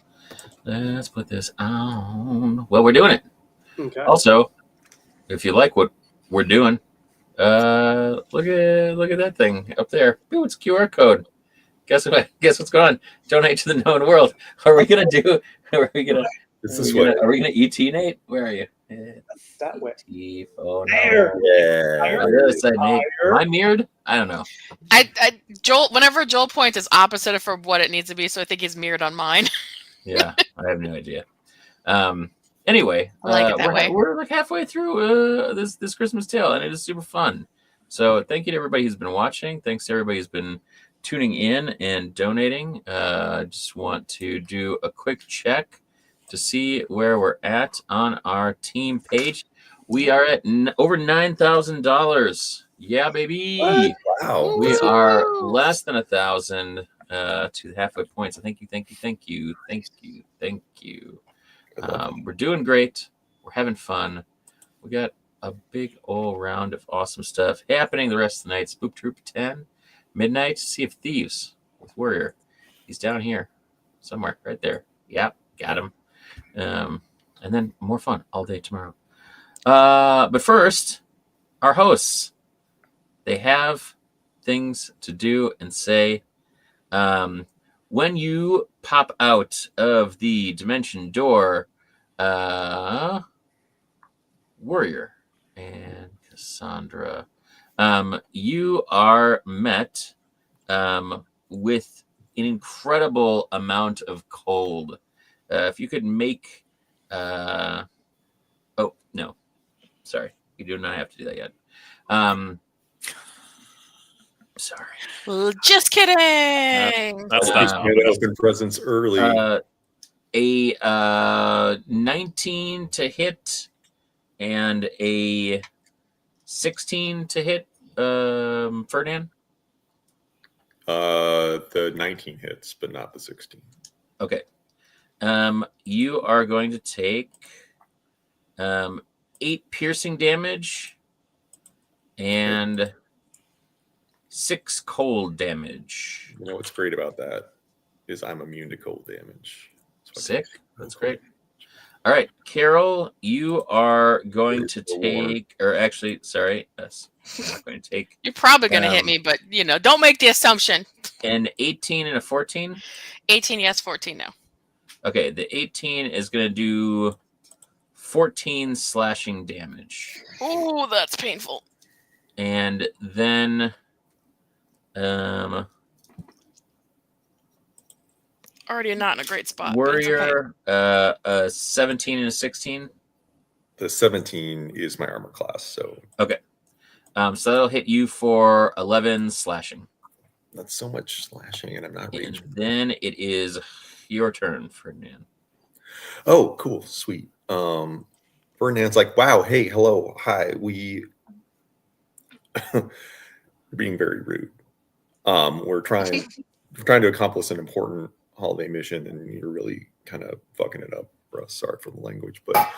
Well, we're doing it. Okay. Also, if you like what we're doing, look at that thing up there. Ooh, it's a QR code. Guess what's going on? Donate to the known world. Are we gonna do? Are we gonna? It's this way. Are we gonna ET Nate? Where are you? That way. Oh no. There. Yeah. On the other side, Nate. Am I mirrored? I don't know. Joel, whenever Joel points, it's opposite of what it needs to be, so I think he's mirrored on mine. Yeah, I have no idea. Anyway, I like it that way. We're like halfway through this Christmas tale, and it is super fun. So thank you to everybody who's been watching. Thanks to everybody who's been tuning in and donating. I just want to do a quick check to see where we're at on our team page. We are at over $9,000. Yeah, baby. What? Wow. We are less than 1,000 to the halfway point. So thank you. We're doing great. We're having fun. We got a big old round of awesome stuff happening the rest of the night. Spook Troop 10, midnight. Sea of Thieves with Warrior. He's down here somewhere, right there. Yep, got him. And then more fun all day tomorrow. But first, our hosts. They have things to do and say. When you pop out of the Dimension Door, Warrior and Cassandra, you are met with an incredible amount of cold. If you could make... oh, no. Sorry. You do not have to do that yet. Sorry. Just kidding. That's not open presents early. A 19 to hit and a 16 to hit, Ferdinand. The 19 hits, but not the 16. Okay. You are going to take 8 piercing damage and 6 cold damage. You know what's great about that is I'm immune to cold damage. Sick. That's great. All right, Carol, you are going to take, or actually, sorry, yes, you're not going to take. You're probably going to hit me, but don't make the assumption. An 18 and a 14. 18, yes. 14, no. Okay, the 18 is going to do 14 slashing damage. Oh, that's painful. And then, already not in a great spot. Warrior, a 17 and a 16. The 17 is my armor class, so okay. So that'll hit you for 11 slashing. That's so much slashing, and I'm not raging. Then it is your turn, Ferdinand. Oh, cool, sweet. Ferdinand's like, wow, hey, hello, hi. We're being very rude. We're trying to accomplish an important holiday mission, and you're really kind of fucking it up for us. Sorry for the language, but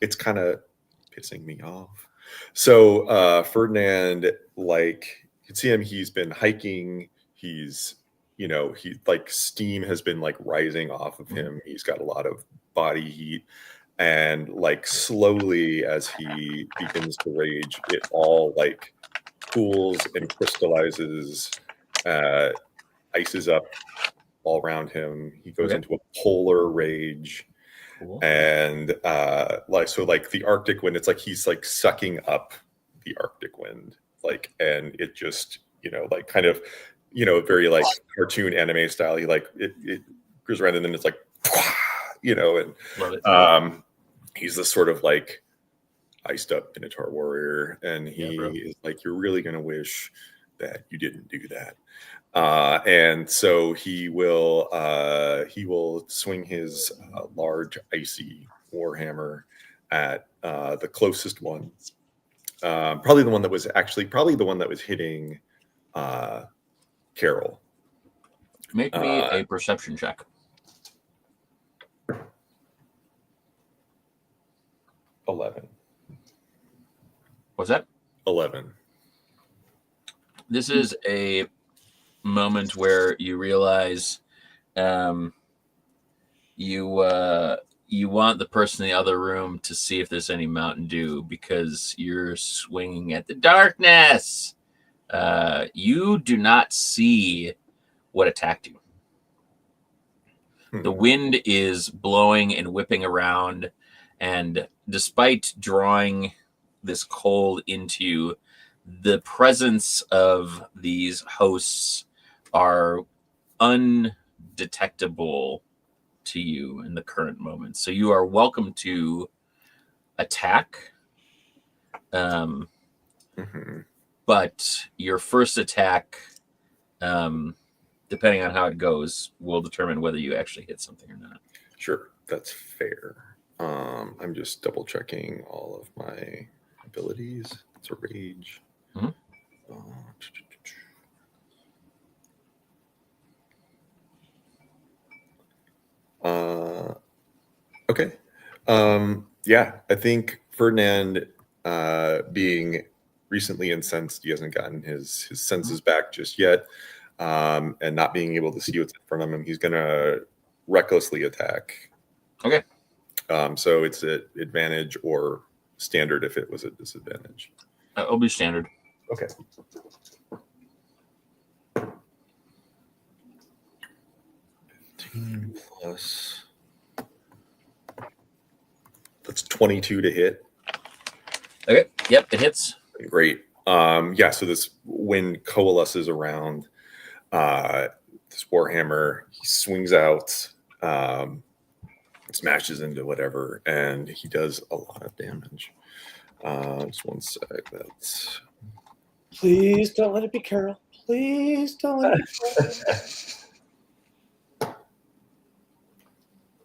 it's kind of pissing me off. So Ferdinand, like, you can see him, he's been hiking, he's steam has been like rising off of him, he's got a lot of body heat, and like slowly as he begins to rage, it all like cools and crystallizes, ices up all around him. He goes into a polar rage. Cool. And like the Arctic wind, it's like he's like sucking up the Arctic wind, like, and it just like kind of very like cartoon anime style. He like it goes around and then it's like and he's this sort of like iced up Minotaur warrior, and he is like, you're really gonna wish that you didn't do that. And so he will swing his large icy warhammer at the closest one, probably the one that was hitting Carol. Make me a perception check. $11. What's that? 11. This is a moment where you realize you want the person in the other room to see if there's any Mountain Dew because you're swinging at the darkness. You do not see what attacked you. The wind is blowing and whipping around, and despite drawing this cold into you, the presence of these hosts are undetectable to you in the current moment. So you are welcome to attack. But your first attack, depending on how it goes, will determine whether you actually hit something or not. Sure, that's fair. I'm just double checking all of my abilities. It's a rage. Okay. Yeah, I think Ferdinand, being recently incensed, he hasn't gotten his senses back just yet, and not being able to see what's in front of him, he's gonna recklessly attack. Okay. So it's an advantage or standard if it was a disadvantage. It'll be standard. Okay. Plus, that's 22 to hit. Okay. Yep, it hits. Great. Yeah. So this wind coalesces around this warhammer. He swings out, smashes into whatever, and he does a lot of damage. Just one sec. That's Please don't let it be Carol. Please don't let it be Carol.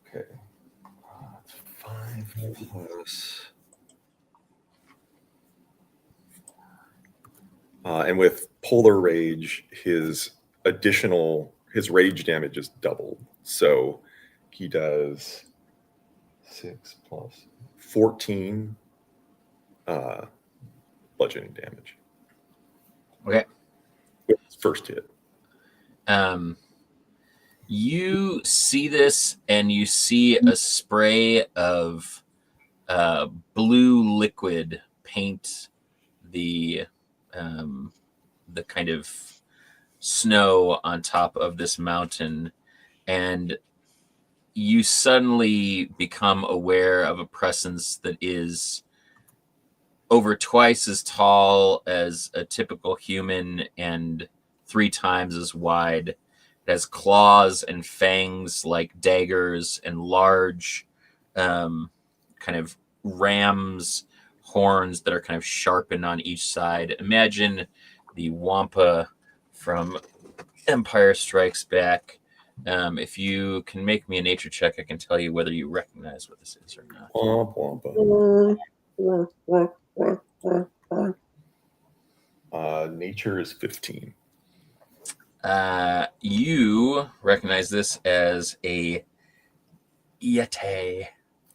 Okay. That's 5 plus. And with Polar Rage, his rage damage is doubled. So he does 6 plus 14 bludgeoning damage. Okay. With his first hit. You see this, and you see a spray of blue liquid paint the kind of snow on top of this mountain, and you suddenly become aware of a presence that is over twice as tall as a typical human and 3 times as wide. It has claws and fangs like daggers and large kind of ram's horns that are kind of sharpened on each side. Imagine the Wampa from Empire Strikes Back. If you can make me a nature check, I can tell you whether you recognize what this is or not. Nature is 15. You recognize this as a Yeti.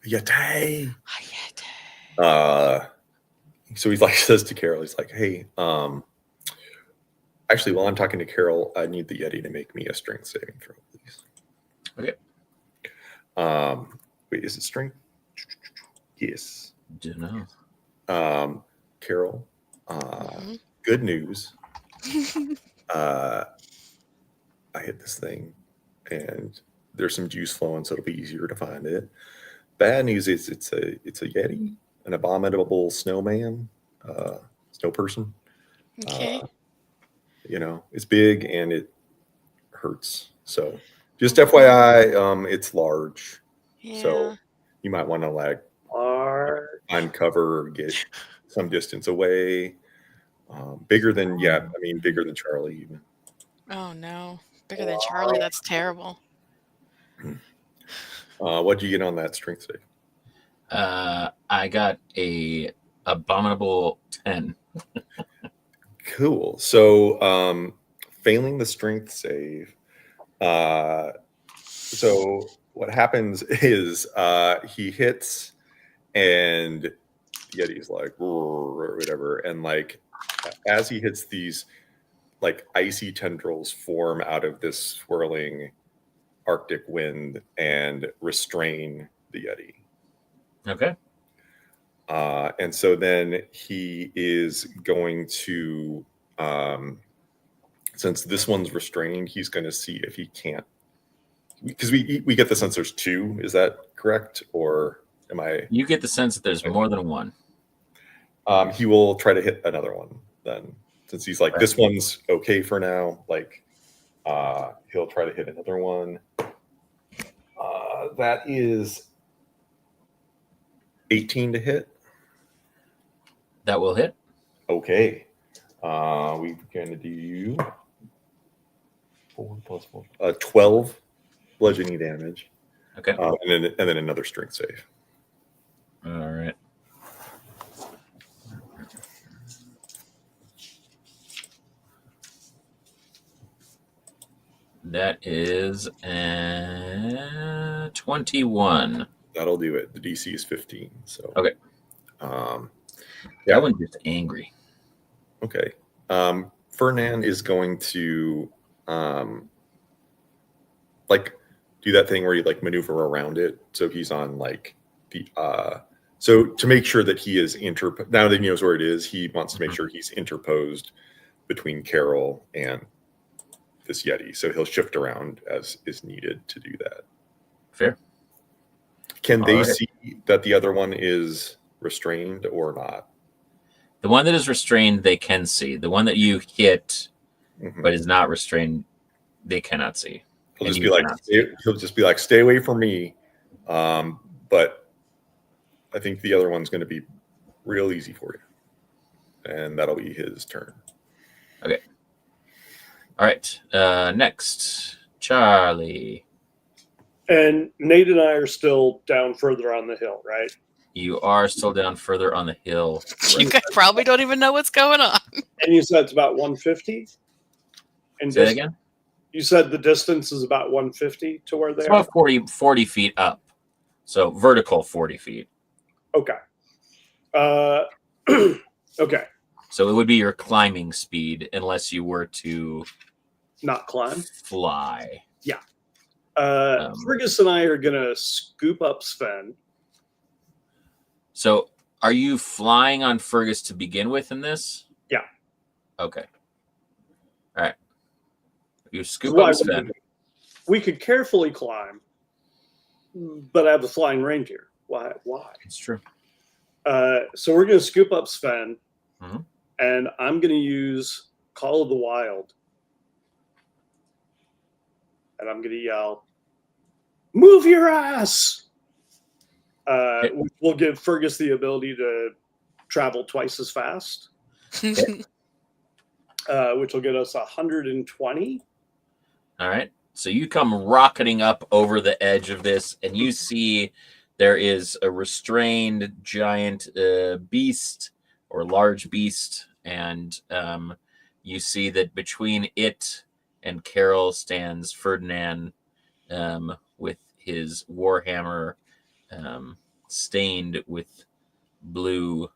Yeti. So he's like, says to Carol, he's like, hey, actually, while I'm talking to Carol, I need the Yeti to make me a strength saving throw, please. Okay. Wait, is it strength? Yes. Don't know. Carol, good news. I hit this thing, and there's some juice flowing, so it'll be easier to find it. Bad news is it's a Yeti, an abominable snowman, snow person. Okay. It's big and it hurts. So just FYI, it's large. Yeah. So you might want to find cover, get some distance away. Bigger than Charlie even. Oh no. Bigger than Charlie, that's terrible. What'd you get on that strength save? I got a abominable 10. Cool. So failing the strength save. So what happens is he hits, and the Yeti's like or whatever, and like as he hits, these like icy tendrils form out of this swirling Arctic wind and restrain the Yeti. Okay. And so then he is going to, since this one's restrained, he's going to see if he can't, because we get the sense there's 2. Is that correct, or am I? You get the sense that there's more than one. He will try to hit another one then, since he's like, this one's okay for now. Like, he'll try to hit another one. That is 18 to hit. That will hit. Okay. We're going to do 4 plus 4. 12 bludgeoning damage. Okay. And then another strength save. All right. That is 21. That'll do it. The DC is 15. So okay. That one's just angry. Okay. Fernand is going to do that thing where you like maneuver around it. So he's on like the so to make sure that he is now that he knows where it is, he wants to make sure he's interposed between Carol and this Yeti. So he'll shift around as is needed to do that. Fair. Can they see that the other one is restrained or not? The one that is restrained, they can see. The one that you hit, but is not restrained, they cannot see. He'll just be like, stay away from me. But I think the other one's going to be real easy for you. And that'll be his turn. Okay. All right. Next, Charlie. And Nate and I are still down further on the hill, right? You are still down further on the hill. You guys probably don't even know what's going on. And you said it's about 150? And Say that again? You said the distance is about 150 to where they It's are? about 40 feet up. So vertical 40 feet. Okay. Okay. So it would be your climbing speed unless you were to not climb. Fly. Yeah. Fergus and I are going to scoop up Sven. So are you flying on Fergus to begin with in this? Yeah. Okay. All right. You scoop up Sven. We could carefully climb, but I have the flying reindeer. Why? It's true. So we're going to scoop up Sven, mm-hmm. and I'm going to use Call of the Wild. And I'm going to yell, "Move your ass!" Which will give Fergus the ability to travel twice as fast, which will get us 120. All right. So you come rocketing up over the edge of this, and you see there is a restrained giant beast or large beast, and you see that between it and Carol stands Ferdinand with his warhammer stained with blue.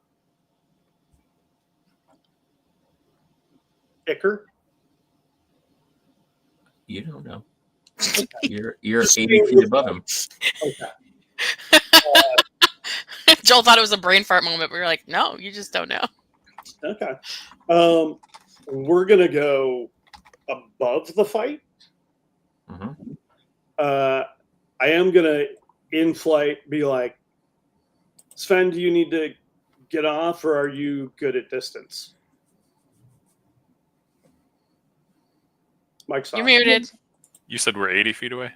Icker? You don't know. You're 80 feet above him. Okay. Joel thought it was a brain fart moment. We were like, no, you just don't know. Okay. We're going to go above the fight. Mm-hmm. I am going to, in flight, be like, "Sven, do you need to get off, or are you good at distance?" Mike's You're off. muted. You said we're 80 feet away?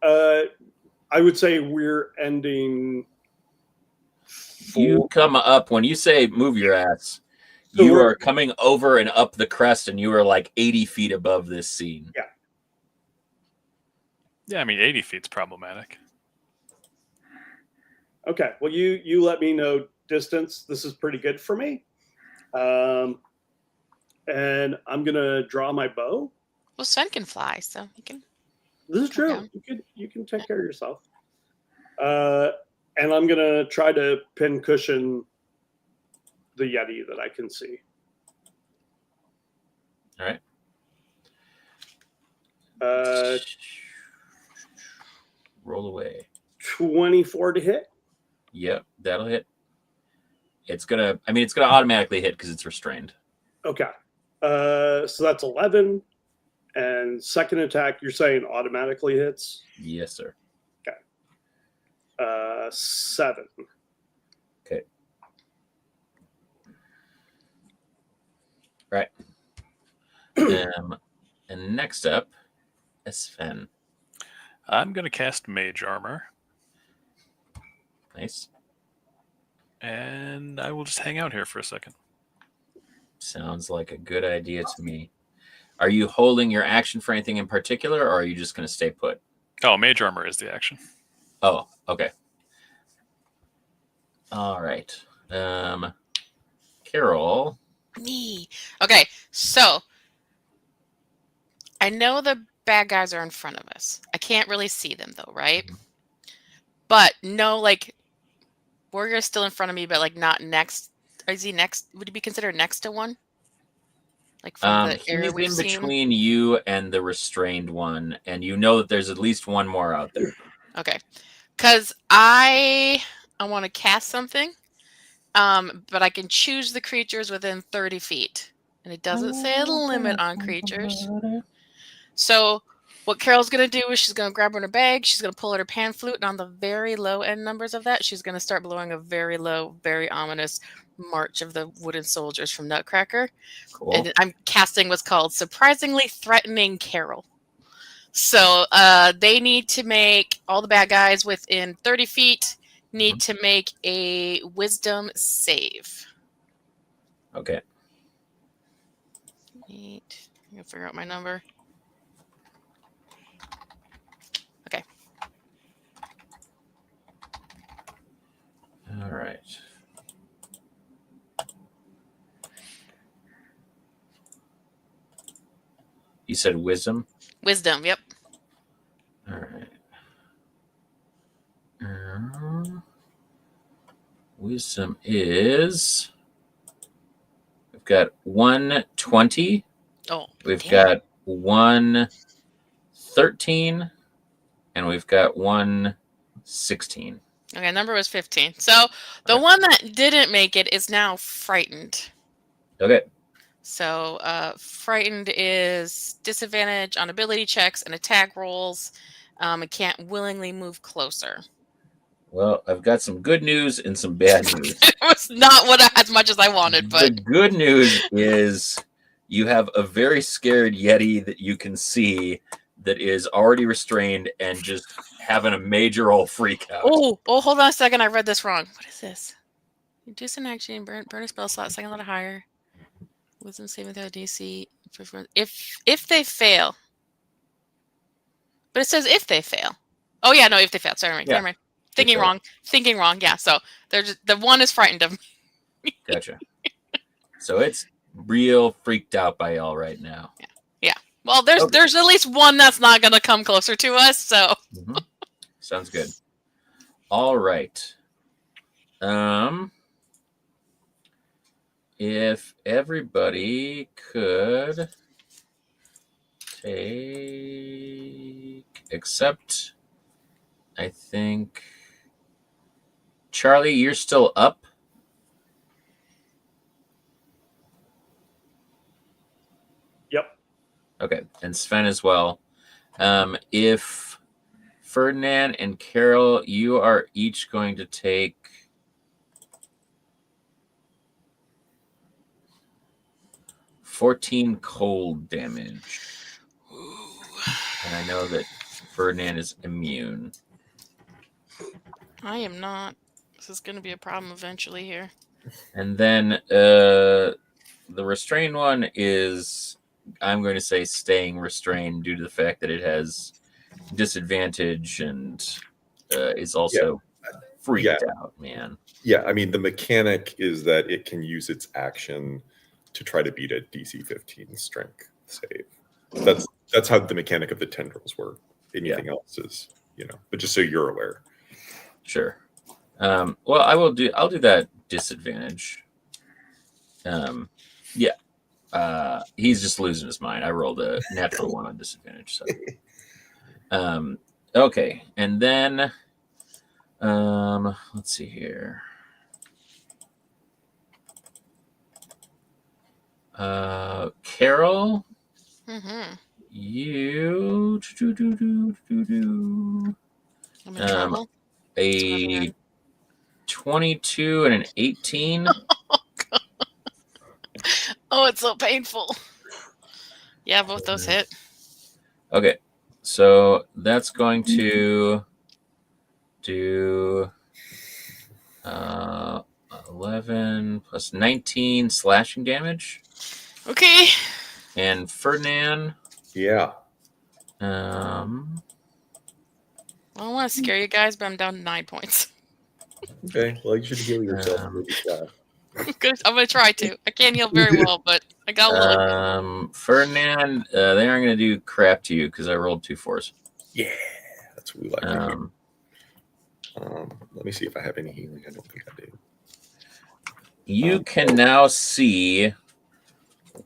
I would say we're ending. You come up, when you say move your ass, So you are coming over and up the crest, and you are like 80 feet above this scene. Yeah. Yeah, I mean, 80 feet's problematic. Okay. Well, you let me know distance. This is pretty good for me. And I'm going to draw my bow. Well, Sven can fly, so he can. This is true. You can take care of yourself. And I'm going to try to pin cushion the Yeti that I can see. All right. Roll away. 24 to hit. Yep, that'll hit. It's gonna automatically hit because it's restrained. Okay. So that's 11. And second attack, you're saying automatically hits? Yes, sir. Okay. 7. Okay. Right. And next up is Sven. I'm going to cast Mage Armor. Nice. And I will just hang out here for a second. Sounds like a good idea to me. Are you holding your action for anything in particular, or are you just going to stay put? Oh, Mage Armor is the action. Oh, okay. All right. Carol. Me. Okay, so I know the bad guys are in front of us. I can't really see them though, right? Mm-hmm. But no, like Warrior's still in front of me, but like not next. Is he next? Would he be considered next to one? Like from the area we've seen? He's in between you and the restrained one, and you know that there's at least one more out there. Okay, because I want to cast something, but I can choose the creatures within 30 feet, and it doesn't say a limit on creatures. So what Carol's going to do is she's going to grab her in her bag, she's going to pull out her pan flute, and on the very low end numbers of that, she's going to start blowing a very low, very ominous March of the Wooden Soldiers from Nutcracker. Cool. And I'm casting what's called Surprisingly Threatening Carol. So they need to make, all the bad guys within 30 feet need to make a wisdom save. Okay. 8. I'm gonna figure out my number. Okay. All right. You said wisdom? Wisdom, yep. All right. Wisdom is... We've got 120. Oh, We've damn. got 113. And we've got 116. Okay, number was 15. So the one that didn't make it is now frightened. Okay. So frightened is disadvantage on ability checks and attack rolls. It can't willingly move closer. Well, I've got some good news and some bad news. It was not as much as I wanted, but the good news is you have a very scared Yeti that you can see that is already restrained and just having a major old freak out. Oh, hold on a second. I read this wrong. What is this? Reduce an action, burn a spell slot, second letter higher. Wisdom saving throw DC. If they fail. But it says if they fail. Oh yeah, no, if they fail. Sorry, never mind. Thinking wrong. Yeah, so the one is frightened of me. Gotcha. So it's real freaked out by y'all right now. Yeah. Well, there's at least one that's not going to come closer to us, so. Mm-hmm. Sounds good. All right. If everybody could take, except I think Charlie, you're still up. Yep. Okay, and Sven as well. If Ferdinand and Carol, you are each going to take 14 cold damage. And I know that Ferdinand is immune. I am not. This is going to be a problem eventually here. And then the restrained one is, I'm going to say, staying restrained due to the fact that it has disadvantage and is also freaked out, man. Yeah, I mean, the mechanic is that it can use its action to try to beat a DC 15 strength save. That's how the mechanic of the tendrils work. Anything else is, but just so you're aware. Sure. Well, I'll do that disadvantage. He's just losing his mind. I rolled a natural 1 on disadvantage. So. Okay, and then let's see here. Carol, you I'm in trouble. A 22 and an 18. Oh, it's so painful. Yeah, both those hit. Okay, so that's going to do 11 plus 19 slashing damage. Okay. And Ferdinand. Yeah. I don't want to scare you guys, but I'm down to 9 points. Okay, well, you should heal yourself. I'm going to try to. I can't heal very well, but I got a little bit. Ferdinand, they aren't going to do crap to you because I rolled 2 4s. Yeah, that's what we like to hear. Let me see if I have any healing. I don't think I do. You can now see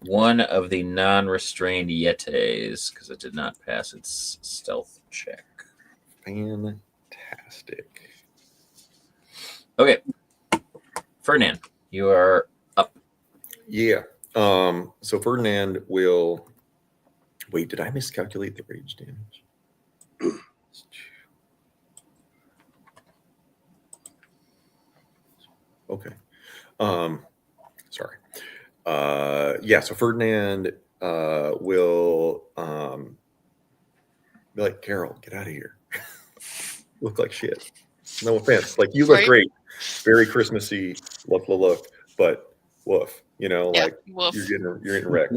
one of the non-restrained Yetis because it did not pass its stealth check. Fantastic. Okay. Ferdinand, you are up. Yeah. So Ferdinand will... Wait, did I miscalculate the rage damage? Okay. Sorry. So Ferdinand will be like, Carol, get out of here. Look like shit. No offense. Like, you look great. Very Christmassy. Look. But woof. You know, Yeah, like woof. you're getting wrecked.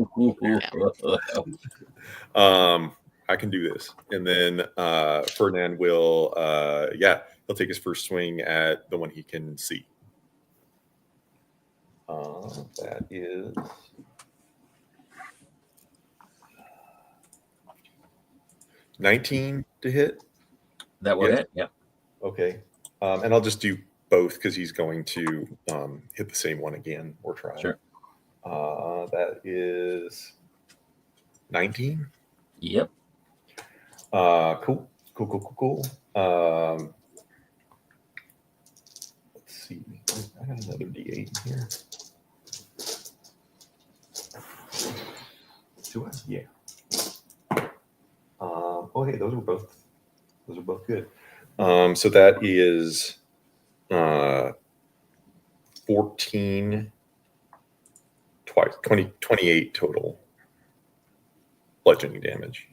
I can do this. And then Ferdinand will, he'll take his first swing at the one he can see. That is 19 to hit. That will hit. Yeah. Okay. And I'll just do both because he's going to hit the same one again or try. Sure. That is 19. Yep. Cool. Let's see. I got another D8 here. Do I? Yeah. Hey, those are both good. So that is 14 twice, 28 total bludgeoning damage.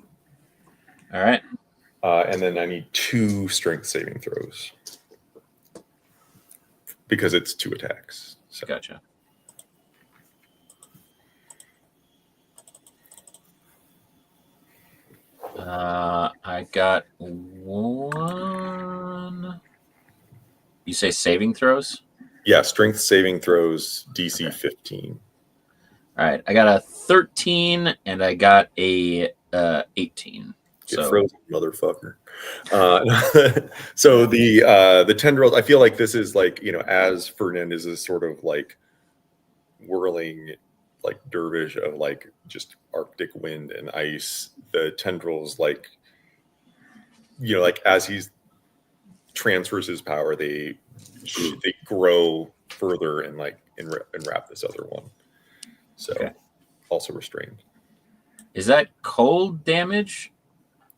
All right. And then I need 2 strength saving throws because it's 2 attacks. So. Gotcha. I got 1. You say saving throws? Yeah, strength saving throws DC 15. All right, I got a 13 and I got a 18. Get frozen, motherfucker. So the tendrils, I feel like this is like, as Ferdinand is this sort of like whirling like dervish of like just Arctic wind and ice, the tendrils like as he transfers his power, they grow further and wrap this other one. So also restrained. Is that cold damage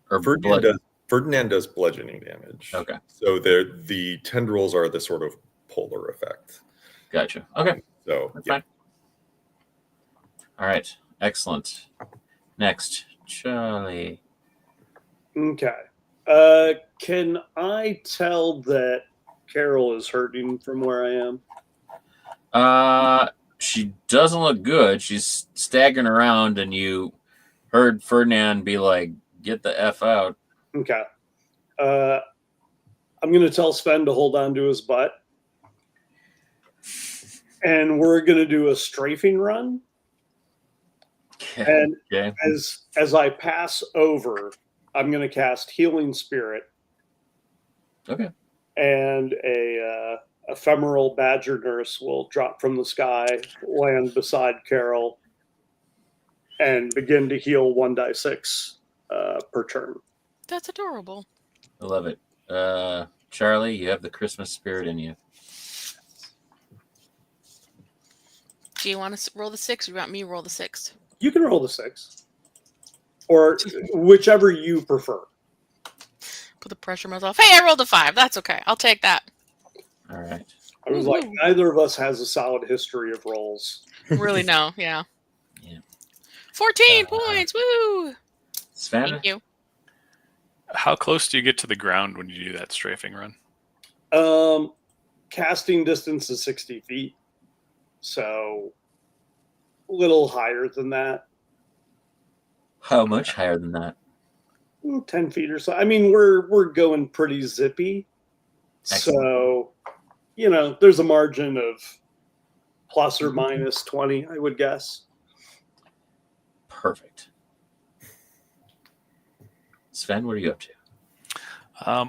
or Ferdinand does bludgeoning damage. Okay. So the tendrils are the sort of polar effect. Gotcha. Okay. So fine. All right. Excellent. Next, Charlie. Okay. Can I tell that Carol is hurting from where I am? She doesn't look good. She's staggering around, and you heard Ferdinand be like, "Get the F out." Okay. I'm going to tell Sven to hold on to his butt. And we're going to do a strafing run. And as I pass over, I'm going to cast Healing Spirit. Okay. And a ephemeral badger nurse will drop from the sky, land beside Carol, and begin to heal 1d6 per turn. That's adorable. I love it. Charlie, you have the Christmas spirit in you. Do you want to roll the 6 or do you want me to roll the 6? You can roll the 6. Or whichever you prefer. Put the pressure on myself. Hey, I rolled a 5. That's okay. I'll take that. All right. I was like, neither of us has a solid history of rolls. Really, no. Yeah. 14 points. Woo! Sven? Thank you. How close do you get to the ground when you do that strafing run? Casting distance is 60 feet. So a little higher than that. How much higher than that? 10 feet or so. I mean, we're going pretty zippy. Excellent. So, there's a margin of plus or minus 20, I would guess. Perfect. Sven, what are you up to?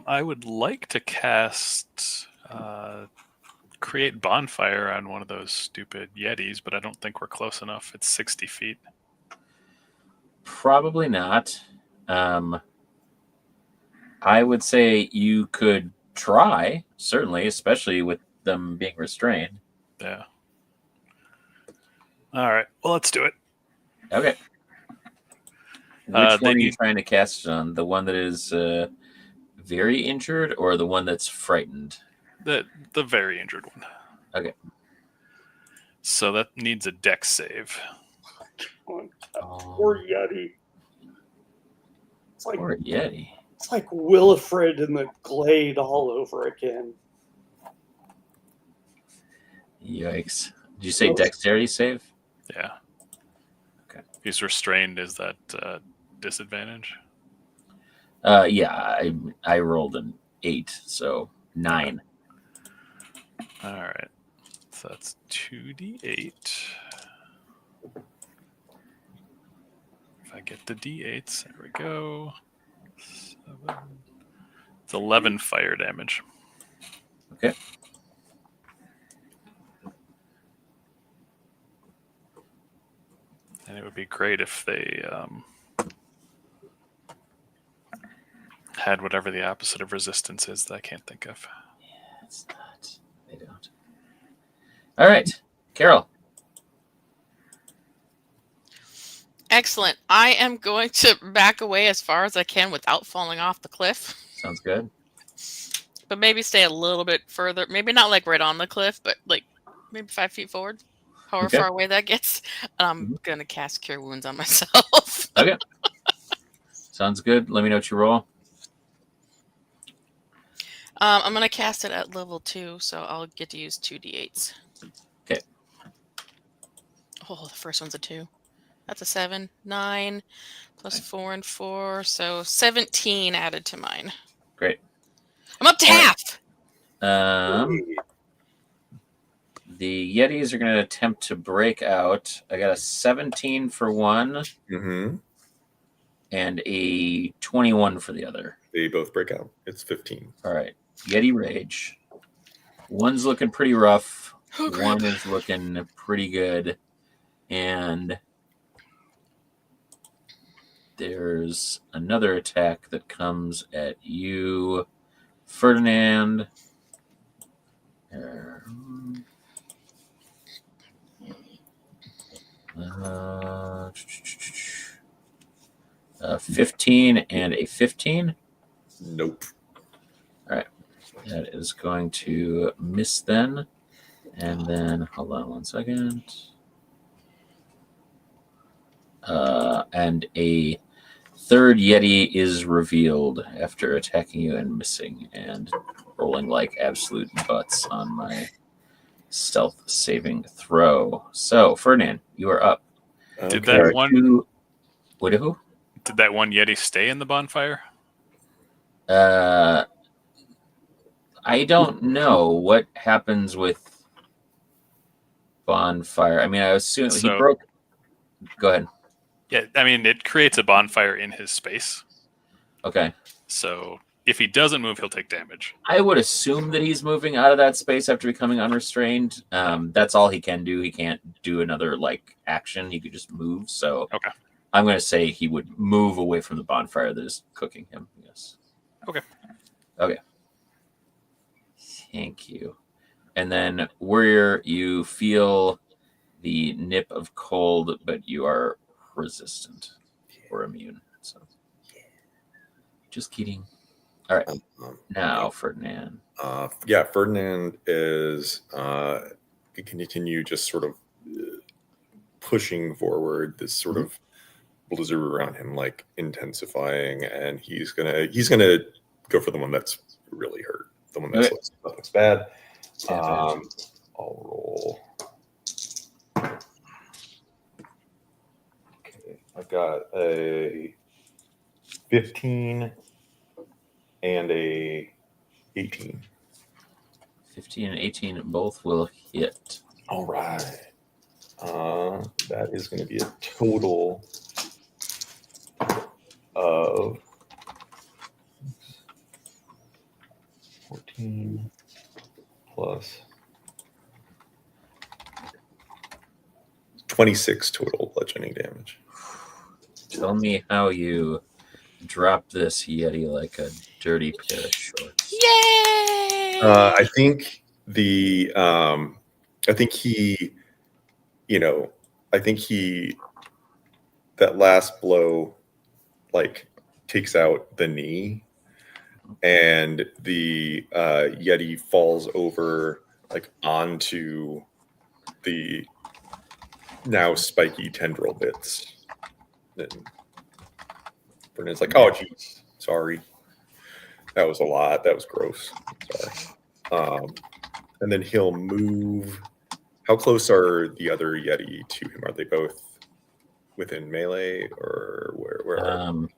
I would like to cast create bonfire on one of those stupid Yetis, but I don't think we're close enough. It's 60 feet. Probably not. I would say you could try, certainly, especially with them being restrained. Yeah. All right. Well, let's do it. Okay. Which one are you trying to cast it on? The one that is very injured or the one that's frightened? The very injured one. Okay. So that needs a dex save. Poor Yeti. Poor Yeti. It's like Willifred in the Glade all over again. Yikes. Did you say dexterity save? Yeah. Okay. If he's restrained, is that disadvantage? Yeah, I rolled an 8, so 9. All right. So that's 2d8. If I get the d8s, there we go. 7. It's 11 fire damage. Okay. And it would be great if they had whatever the opposite of resistance is that I can't think of. Yeah, it's not. They don't. All right, Carol. Excellent. I am going to back away as far as I can without falling off the cliff. Sounds good. But maybe stay a little bit further. Maybe not like right on the cliff, but like maybe 5 feet forward. However far away that gets. And I'm going to cast Cure Wounds on myself. Okay. Sounds good. Let me know what you roll. I'm going to cast it at level 2, so I'll get to use 2d8s. Okay. Oh, the first one's a 2. That's a 7. 9 plus 4 and 4, so 17 added to mine. Great. I'm up to half. The Yetis are going to attempt to break out. I got a 17 for one, and a 21 for the other. They both break out. It's 15. All right. Yeti Rage. One's looking pretty rough. One is looking pretty good. And there's another attack that comes at you, Ferdinand. 15 and a 15. Nope. All right. That is going to miss then. And then, hold on one second. And a third Yeti is revealed after attacking you and missing and rolling like absolute butts on my stealth saving throw. So, Ferdinand, you are up. Did that one? What? Who? Did that one Yeti stay in the bonfire? I don't know what happens with bonfire. I mean, I assume he broke. Go ahead. Yeah, I mean, it creates a bonfire in his space. Okay. So if he doesn't move, he'll take damage. I would assume that he's moving out of that space after becoming unrestrained. That's all he can do. He can't do another action. He could just move. So okay. I'm going to say he would move away from the bonfire that is cooking him. Yes. Okay. Okay. Thank you. And then Warrior, you feel the nip of cold, but you are resistant or immune. So just kidding. All right. Now Ferdinand. Ferdinand is continue just sort of pushing forward, this sort of blizzard around him intensifying, and he's gonna go for the one that's really hurt, the one that looks bad. I'll roll. Okay, I've got a 15 and a 18. 15 and 18 both will hit. All right. That is going to be a total of 14 plus 26 total bludgeoning damage. Tell me how you drop this Yeti like a dirty pair of shorts. Yay! I think that last blow takes out the knee, and the Yeti falls over onto the now spiky tendril bits. And Vernon's like, "Oh, geez, sorry. That was a lot. That was gross. Sorry." And then he'll move How close are the other Yeti to him? Are they both within melee, or where are they?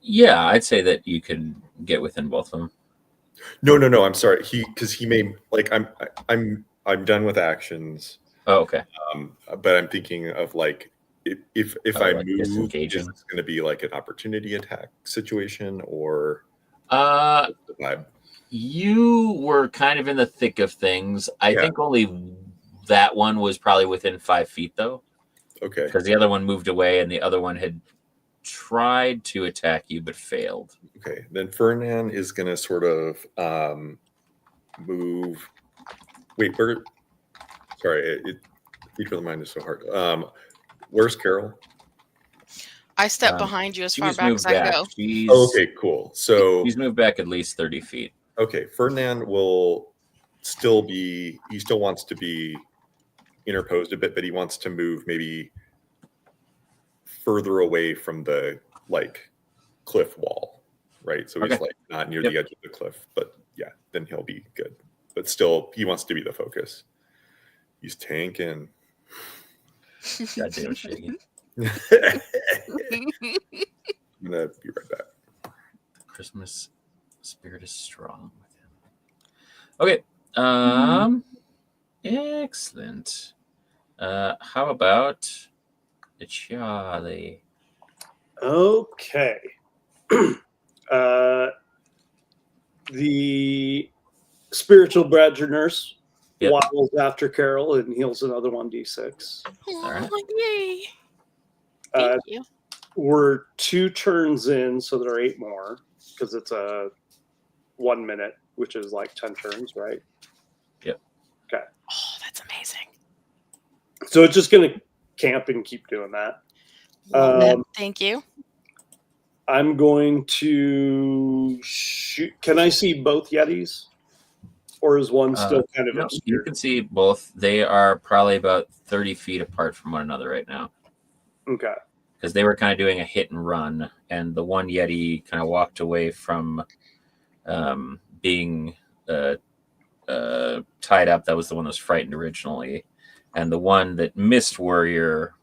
Yeah, I'd say that you could get within both of them. No. I'm sorry. Because he may like I'm done with actions. Oh, okay. But I'm thinking of like if I like move, is disengaging. this going to be like an opportunity attack situation or Uh, the vibe? You were kind of in the thick of things. I think only that one was probably within 5 feet, though. Okay. Because the other one moved away, and the other one had tried to attack you but failed. Okay. Then Ferdinand is going to sort of move. Wait, where? Sorry, Feature of the Mind is so hard. Where's Carol? I step behind you as far She's back moved as I back. go. Okay, cool. So she's moved back at least 30 feet. Okay, Ferdinand will still be. He still wants to be interposed a bit, but he wants to move maybe further away from the like cliff wall, right? So he's like not near the edge of the cliff, but yeah, then he'll be good. But still, he wants to be the focus. He's tanking. Goddamn shaking. I'm gonna be right back. Christmas spirit is strong with him. Okay. Excellent. How about Charlie? Okay. The spiritual badger nurse waddles after Carol and heals another 1d6. All right. Yay. Thank you. We're 2 turns in, so there are 8 more because it's a 1 minute, which is like 10 turns, right? Yep. Okay. Oh, that's amazing. So it's just going to camp and keep doing that. Thank you. I'm going to shoot. Can I see both Yetis? Or is one still kind of obscure? You can see both. They are probably about 30 feet apart from one another right now. Okay. Because they were kind of doing a hit and run, and the one Yeti kind of walked away from being tied up. That was the one that was frightened originally. And the one that missed Warrior,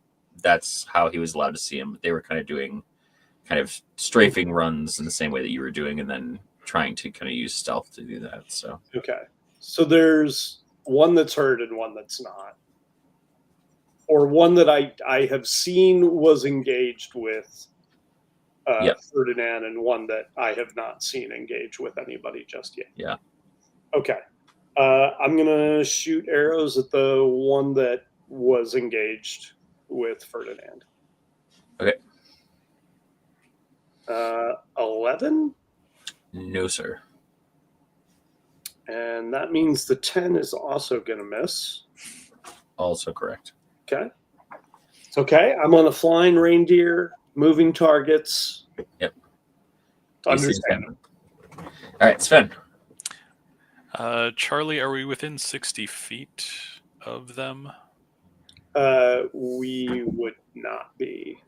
that's how he was allowed to see him. But they were kind of doing kind of strafing runs in the same way that you were doing, and then trying to kind of use stealth to do that. So okay. So there's one that's hurt and one that's not. Or one that I have seen was engaged with Ferdinand, and one that I have not seen engage with anybody just yet. Yeah. Okay. I'm going to shoot arrows at the one that was engaged with Ferdinand. Okay. 11? No, sir. And that means the 10 is also going to miss. Also correct. Okay. It's okay. I'm on a flying reindeer, moving targets. Yep. Understand. All right, Sven. Charlie, are we within 60 feet of them? We would not be.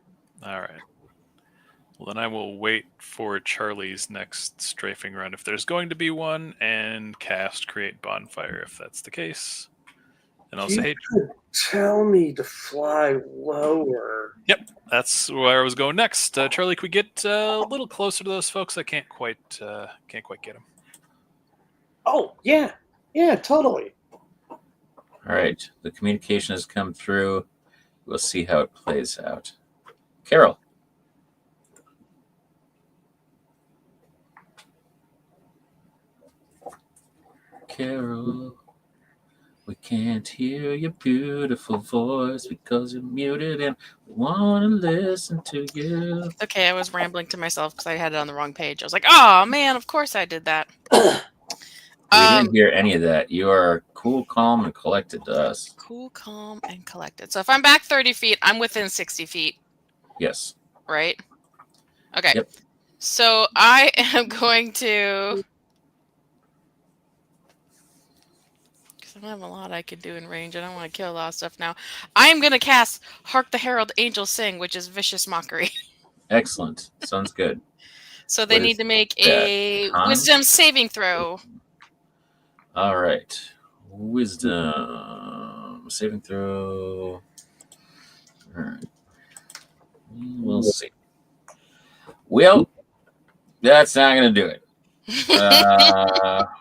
All right. Well, then I will wait for Charlie's next strafing run if there's going to be one, and cast Create Bonfire if that's the case. And I'll say, hey, tell me to fly lower. Yep, that's where I was going next. Charlie, could we get a little closer to those folks? I can't quite get them. Oh yeah, totally. All right, the communication has come through. We'll see how it plays out. Carol. Carol, we can't hear your beautiful voice because you're muted and we want to listen to you. Okay, I was rambling to myself because I had it on the wrong page. I was like, oh, man, of course I did that. We didn't hear any of that. You are cool, calm, and collected to us. Cool, calm, and collected. So if I'm back 30 feet, I'm within 60 feet. Yes. Right? Okay. Yep. So I am going to... I don't have a lot I could do in range. I don't want to kill a lot of stuff now. I am going to cast Hark the Herald Angels Sing, which is Vicious Mockery. Excellent. Sounds good. So they need to make a Wisdom saving throw. All right. Wisdom. Saving throw. All right. We'll see. Well, that's not going to do it.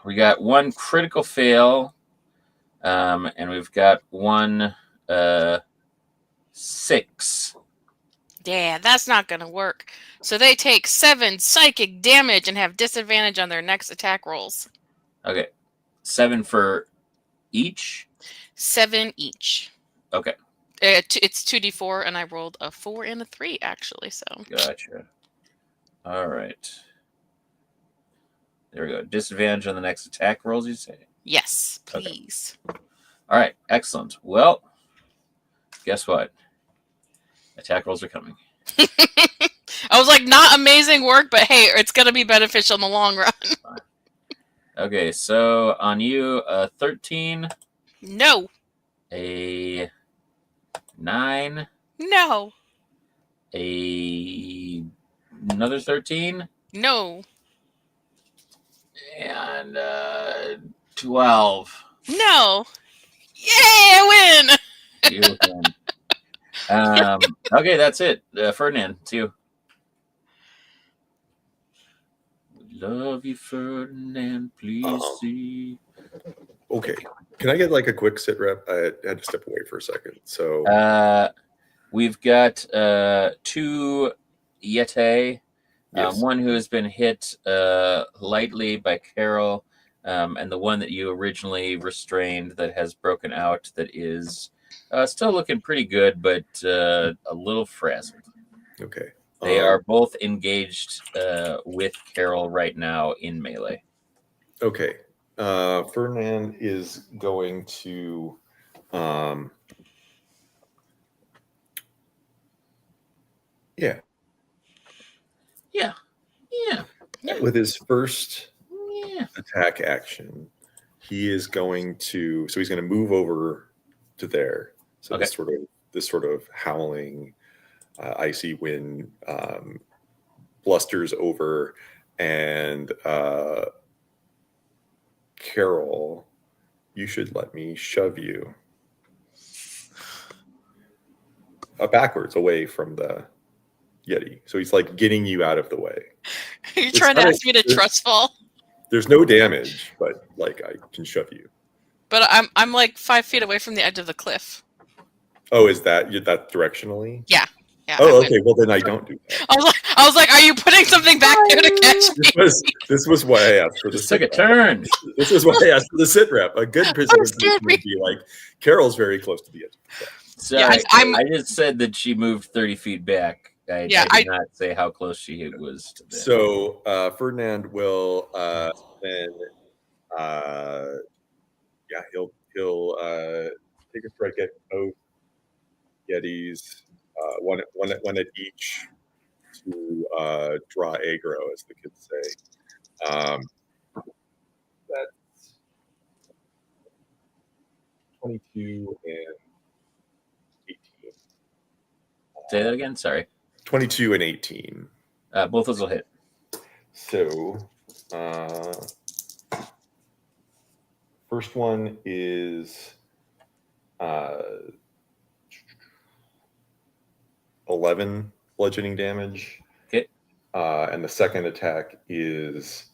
We got one critical fail, and we've got one 6. Yeah, that's not going to work. So they take 7 psychic damage and have disadvantage on their next attack rolls. Okay. 7 for each? 7 each. Okay. It's 2d4, and I rolled a 4 and a 3, actually. So Gotcha. All right. There we go. Disadvantage on the next attack rolls, you say? yes, please. Okay. All right. Excellent. Well, guess what? Attack rolls are coming. I was like, not amazing work, but hey, it's going to be beneficial in the long run. Okay, so on you, 13. No. A 9. No. Another 13. No. And 12. No. Yay, I win! You win. Okay, that's it. Ferdinand, it's you. Love you, Ferdinand. Please see. Okay. Can I get like a quick sit rep? I had to step away for a second. So we've got 2 Yeti. yes. One who has been hit lightly by Carol, and the one that you originally restrained that has broken out that is still looking pretty good, but a little frazzled. Okay. They are both engaged with Carol right now in melee. Okay. Ferdinand is going to yeah. With his first attack action, he is going to he's going to move over to there. So this sort of howling icy wind blusters over, and Carol, you should let me shove you backwards away from the Yeti. So he's like getting you out of the way. You're trying to ask me to trust fall? There's no damage, but like I can shove you. But I'm like 5 feet away from the edge of the cliff. Oh, is that directionally? Yeah. Oh, okay. Well, then I don't do that. I was like, are you putting something back there to catch me? This was why I asked for the sit rep. Took a turn. This is why I asked for the sit rep. A good presentation would be like, Carol's very close to the edge. So I just said that she moved 30 feet back. I did not say how close she was to this. So Ferdinand will then he'll take a strike at both Yetis, one at each, to draw aggro, as the kids say. That's 22 and 18. Say that again. Sorry. 22 and 18. Both those will hit. So, first one is 11 bludgeoning damage. Okay. And the second attack is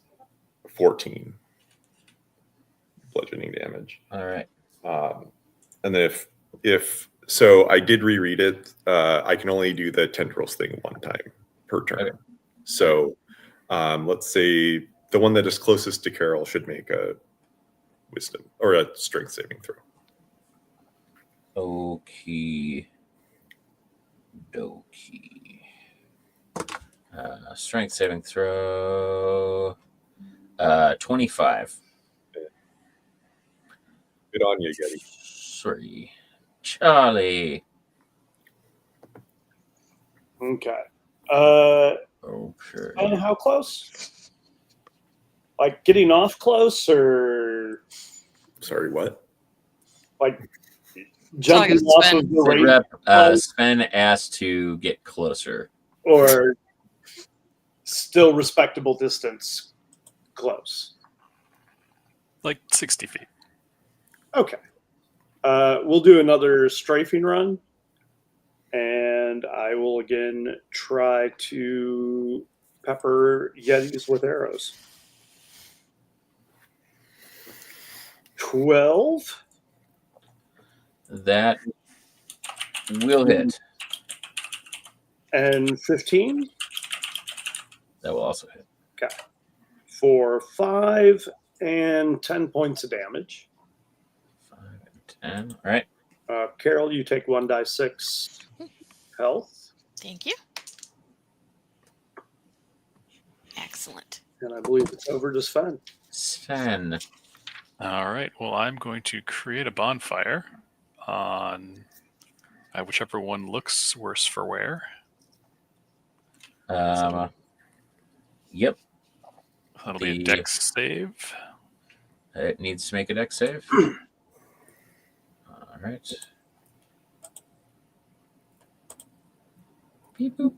14 bludgeoning damage. All right. And then if so, I did reread it. I can only do the tendrils thing one time per turn. Okay. So let's say the one that is closest to Carol should make a wisdom or a strength saving throw. Okie dokie. Strength saving throw. 25. Good on you, Getty. Sorry. Charlie. Okay. Okay. And how close? Like getting off close, or sorry, what? Like jumping off of the rep. Sven asked to get closer, or still respectable distance close, like 60 feet. Okay. We'll do another strafing run, and I will again try to pepper Yetis with arrows. 12. That will hit. And 15. That will also hit. Okay. For 5 and 10 points of damage. 5 and 10. All right. Carol, you take 1d6 health. Thank you. Excellent. And I believe it's over to Sven. Sven. All right. Well, I'm going to create a bonfire on whichever one looks worse for wear. Yep. That'll be a dex save. It needs to make a dex save. All right. Beep boop.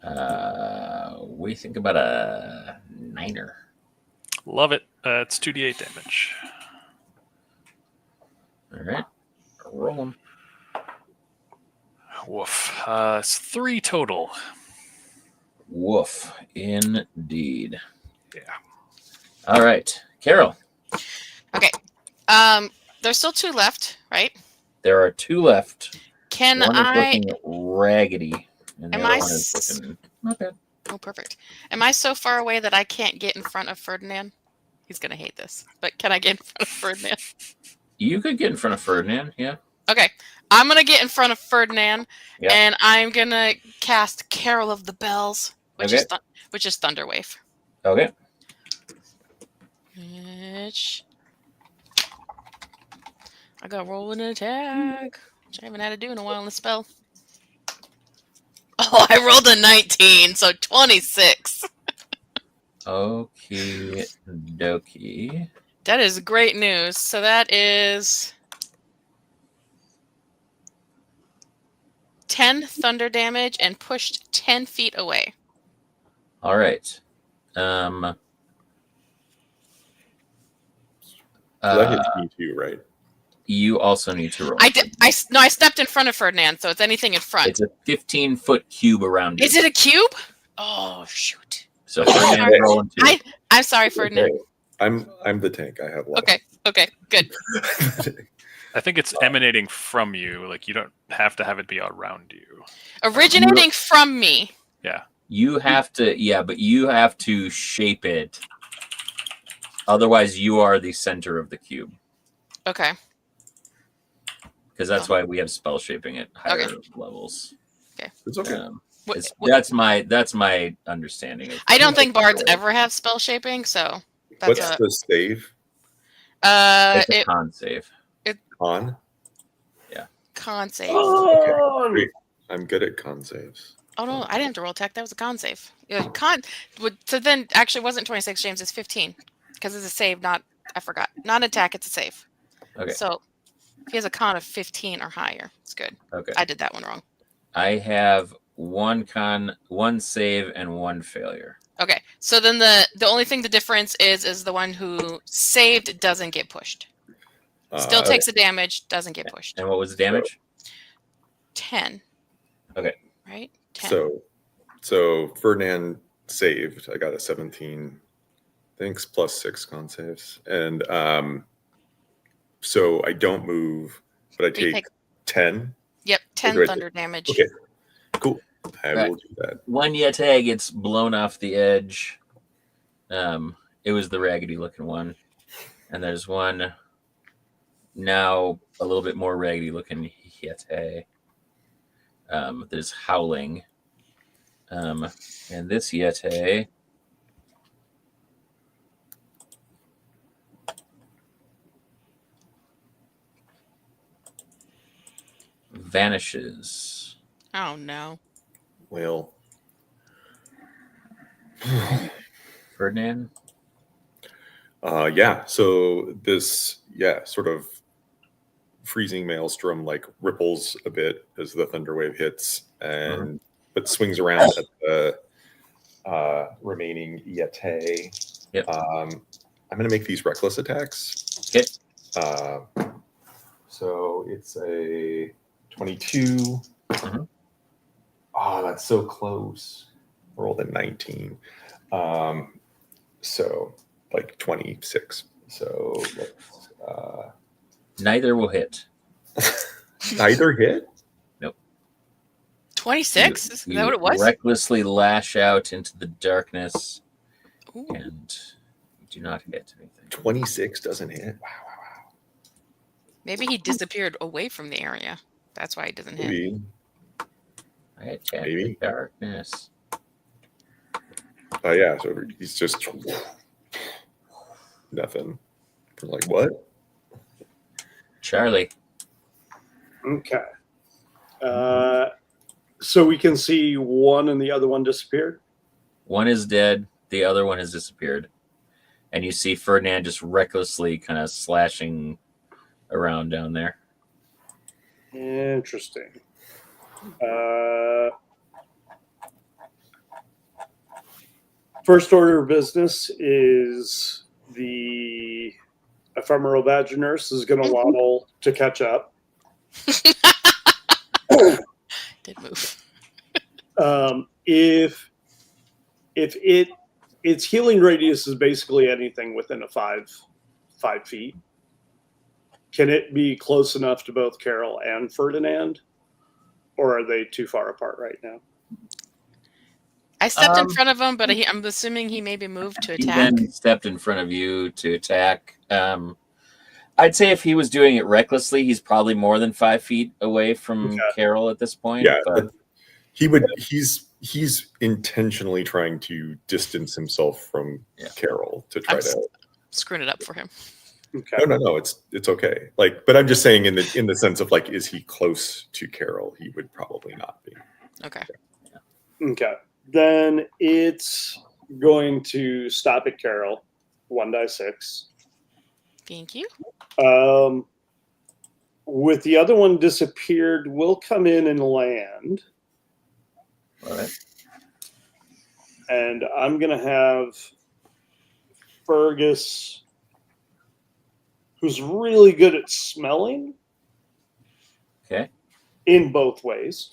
What do you think about a 9er? Love it. It's 2d8 damage. All right. Roll them. Woof. It's 3 total. Woof. Indeed. Yeah. All right. Carol. Okay. There's still 2 left, right? There are 2 left. Can one I? is looking raggedy, and the Am other I one is looking not bad. Oh, perfect. Am I so far away that I can't get in front of Ferdinand? He's gonna hate this, but can I get in front of Ferdinand? You could get in front of Ferdinand, yeah. Okay, I'm gonna get in front of Ferdinand, Yeah. and I'm gonna cast Carol of the Bells, which Okay. is Thunderwave. Okay. Which I got roll an attack, which I haven't had to do in a while in the spell. Oh, I rolled a 19, so 26. Okie dokie. That is great news. So that is 10 thunder damage and pushed 10 feet away. All right. That hits me too, right? You also need to roll. I stepped in front of Ferdinand, so it's anything in front. It's a 15-foot cube around you. Is it a cube? Oh, shoot. So Ferdinand rolling 2. I'm sorry, Ferdinand. Okay. I'm the tank. I have life. Okay, good. I think it's emanating from you. Like, you don't have to have it be around you. Originating from me. Yeah. You have to, but you have to shape it. Otherwise, you are the center of the cube. Okay. Because that's why we have spell shaping at higher levels. Okay. It's okay. That's my understanding. I don't think bards ever have spell shaping, so that's What's the save? It's a con save. Con? Yeah. Con save. Okay. Great. I'm good at con saves. Oh no, I didn't have to roll attack. That was a con save. Yeah, so then actually it wasn't 26, James. It's 15 because it's a save. I forgot. Not an attack. It's a save. Okay. So if he has a con of 15 or higher, it's good. Okay. I did that one wrong. I have 1 con, 1 save, and 1 failure. Okay. So then the only thing the difference is the one who saved doesn't get pushed. Still takes the damage, doesn't get pushed. And what was the damage? 10. Okay. Right? 10. So Ferdinand saved. I got a 17. Thanks, plus 6 con saves. And so I don't move, but I take 10. Yep, 10 thunder damage. Okay, cool. I will do that. One Yeti gets blown off the edge. It was the raggedy looking one. And there's one now a little bit more raggedy looking Yeti. There's howling. And this Yeti vanishes. Oh no. Well, Ferdinand? yeah. So this, sort of freezing maelstrom like ripples a bit as the thunder wave hits, and but swings around at the remaining Yeti. Yep. I'm going to make these reckless attacks. Okay. So it's a 22. Mhm. Oh, that's so close. I rolled a 19. So like 26. So let's, Neither will hit. neither hit? 26? Is that what it was? Recklessly lash out into the darkness. Ooh. And you do not hit anything. 26 doesn't hit. Wow. Maybe he disappeared away from the area. That's why he doesn't hit. Maybe. I attack Maybe. the darkness. Oh yeah, so he's just nothing. Like what? Charlie. Okay. So we can see one and the other one disappeared. One is dead. The other one has disappeared. And you see Ferdinand just recklessly kind of slashing around down there. Interesting. First order of business is the ephemeral badger nurse is going to waddle to catch up. Did move. If its healing radius is basically anything within a 5 feet, can it be close enough to both Carol and Ferdinand, or are they too far apart right now? I stepped in front of him, but I'm assuming he maybe moved to He attack. then stepped in front of you to attack. I'd say if he was doing it recklessly, he's probably more than 5 feet away from Carol at this point. Yeah, but he's intentionally trying to distance himself from Carol to try to screwing it up for him. Okay. No, it's okay. Like, but I'm just saying in the sense of like, is he close to Carol? He would probably not be. Okay. Okay. Then it's going to stop at Carol. 1d6. Thank you. With the other one disappeared, we'll come in and land. All right. And I'm going to have Fergus, who's really good at smelling. Okay. In both ways.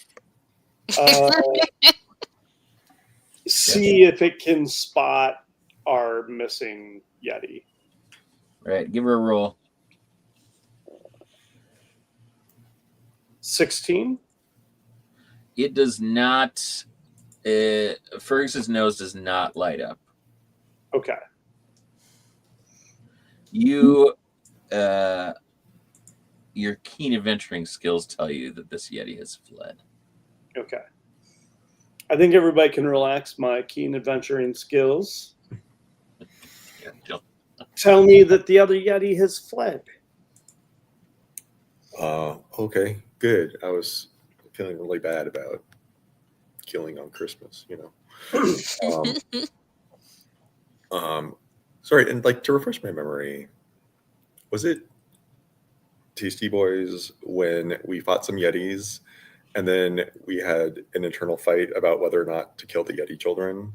See if it can spot our missing Yeti. All right. Give her a roll. 16. It does not. Fergus's nose does not light up. Okay. You, your keen adventuring skills tell you that this Yeti has fled. Okay. I think everybody can relax. My keen adventuring skills tell me that the other Yeti has fled. Okay, good. I was feeling really bad about killing on Christmas, Sorry, and like to refresh my memory, was it Tasty Boys when we fought some Yetis and then we had an internal fight about whether or not to kill the Yeti children?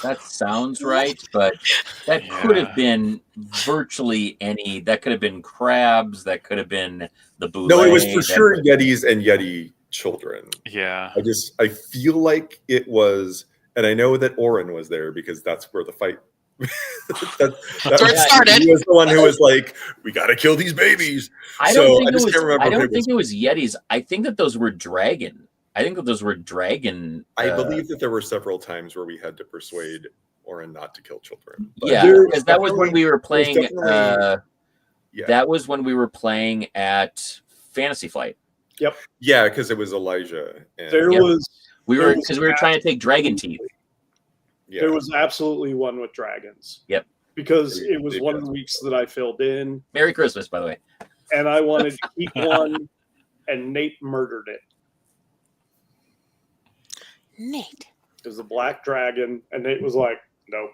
That sounds right, but that could have been virtually any. That could have been crabs. That could have been the boule. No, it was for sure Yetis and Yeti children. Yeah. I feel like it was, and I know that Oren was there because that's where the fight. That's where it started. He was the one who was like, "We got to kill these babies." I don't think it was Yetis. I think that those were dragon. I believe that there were several times where we had to persuade Oren not to kill children. Yeah, because that was when we were playing. That was when we were playing at Fantasy Flight. Yep. Yeah, because it was Elijah. And we were trying to take dragon teeth. Yeah. There was absolutely one with dragons. Yep. Because it was one of the weeks that I filled in. Merry Christmas, by the way. And I wanted to keep one, and Nate murdered it. Nate. It was a black dragon, and Nate was like, nope.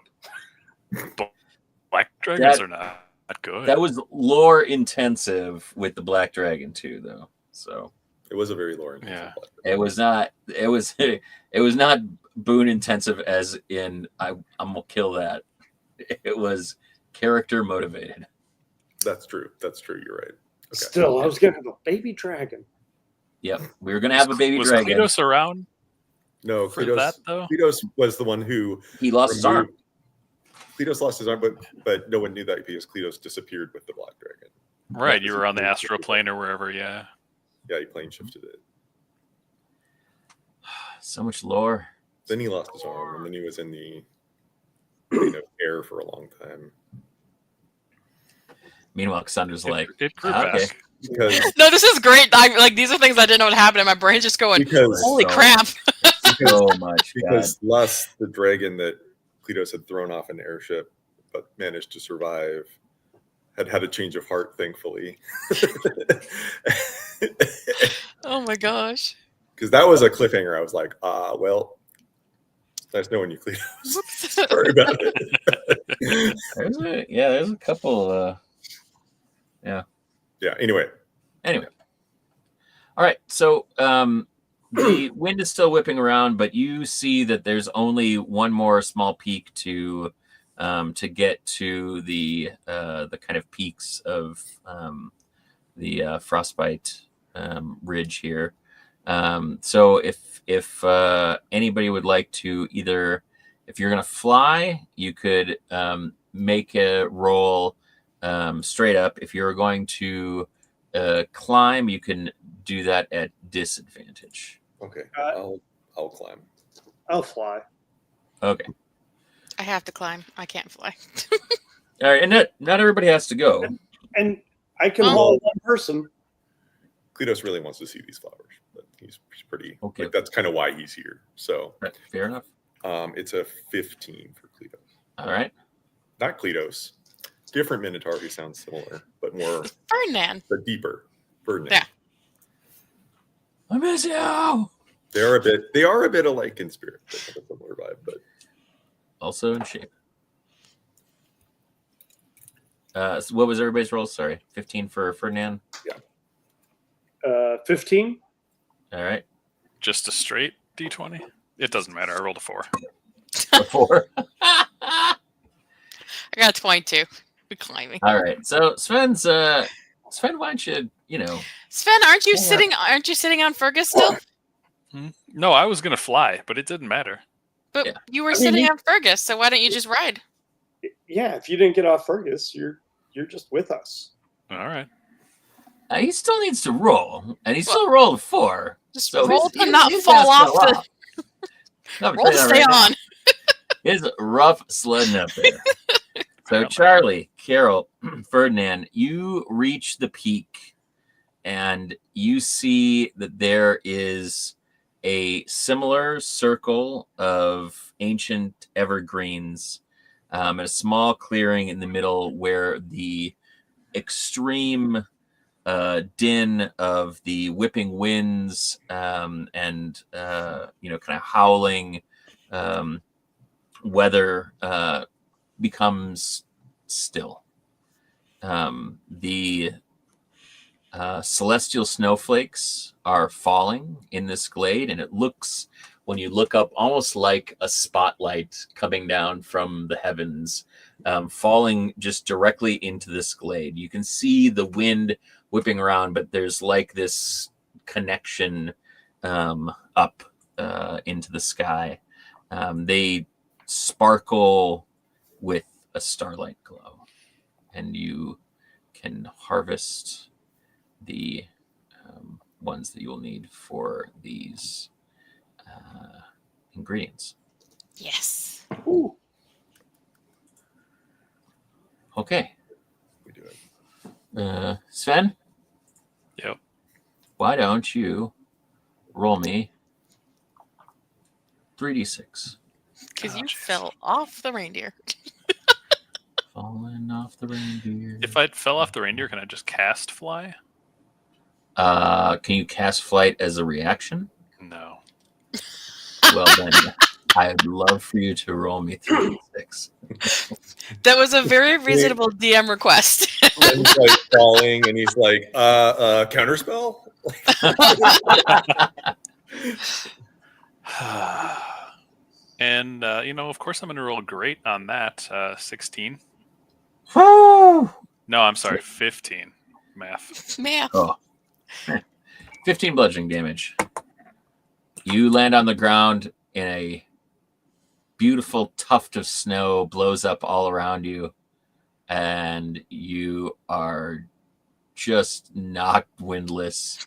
Black dragons are not good. That was lore intensive with the black dragon too, though. So it was a very lore intensive. It was not. It was not boon intensive as in I'm gonna kill that. It was character motivated. That's true. You're right. Still, I was going to have a baby dragon. Yep, we were going to have a baby was dragon. Was Cletos around? No, for Cletos, that though. Cletos was the one who he lost his arm. Cletos lost his arm, but no one knew that because Cletos disappeared with the black dragon. Right, you were on the astral plane or wherever. Yeah, he plane shifted it. So much lore. Then he lost his arm, and then he was in the air for a long time. Meanwhile, Cassandra's like, it grew back. Because, no, this is great. These are things I didn't know what happened, and my brain's just going, holy crap. So much. Because Lust, the dragon that Cletos had thrown off an airship, but managed to survive, had a change of heart, thankfully. Oh my gosh. Because that was a cliffhanger. I was like, well, it's nice knowing you, Cletos. Sorry about it. There's a couple. Yeah. Anyway. All right. So the wind is still whipping around, but you see that there's only one more small peak to get to the kind of peaks of the frostbite ridge here. So if anybody would like to either, if you're going to fly, you could make a roll straight up. If you're going to climb, you can do that at disadvantage. Okay, I'll climb. I'll fly. Okay. I have to climb. I can't fly. All right, and not everybody has to go. And I can haul one person. Cletos really wants to see these flowers, but he's pretty. Okay. That's kind of why he's here. So right, fair enough. It's a 15 for Cletos. All right. Not Cletos. Different Minotaur who sounds similar, but more Ferdinand. But deeper. Ferdinand. Yeah. I miss you. They are a bit alike in spirit, but have a similar vibe, but also in shape. So what was everybody's roll? Sorry, 15 for Ferdinand. Yeah. 15. All right. Just a straight D20. It doesn't matter. I rolled a 4. A 4. I got 22. We're climbing. All right. So Sven, why don't you Sven, aren't you sitting on Fergus still? No, I was gonna fly, but it didn't matter. But you were sitting on Fergus, so why don't you just ride? Yeah, if you didn't get off Fergus, you're just with us. All right. He still needs to roll, and he still rolled a 4. Just roll to not fall off the. Roll to stay on. It's rough sledding up there. So Charlie, Carol, Ferdinand, you reach the peak, and you see that there is a similar circle of ancient evergreens, and a small clearing in the middle where the extreme din of the whipping winds and kind of howling weather becomes still. The celestial snowflakes are falling in this glade, and it looks, when you look up, almost like a spotlight coming down from the heavens, falling just directly into this glade. You can see the wind whipping around, but there's like this connection up into the sky. They sparkle with a starlight glow, and you can harvest the ones that you will need for these ingredients. Yes. Ooh. We Okay. do it. Sven? Yep. Why don't you roll me 3d6? Because you fell off the reindeer. Falling off the reindeer. If I fell off the reindeer, can I just cast fly? Can you cast flight as a reaction? No. Well, then I'd love for you to roll me 3d6. That was a very reasonable DM request. And he's like falling, and he's like, counterspell? And, of course I'm going to roll great on that. 16. Woo! No, I'm sorry, 15. Math. Oh. 15 bludgeoning damage. You land on the ground in a beautiful tuft of snow, blows up all around you, and you are just knocked windless.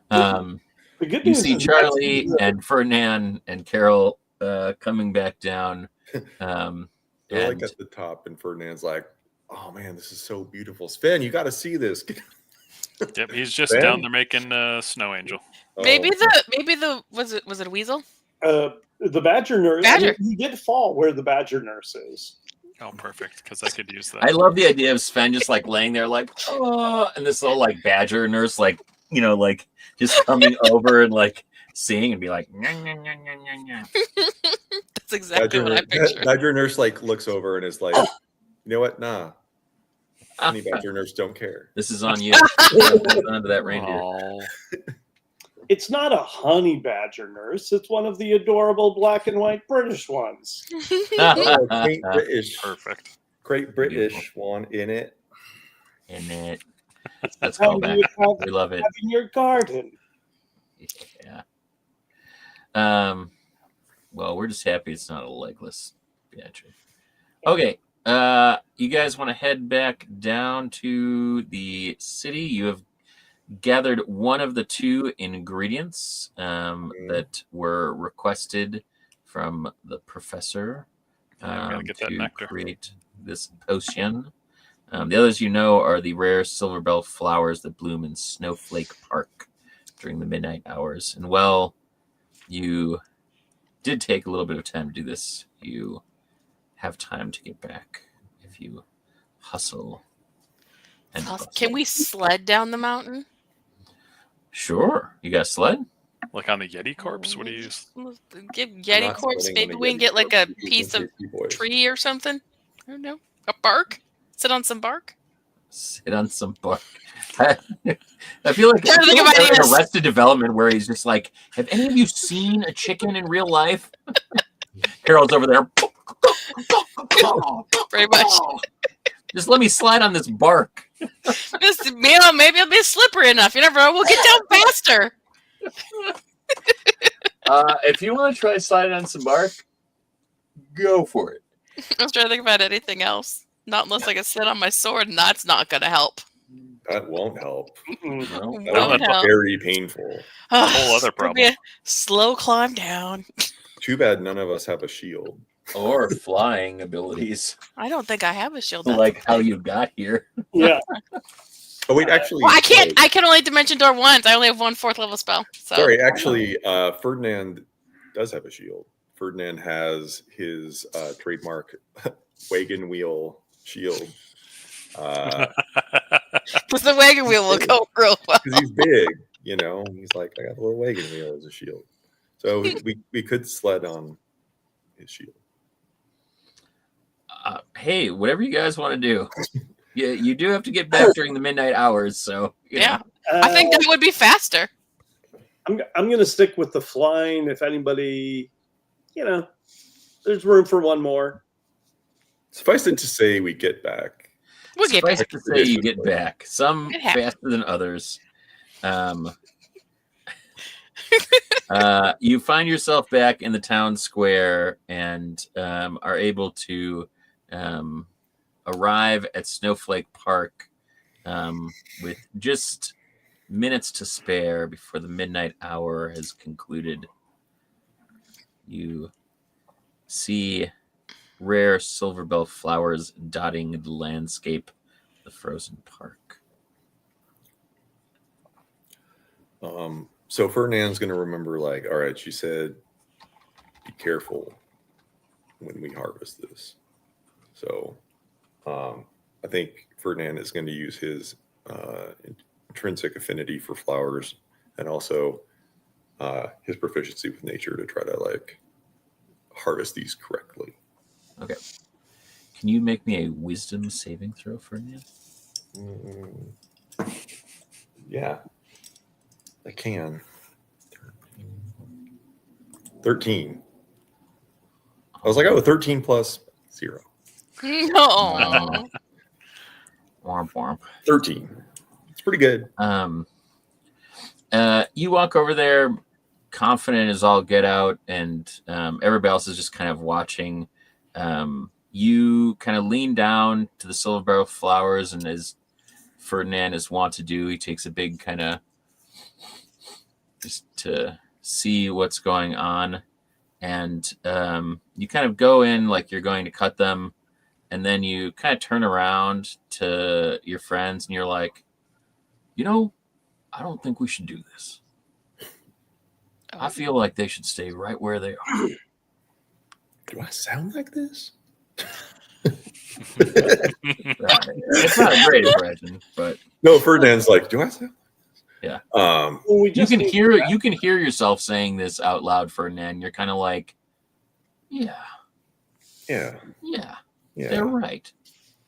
You see Charlie and Ferdinand and Carol coming back down. They're like at the top, and Ferdinand's like, "Oh man, this is so beautiful, Sven. You got to see this." Yep, he's just down there making snow angel. Maybe the was it a weasel? The badger nurse. Badger. I mean, he did fall where the badger nurse is. Oh, perfect, because I could use that. I love the idea of Sven just like laying there like, oh, and this little like badger nurse like, you know, like just coming over and like seeing and be like, nyah, nyah, nyah, nyah, nyah, nyah. That's exactly what I pictured. Badger nurse like looks over and is like, you know what? Nah. Any badger nurse don't care. This is on you. Onto that reindeer. It's not a honey badger nurse. It's one of the adorable black and white British ones. Great British. Perfect. Great British one in it. Let's go back. We love it. In your garden. Yeah. Well, we're just happy it's not a legless badger. Okay. You guys want to head back down to the city? You have gathered one of the two ingredients that were requested from the professor to create this potion. The others you know are the rare silver bell flowers that bloom in Snowflake Park during the midnight hours. And while you did take a little bit of time to do this, you have time to get back if you hustle. And can we sled down the mountain? Sure. You got a sled? Like on the Yeti corpse? What do you use? Get Yeti corpse. Maybe we can get like a piece of tree or something. I don't know. A bark? Sit on some bark? Sit on some bark. I feel like in Arrested Development where he's just like, have any of you seen a chicken in real life? Carol's over there. Very much. Just let me slide on this bark. Maybe it'll be slippery enough. You never know. We'll get down faster. If you want to try sliding on some bark, go for it. I was trying to think about anything else. Not unless I can sit on my sword, and that's not going to help. That won't help. No, that's very painful. A whole other problem. A slow climb down. Too bad none of us have a shield. Or flying abilities. I don't think I have a shield. Like how you got here. Yeah. Oh wait, actually, well, I can't. I can only dimension door once. I only have one 4th level spell. So. Sorry, actually, Ferdinand does have a shield. Ferdinand has his trademark wagon wheel shield. Because the wagon wheel will go real well. Because he's big, you know. He's like, I got a little wagon wheel as a shield. So we could sled on his shield. Hey, whatever you guys want to do. You do have to get back during the midnight hours, so yeah. I think that would be faster. I'm going to stick with the flying. If anybody, there's room for one more. Suffice it to say, we get back. We'll get back. To say you get back. Some faster than others. You find yourself back in the town square and are able to arrive at Snowflake Park with just minutes to spare before the midnight hour has concluded. You see rare silver bell flowers dotting the landscape of the frozen park. So Ferdinand's going to remember, like, all right, she said, be careful when we harvest this. So I think Ferdinand is going to use his intrinsic affinity for flowers and also his proficiency with nature to try to, like, harvest these correctly. Okay. Can you make me a wisdom saving throw, Ferdinand? Yeah. I can. 13. I was like, oh, 13 plus 0. No. Womp womp. 13. It's pretty good. You walk over there, confident as all get out, and everybody else is just kind of watching. You kind of lean down to the silver barrel flowers, and as Ferdinand is wont to do, he takes a big kind of just to see what's going on. And you kind of go in like you're going to cut them, and then you kind of turn around to your friends, and you're like, I don't think we should do this. I feel like they should stay right where they are. Do I sound like this? It's not a great impression, but no. Ferdinand's like, do I sound? Yeah. Well, you can hear yourself saying this out loud, Ferdinand. You're kind of like, yeah, they're right.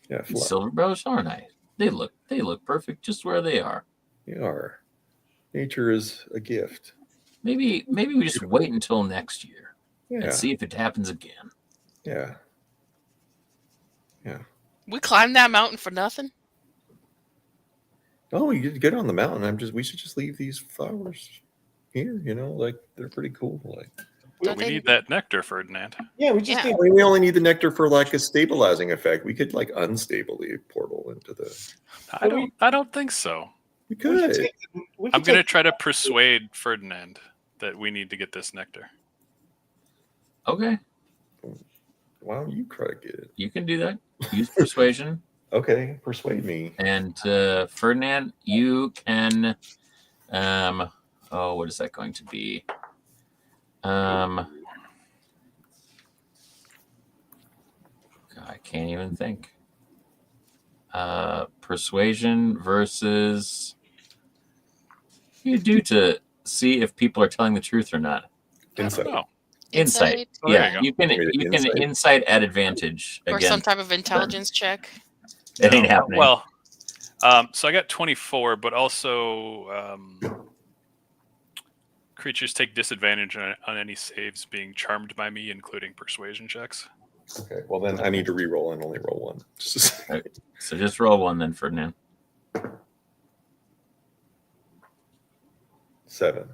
Yeah, These silver bows are nice. They look perfect just where they are. They are. Nature is a gift. Maybe we just wait until next year and see if it happens again. Yeah. We climbed that mountain for nothing. Oh, you get on the mountain. We should just leave these flowers here. Like they're pretty cool. Like, but we need that nectar, Ferdinand. Yeah, we just need. We only need the nectar for like a stabilizing effect. We could like unstable the portal into the. I don't think so. We could. I'm going to try to persuade Ferdinand that we need to get this nectar. Okay. Why don't you try to get it? You can do that. Use persuasion. Okay, persuade me. And Ferdinand, you can. What is that going to be? God, I can't even think. Persuasion versus. What do you do to see if people are telling the truth or not? Insight. Insight. Oh, Yeah, you can insight at advantage or again. some type of intelligence check. It ain't happening. Well, so I got 24, but also creatures take disadvantage on any saves being charmed by me, including persuasion checks. Okay, well then I need to re-roll and only roll 1. Right. So just roll 1 then, Ferdinand. 7.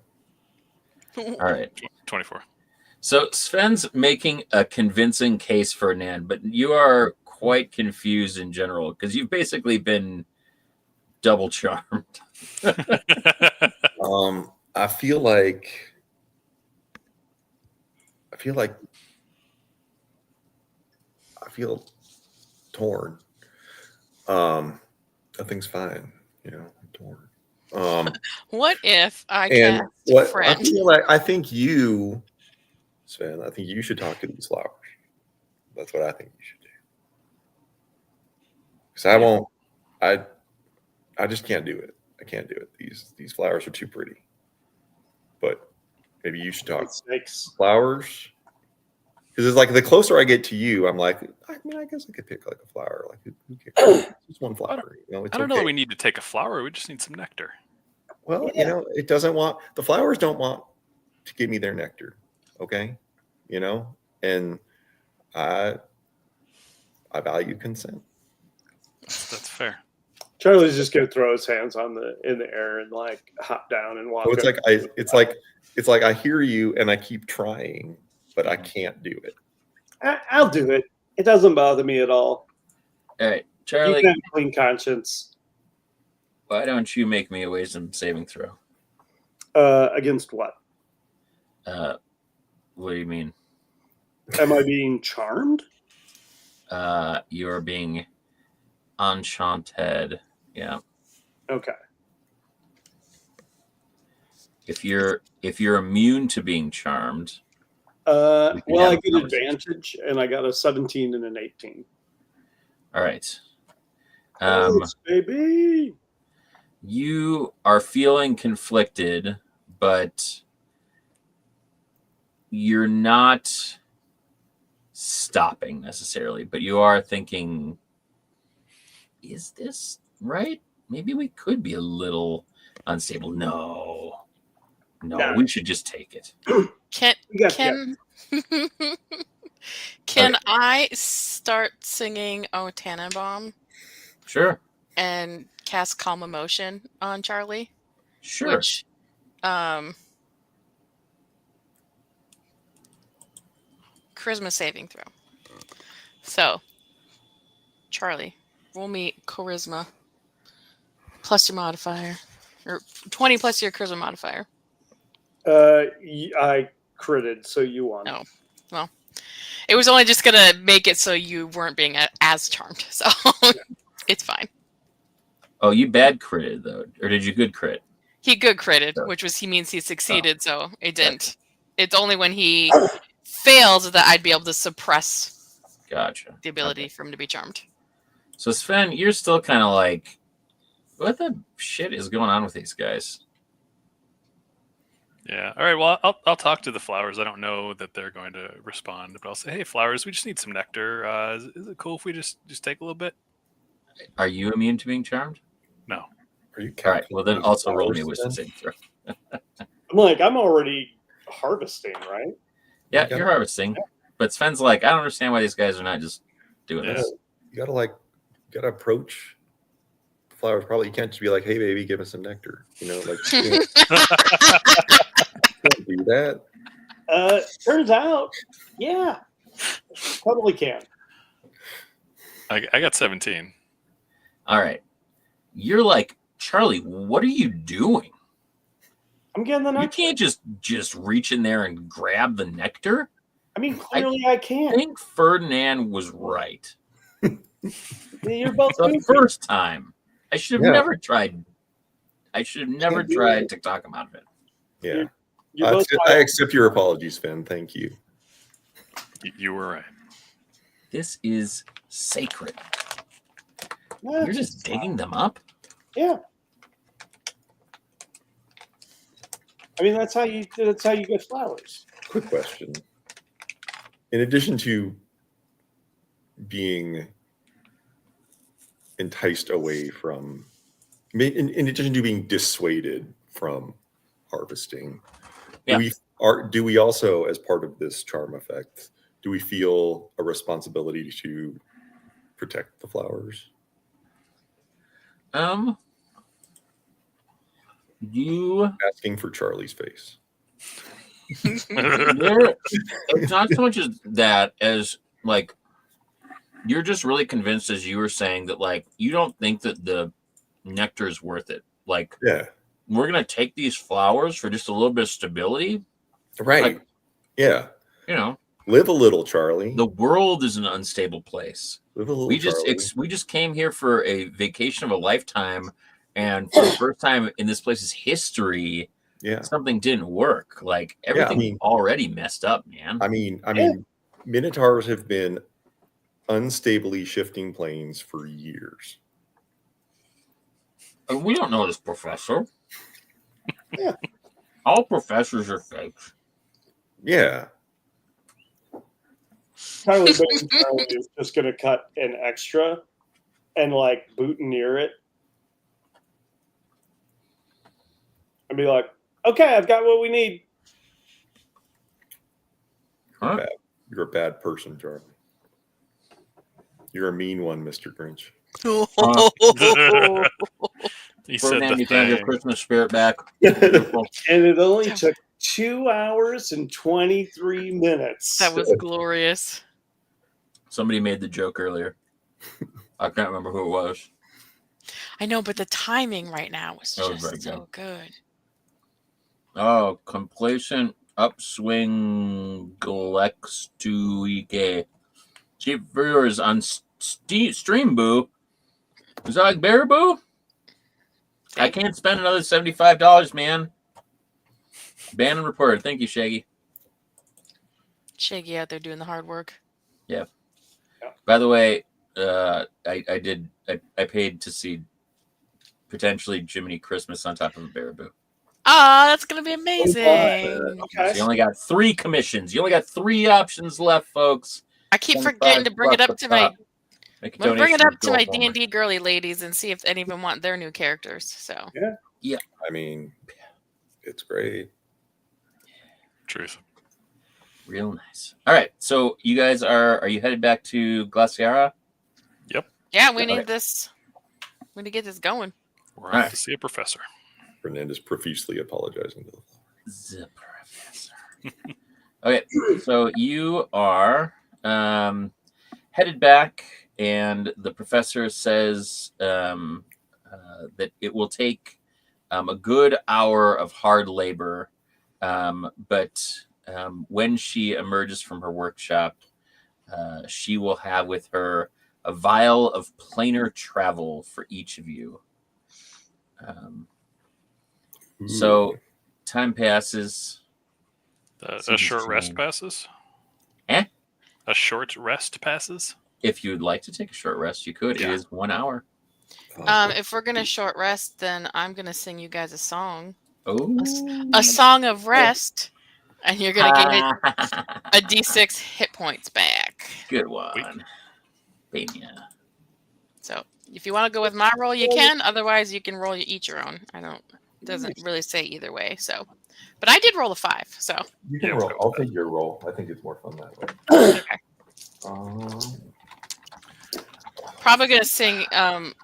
All right. 24. So Sven's making a convincing case, Ferdinand, but you are quite confused in general because you've basically been double charmed. I feel torn. Nothing's fine, I'm torn. What if I and cast what friend? I think you, Sven, I think you should talk to these flowers. That's what I think you should do. Because I just can't do it. I can't do it. These flowers are too pretty. But maybe you should talk to flowers. Because it's like the closer I get to you, I'm like, I guess I could pick like a flower. Like who cares? Just one flower. I don't know that we need to take a flower. We just need some nectar. Well, it doesn't want the flowers don't want to give me their nectar. Okay. And I value consent. That's fair. Charlie's just gonna throw his hands in the air and like hop down and walk. So it's like I hear you and I keep trying, but I can't do it. I'll do it. It doesn't bother me at all. All right, Charlie. You can have clean conscience. Why don't you make me a wisdom saving throw? Against what? What do you mean? Am I being charmed? You're being enchanted. Yeah. Okay. If you're immune to being charmed. I get advantage, and I got a 17 and an 18. All right. Baby. You are feeling conflicted, but you're not stopping necessarily, but you are thinking, is this right? Maybe we could be a little unstable. No, we should just take it. Can Can I start singing "O Tannenbaum"? Sure. And cast Calm Emotion on Charlie? Sure. Which, charisma saving throw. So, Charlie, roll me charisma plus your modifier, or 20 plus your charisma modifier. I critted, so you won. Oh, well, it was only just gonna make it so you weren't being as charmed, so it's fine. Oh, you bad critted though, or did you good crit? He good critted, which means he succeeded, so it didn't. It's only when he fails that I'd be able to suppress. Gotcha. The ability for him to be charmed. So Sven, you're still kind of like, what the shit is going on with these guys? Yeah. All right. Well, I'll talk to the flowers. I don't know that they're going to respond, but I'll say, "Hey, flowers, we just need some nectar. Is it cool if we just take a little bit?" Are you immune to being charmed? No. Are you? All right. Well, then also roll me a wisdom saving throw. I'm already harvesting, right? Yeah, you're harvesting, but Sven's like, I don't understand why these guys are not just doing this. You gotta approach flowers. Probably you can't just be like, "Hey, baby, give us some nectar." You know, like you can't do that. Turns out, yeah, totally can. I got 17. All right. You're like, Charlie, what are you doing? I'm getting the nectar. You can't just reach in there and grab the nectar. I mean, clearly I can. I think Ferdinand was right. You're both the first time. I should have never tried. I should have never tried to talk him out of it. Yeah. I accept your apologies, Finn. Thank you. You were right. This is sacred. You're just digging them up? Yeah. I mean, that's how you get flowers. Quick question. In addition to being enticed away from, in addition to being dissuaded from harvesting, do we also, as part of this charm effect, do we feel a responsibility to protect the flowers? You asking for Charlie's face. It's not so much as that as like you're just really convinced, as you were saying, that like you don't think that the nectar is worth it. Like, we're gonna take these flowers for just a little bit of stability, right? Like, yeah, you know, live a little, Charlie. The world is an unstable place. Live a little, we just came here for a vacation of a lifetime, and for the first time in this place's history, something didn't work. Like everything already messed up, man. I mean, Minotaurs have been unstably shifting planes for years. We don't know this professor. All professors are fakes. Yeah. Charlie is just going to cut an extra and like boutonniere it and be like, "Okay, I've got what we need." Huh? You're a bad person, Charlie. You're a mean one, Mr. Grinch. He said you can have your Christmas spirit back. And it only took 2 hours and 23 minutes. That was glorious. Somebody made the joke earlier. I can't remember who it was. I know, but the timing right now was just so good. Oh, complacent upswing Galextuike. Chief viewers on Stream Boo. Is that like Bear Boo? I can't spend another $75, man. Ban and reported. Thank you, Shaggy. Shaggy out there doing the hard work. Yeah. By the way, I paid to see potentially Jiminy Christmas on top of a Bear Boo. Oh, that's gonna be amazing. So you only got 3 commissions. You only got 3 options left, folks. I keep forgetting to bring it up to my D&D girly ladies and see if any of them want their new characters. So yeah. I mean, it's great. Truth. Real nice. All right. So you guys are you headed back to Glaciara? Yep. Yeah, we need this. We need to get this going. We're off to see a professor. Fernandez profusely apologizing to the professor. Okay, so you are headed back, and the professor says that it will take a good hour of hard labor, but when she emerges from her workshop, she will have with her a vial of planar travel for each of you. So time passes. A short rest passes? Eh? A short rest passes? If you'd like to take a short rest, you could. Yeah. It is 1 hour. If we're gonna short rest, then I'm gonna sing you guys a song. Oh, A song of rest, and you're gonna get a D6 hit points back. Good one. Bania. So if you want to go with my roll, you can. Otherwise, you can roll each your own. It doesn't really say either way. So, but I did roll a 5. So you can roll. I'll take your roll. I think it's more fun that way. Okay. Probably gonna sing. What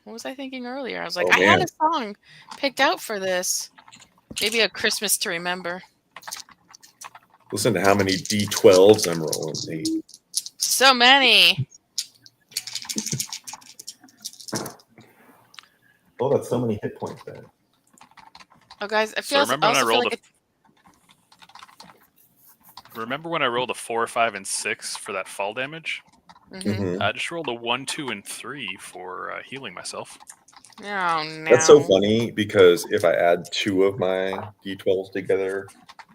was I thinking earlier? I was like, Oh, I had man. a song picked out for this. Maybe a Christmas to remember. Listen to how many D12s I'm rolling. 8. So many. Oh, that's so many hit points there. Oh, guys, I So feel. remember I when I also feel rolled like Remember when I rolled a 4, 5, and 6 for that fall damage? Mhm. I just rolled a 1, 2, and 3 for healing myself. Oh no. That's so funny because if I add 2 of my D12s together,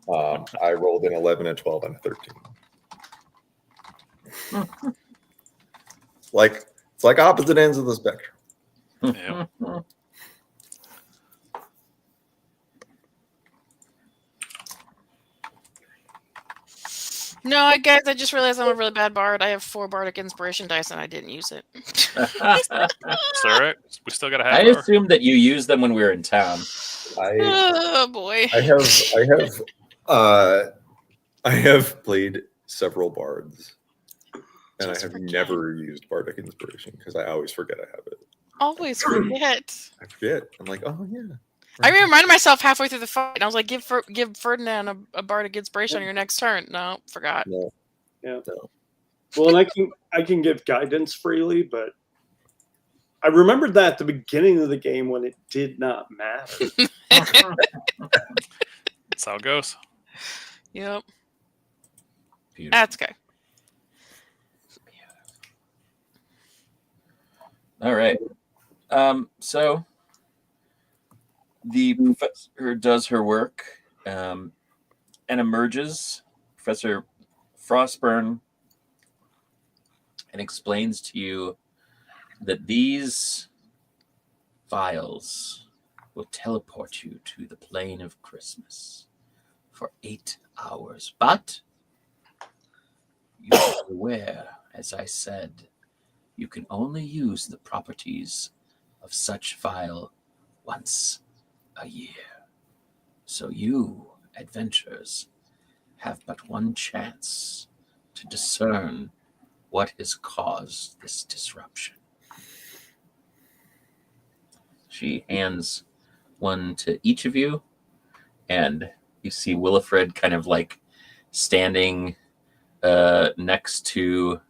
I rolled an 11, a 12, and a 13. It's like opposite ends of the spectrum. Yep. No, guys, I just realized I'm a really bad bard. I have 4 bardic inspiration dice and I didn't use it. It's all right. We still got a half I hour. assumed that you used them when we were in town. Oh boy. I have played several bards, and Just I have forget. never used bardic inspiration because I always forget I have it. Always forget. I forget. I'm like, oh yeah. I reminded myself halfway through the fight, and I was like, "Give Ferdinand a bardic inspiration on your next turn." No, forgot. No. Yeah. No. Well, and I can give guidance freely, but I remembered that at the beginning of the game when it did not matter. That's how it goes. Yep, Beautiful. that's okay. All right. So the professor does her work and emerges, Professor Frostburn, and explains to you that these vials will teleport you to the plane of Christmas for 8 hours. But you are aware, as I said, you can only use the properties of such vial once a year. So you, adventurers, have but one chance to discern what has caused this disruption. She hands one to each of you, and you see Willifred kind of like standing next to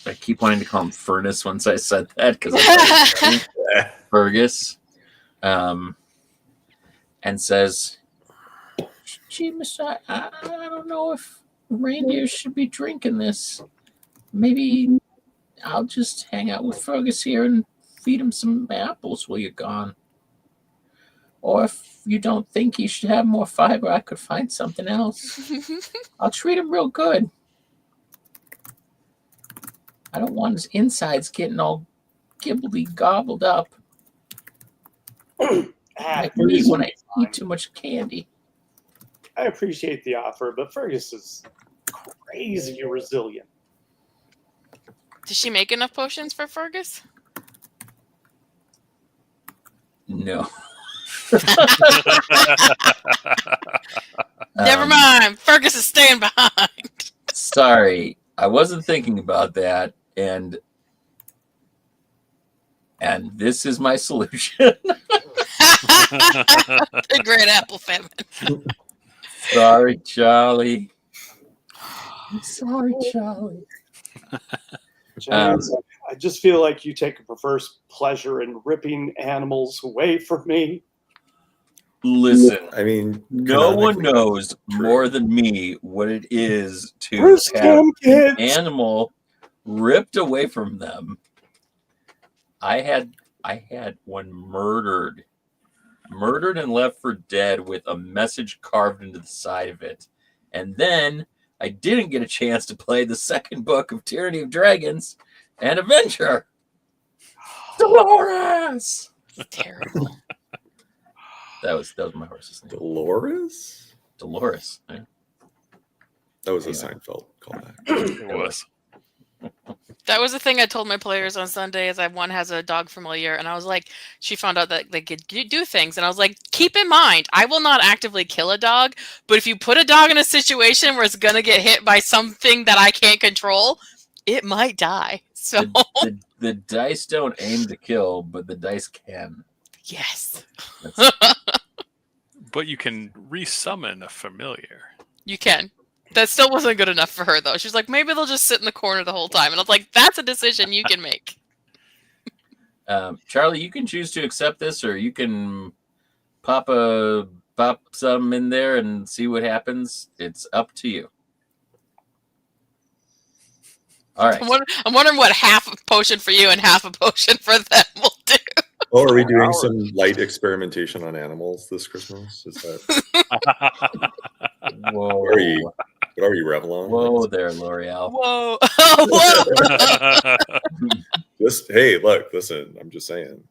I keep wanting to call him Furnace once I said that because I Fergus, and says, "Gee, Mister, I don't know if reindeer should be drinking this. Maybe I'll just hang out with Fergus here and feed him some apples while you're gone. Or if you don't think he should have more fiber, I could find something else. I'll treat him real good. I don't want his insides getting all gibbledy gobbled up. Like me when I eat too much candy." I appreciate the offer, but Fergus is crazy resilient. Did she make enough potions for Fergus? No. Never mind. Fergus is staying behind. Sorry, I wasn't thinking about that, and this is my solution. The great apple famine. Sorry, Charlie. I'm sorry, Charlie. James, I just feel like you take a perverse pleasure in ripping animals away from me. Listen, I mean, no one canonically, knows that's true. more than me what it is to Where's have Cam an kids? animal ripped away from them. I had one murdered and left for dead with a message carved into the side of it. And then I didn't get a chance to play the second book of Tyranny of Dragons and Adventure. Dolores! Terrible. That was my horse's name. Dolores? Dolores. Yeah. That was a Anyway. Seinfeld callback. It was. That was the thing I told my players on Sunday is one has a dog familiar, and I was like, she found out that they could do things, and I was like, keep in mind, I will not actively kill a dog, but if you put a dog in a situation where it's going to get hit by something that I can't control, it might die. So The dice don't aim to kill, but the dice can. yes. But you can resummon a familiar. You can. That still wasn't good enough for her, though. She's like, maybe they'll just sit in the corner the whole time. And I was like, that's a decision you can make. Charlie, you can choose to accept this, or you can pop some in there and see what happens. It's up to you. All right. I'm wondering what half a potion for you and half a potion for them will do. Oh, are we doing some light experimentation on animals this Christmas? Is that Whoa. what are you, Revlon? Whoa there, L'Oreal. Whoa. Whoa. Just hey, look, listen. I'm just saying.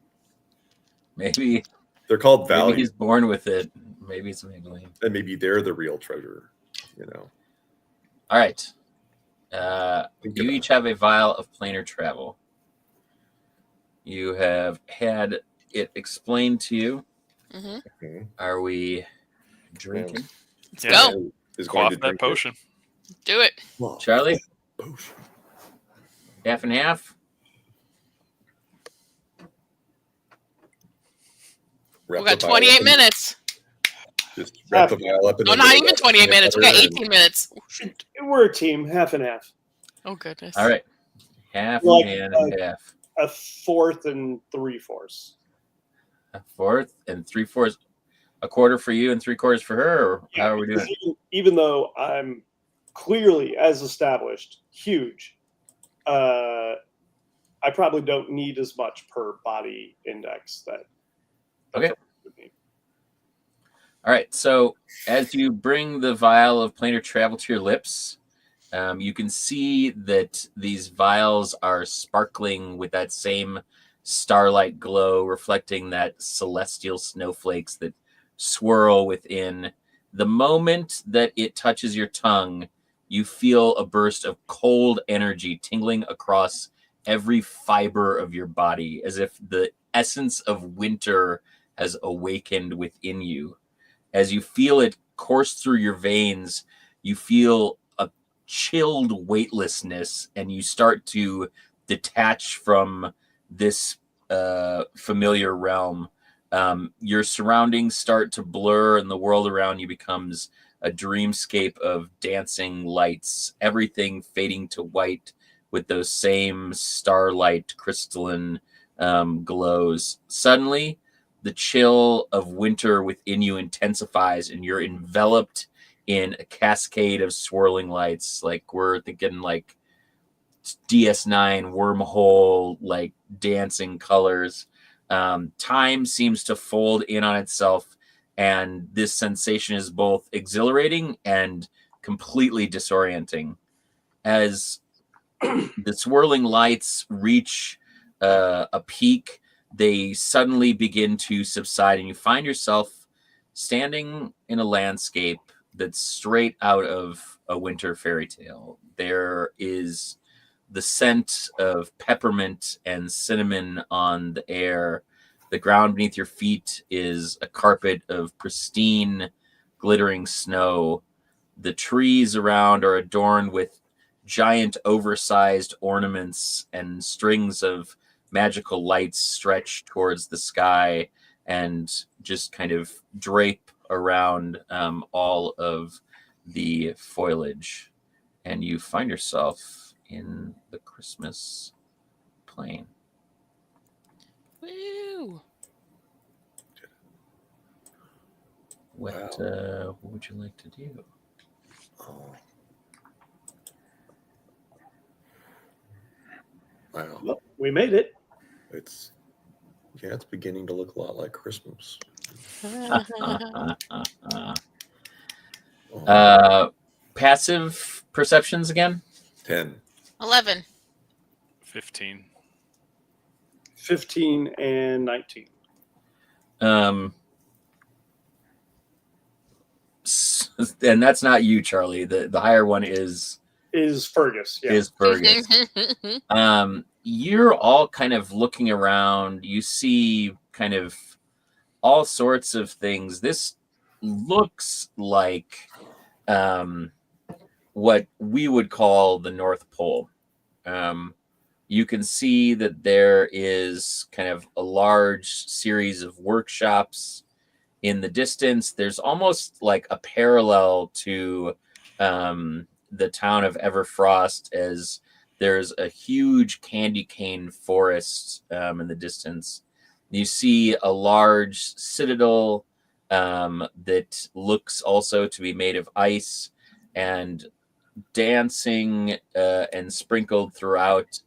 Maybe They're called value, he's born with it. Maybe it's Maybelline. and maybe they're the real treasure. You know. All right. Think You about each have a vial of planar travel. You have had it explained to you. Mhm. it. Are we drinking? Let's Yeah. go. Is going Quaff to that drink potion. Do it. It. Charlie, Potion. half and half. Wrap We got the vial 28 up in- minutes. Just wrap the vial up in No, the not middle even of 28 minutes. We got peanut butter 18 minutes. Oh, shoot. We're a team, half and half. Oh, goodness. All right. Half Like, and half. A fourth and 3/4. A fourth and 3/4. A quarter for you and 3/4 for her, or how are we doing? Even though I'm clearly, as established, huge, I probably don't need as much per body index that. Okay. All right. So as you bring the vial of planar travel to your lips, you can see that these vials are sparkling with that same starlight glow, reflecting that celestial snowflakes that swirl within. The moment that it touches your tongue, you feel a burst of cold energy tingling across every fiber of your body, as if the essence of winter has awakened within you. As you feel it course through your veins, you feel a chilled weightlessness, and you start to detach from this familiar realm. Your surroundings start to blur, and the world around you becomes a dreamscape of dancing lights, everything fading to white with those same starlight crystalline glows. Suddenly, the chill of winter within you intensifies, and you're enveloped in a cascade of swirling lights. Like we're thinking like DS9 wormhole, like dancing colors. Time seems to fold in on itself, and this sensation is both exhilarating and completely disorienting. As the swirling lights reach a peak, they suddenly begin to subside, and you find yourself standing in a landscape that's straight out of a winter fairy tale. There is the scent of peppermint and cinnamon on the air. The ground beneath your feet is a carpet of pristine, glittering snow. The trees around are adorned with giant, oversized ornaments and strings of magical lights stretch towards the sky and just kind of drape around all of the foliage. And you find yourself in the Christmas plain. Woo! What would you like to do? Oh. Wow. Well, we made it. It's beginning to look a lot like Christmas. Passive perceptions again? 10. 11. 15. 15 and 19. And that's not you, Charlie. The higher one is Fergus. Yeah. Is Fergus. You're all kind of looking around. You see kind of all sorts of things. This looks like what we would call the North Pole. You can see that there is kind of a large series of workshops in the distance. There's almost like a parallel to the town of Everfrost, as there's a huge candy cane forest in the distance. You see a large citadel that looks also to be made of ice, and dancing and sprinkled throughout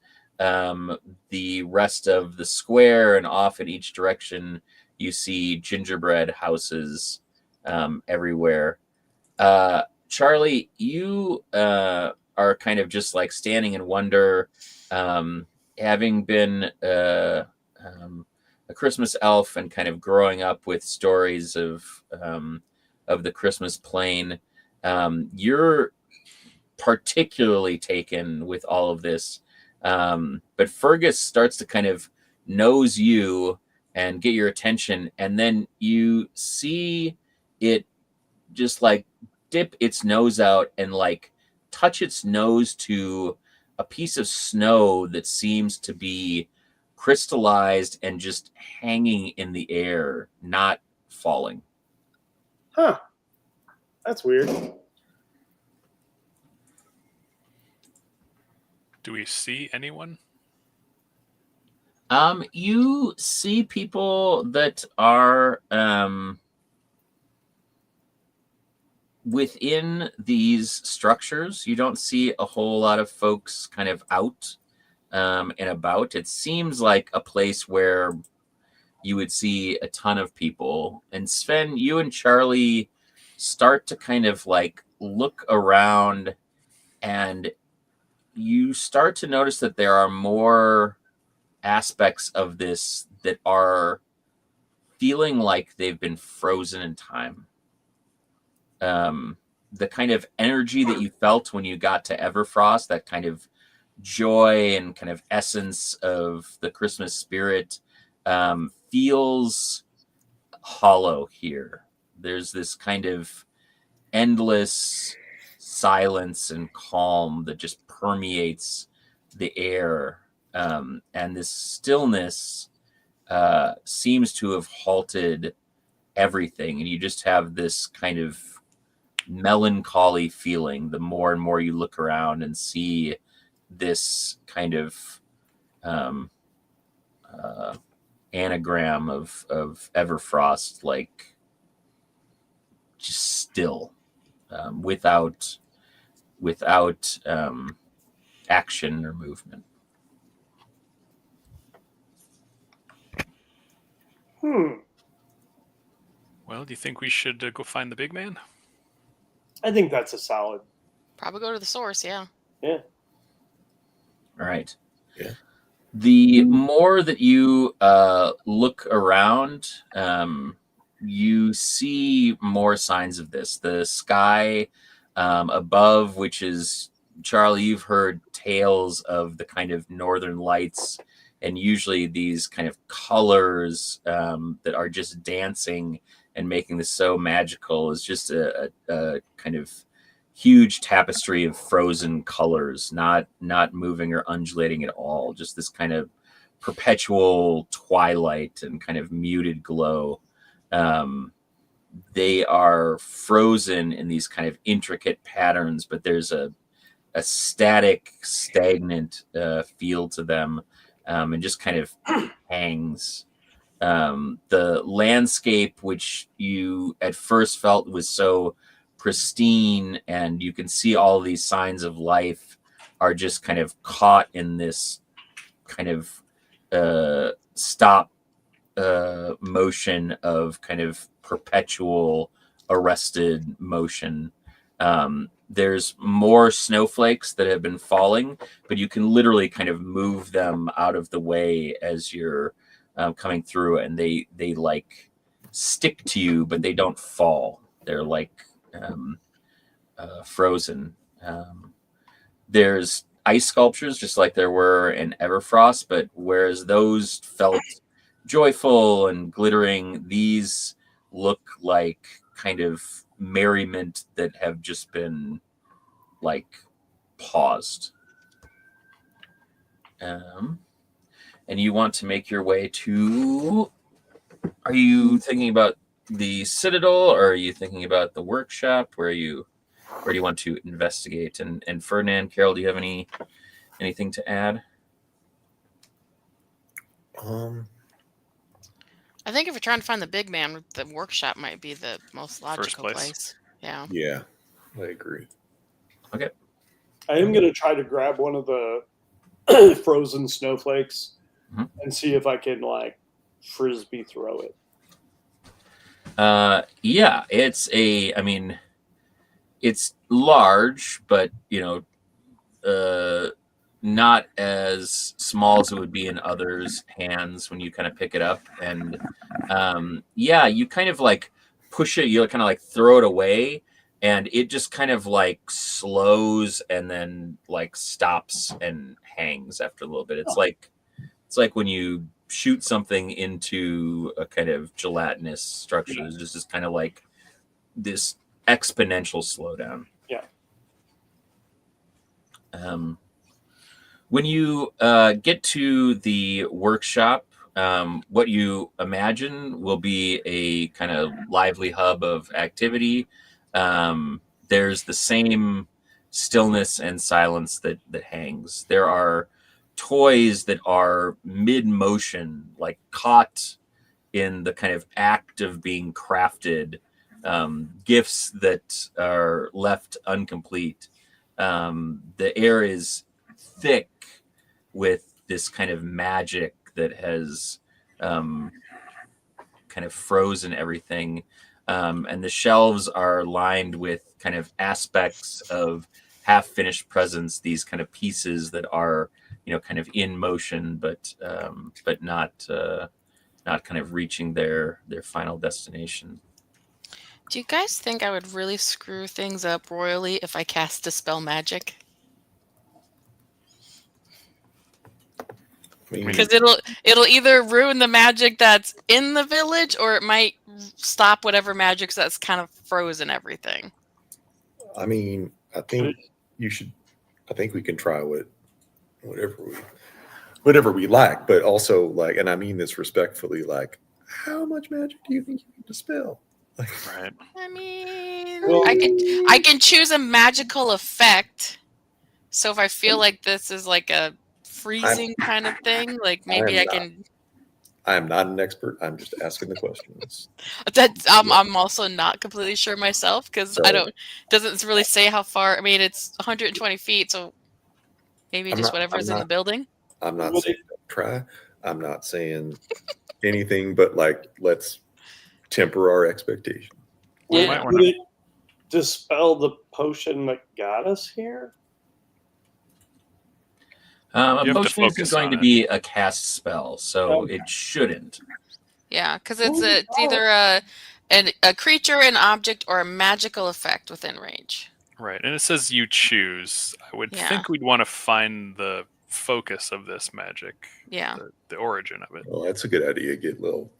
the rest of the square, and off in each direction you see gingerbread houses everywhere. Charlie, you are kind of just like standing in wonder, having been a Christmas elf and kind of growing up with stories of the Christmas plain. You're particularly taken with all of this, but Fergus starts to kind of nose you and get your attention, and then you see it just like dip its nose out and like touch its nose to a piece of snow that seems to be crystallized and just hanging in the air, not falling. Huh. That's weird. Do we see anyone? You see people that are within these structures. You don't see a whole lot of folks kind of out and about. It seems like a place where you would see a ton of people. And Sven, you and Charlie start to kind of like look around, and you start to notice that there are more aspects of this that are feeling like they've been frozen in time. The kind of energy that you felt when you got to Everfrost, that kind of joy and kind of essence of the Christmas spirit, feels hollow here. There's this kind of endless silence and calm that just permeates the air. And this stillness seems to have halted everything. And you just have this kind of melancholy feeling the more and more you look around and see this kind of anagram of Everfrost, like just still, without action or movement. Well, do you think we should go find the big man? I think that's a solid. Probably go to the source, yeah. Yeah. All right. Yeah. The more that you look around, you see more signs of this. The sky above, which is, Charlie, you've heard tales of the kind of northern lights and usually these kind of colors that are just dancing and making this so magical is just a kind of huge tapestry of frozen colors, not moving or undulating at all. Just this kind of perpetual twilight and kind of muted glow. They are frozen in these kind of intricate patterns, but there's a static, stagnant feel to them, and just kind of hangs. The landscape, which you at first felt was so pristine and you can see all these signs of life, are just kind of caught in this kind of stop motion of kind of perpetual arrested motion. There's more snowflakes that have been falling, but you can literally kind of move them out of the way as you're coming through, and they like stick to you, but they don't fall. They're like frozen. There's ice sculptures just like there were in Everfrost, but whereas those felt joyful and glittering, these look like kind of merriment that have just been like paused. And you want to make your way to, are you thinking about the Citadel, or are you thinking about the workshop? Where do you want to investigate? And Ferdinand, Carol, do you have anything to add? I think if you're trying to find the big man, the workshop might be the most logical place. Yeah. Yeah, I agree. Okay. I am going to try to grab one of the frozen snowflakes and see if I can like frisbee throw it. Yeah, it's large, but not as small as it would be in others' hands when you kind of pick it up. And you kind of like push it, you kind of like throw it away, and it just kind of like slows and then like stops and hangs after a little bit. It's like when you shoot something into a kind of gelatinous structure. It's just this kind of like this exponential slowdown. Yeah. When you get to the workshop, what you imagine will be a kind of lively hub of activity. There's the same stillness and silence that hangs. There are toys that are mid-motion, like caught in the kind of act of being crafted, gifts that are left incomplete. The air is thick with this kind of magic that has kind of frozen everything. And the shelves are lined with kind of aspects of half-finished presents, these kind of pieces that are, kind of in motion, but not kind of reaching their final destination. Do you guys think I would really screw things up royally if I cast Dispel Magic? Because it'll either ruin the magic that's in the village, or it might stop whatever magic that's kind of frozen everything. I mean, I think you should. I think we can try whatever we like, but also like, and I mean this respectfully, like, how much magic do you think you can dispel? Right. I mean, I can choose a magical effect. So if I feel like this is like a freezing kind of thing, like maybe I can. I am not an expert. I'm just asking the questions. I'm also not completely sure myself, because doesn't really say how far. I mean, it's 120 feet, so maybe just whatever's in the building. I'm not saying don't try. I'm not saying anything, but like, let's temper our expectations. Would it dispel the potion that got us here? A potion isn't going to be a cast spell, so it shouldn't. Yeah, because it's either a creature, an object, or a magical effect within range. Right, and it says you choose. I would think we'd want to find the focus of this magic. Yeah. The origin of it. Well, that's a good idea. Get a little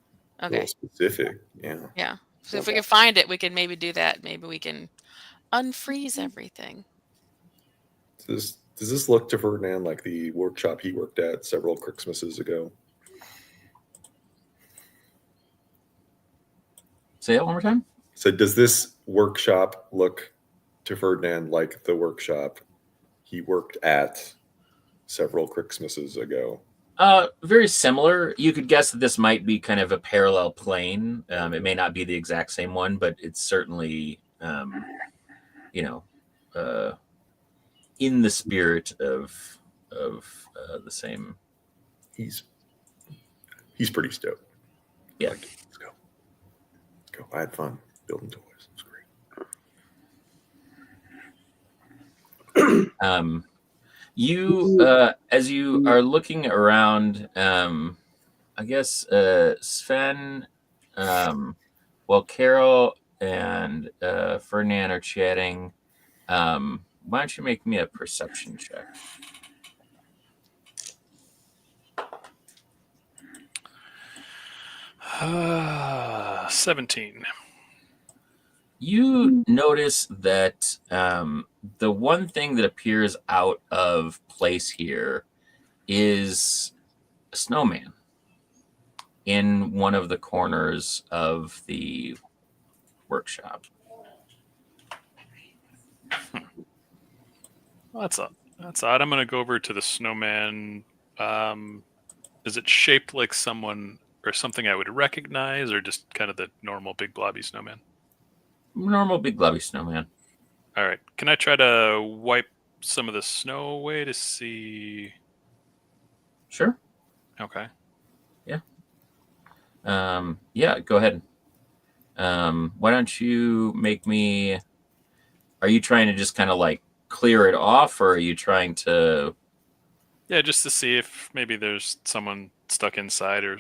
specific. Yeah. Yeah. So if we can find it, we can maybe do that. Maybe we can unfreeze everything. Does this look to Ferdinand like the workshop he worked at several Christmases ago? Say it one more time. So does this workshop look to Ferdinand like the workshop he worked at several Christmases ago? Very similar. You could guess that this might be kind of a parallel plane. It may not be the exact same one, but it's certainly, in the spirit of the same. He's pretty stoked. Yeah. Let's go. I had fun building toys. It was great. You, as you are looking around, I guess Sven, while Carol and Ferdinand are chatting, why don't you make me a perception check? Uh, 17. You notice that the one thing that appears out of place here is a snowman in one of the corners of the workshop. Well, that's odd. I'm going to go over to the snowman. Is it shaped like someone or something I would recognize, or just kind of the normal big blobby snowman? Normal big blobby snowman. All right. Can I try to wipe some of the snow away to see? Sure. Okay. Yeah. Yeah, go ahead. Why don't you make me... Are you trying to just kind of like clear it off, or are you trying to... Yeah, just to see if maybe there's someone stuck inside or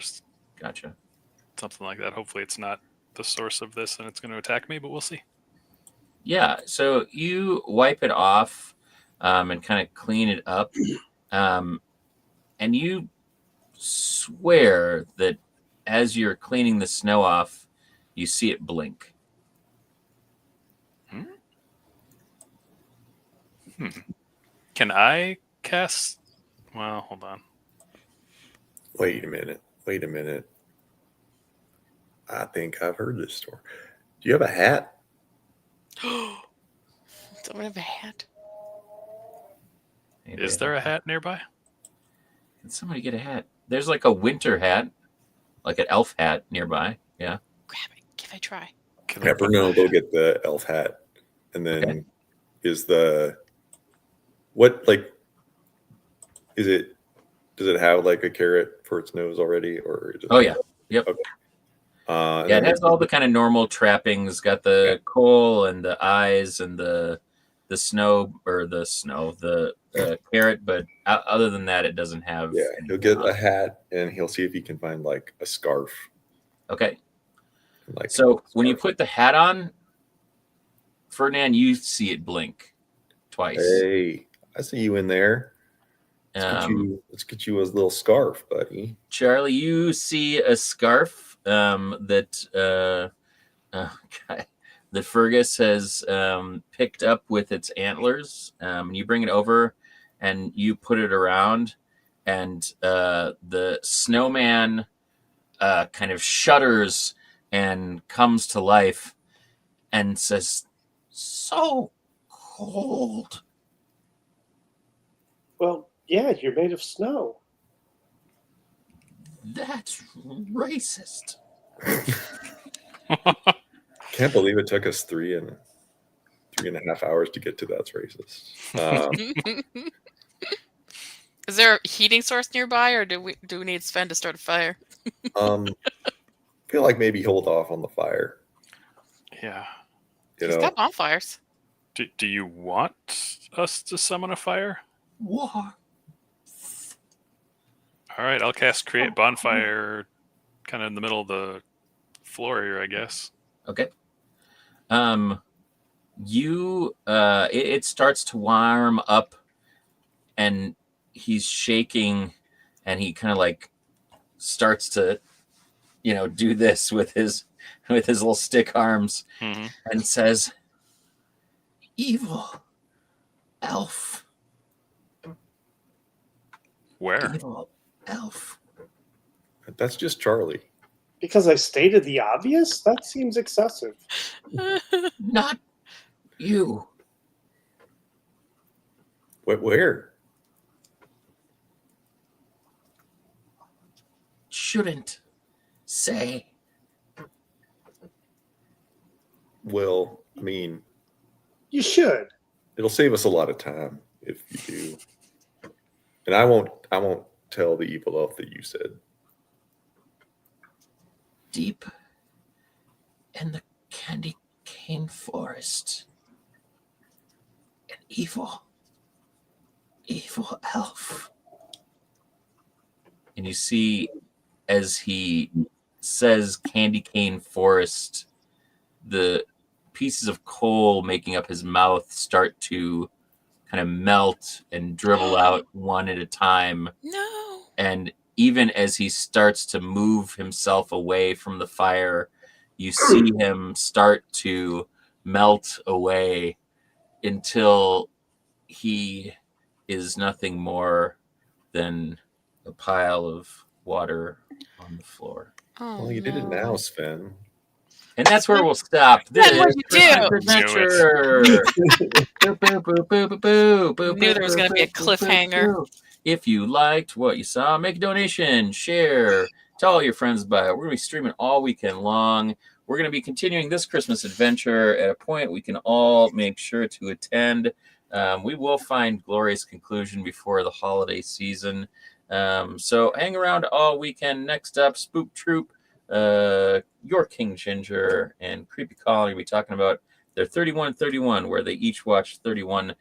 Gotcha. something like that. Hopefully it's not the source of this and it's going to attack me, but we'll see. Yeah, so you wipe it off and kind of clean it up. And you swear that as you're cleaning the snow off, you see it blink. Can I cast? Well, hold on. Wait a minute. I think I've heard this story. Do you have a hat? Don't have a hat. Maybe Is there a hat nearby? Can somebody get a hat? There's like a winter hat, like an elf hat nearby. Yeah. Grab it. Give it a try. Never know. Go get the elf hat. And then does it have like a carrot for its nose already, or just... Oh yeah. Yep. Okay. Yeah, it has all the kind of normal trappings. Got the coal and the eyes and the carrot, but other than that, it doesn't have. Yeah, he'll get a hat and he'll see if he can find like a scarf. Okay. So when you put the hat on, Ferdinand, you see it blink twice. Hey, I see you in there. Let's get you a little scarf, buddy. Charlie, you see a scarf that Fergus has picked up with its antlers. You bring it over and you put it around, and the snowman kind of shudders and comes to life and says, "So cold." Well, yeah, you're made of snow. That's racist. Can't believe it took us 3.5 hours to get to that's racist. Is there a heating source nearby, or do we need Sven to start a fire? Feel like maybe hold off on the fire. Yeah. He's got bonfires. Do you want us to summon a fire? War. All right, I'll cast Create Bonfire kind of in the middle of the floor here, I guess. Okay. It starts to warm up, and he's shaking, and he kind of like starts to, do this with his little stick arms, and says, "Evil elf." Where? Evil elf. That's just Charlie. Because I stated the obvious? That seems excessive. Not you. Where? Shouldn't say. Well, I mean, You should. it'll save us a lot of time if you do. And I won't tell the evil elf that you said. Deep in the candy cane forest, an evil elf. And you see, as he says candy cane forest, the pieces of coal making up his mouth start to kind of melt and dribble out one at a time. No. And even as he starts to move himself away from the fire, you see him start to melt away until he is nothing more than a pile of water on the floor. Oh, Well, you did it now, Sven. And that's where we'll stop. Then what'd you do? Adventure. Knew there was going to be a cliffhanger. If you liked what you saw, make a donation, share, tell all your friends about it. We're going to be streaming all weekend long. We're going to be continuing this Christmas adventure at a point we can all make sure to attend. We will find glorious conclusion before the holiday season. So hang around all weekend. Next up, Spook Troop, Your King Ginger, and Creepy Colony will be talking about their 31-31, where they each watch 31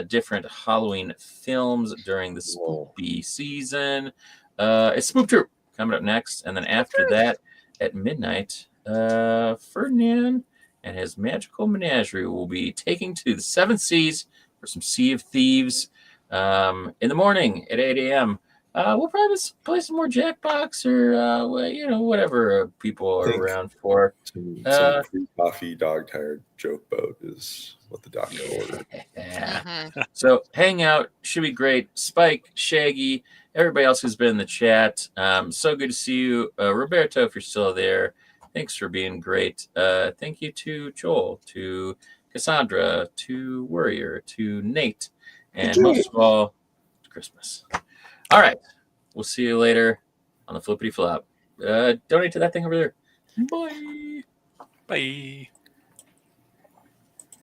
different Halloween films during the spooky season. It's Spook Troop coming up next, and then after that, at midnight, Ferdinand and his magical menagerie will be taking to the Seven Seas for some Sea of Thieves in the morning at 8 a.m. We'll probably play some more Jackbox or, whatever people are around for. Some pre-coffee dog-tired joke boat is what the doctor ordered. Yeah. So hang out. Should be great. Spike, Shaggy, everybody else who's been in the chat. So good to see you. Roberto, if you're still there, thanks for being great. Thank you to Joel, to Cassandra, to Worrier, to Nate, and most of all, to Christmas. All right. We'll see you later on the flippity flop. Donate to that thing over there. Bye. Bye.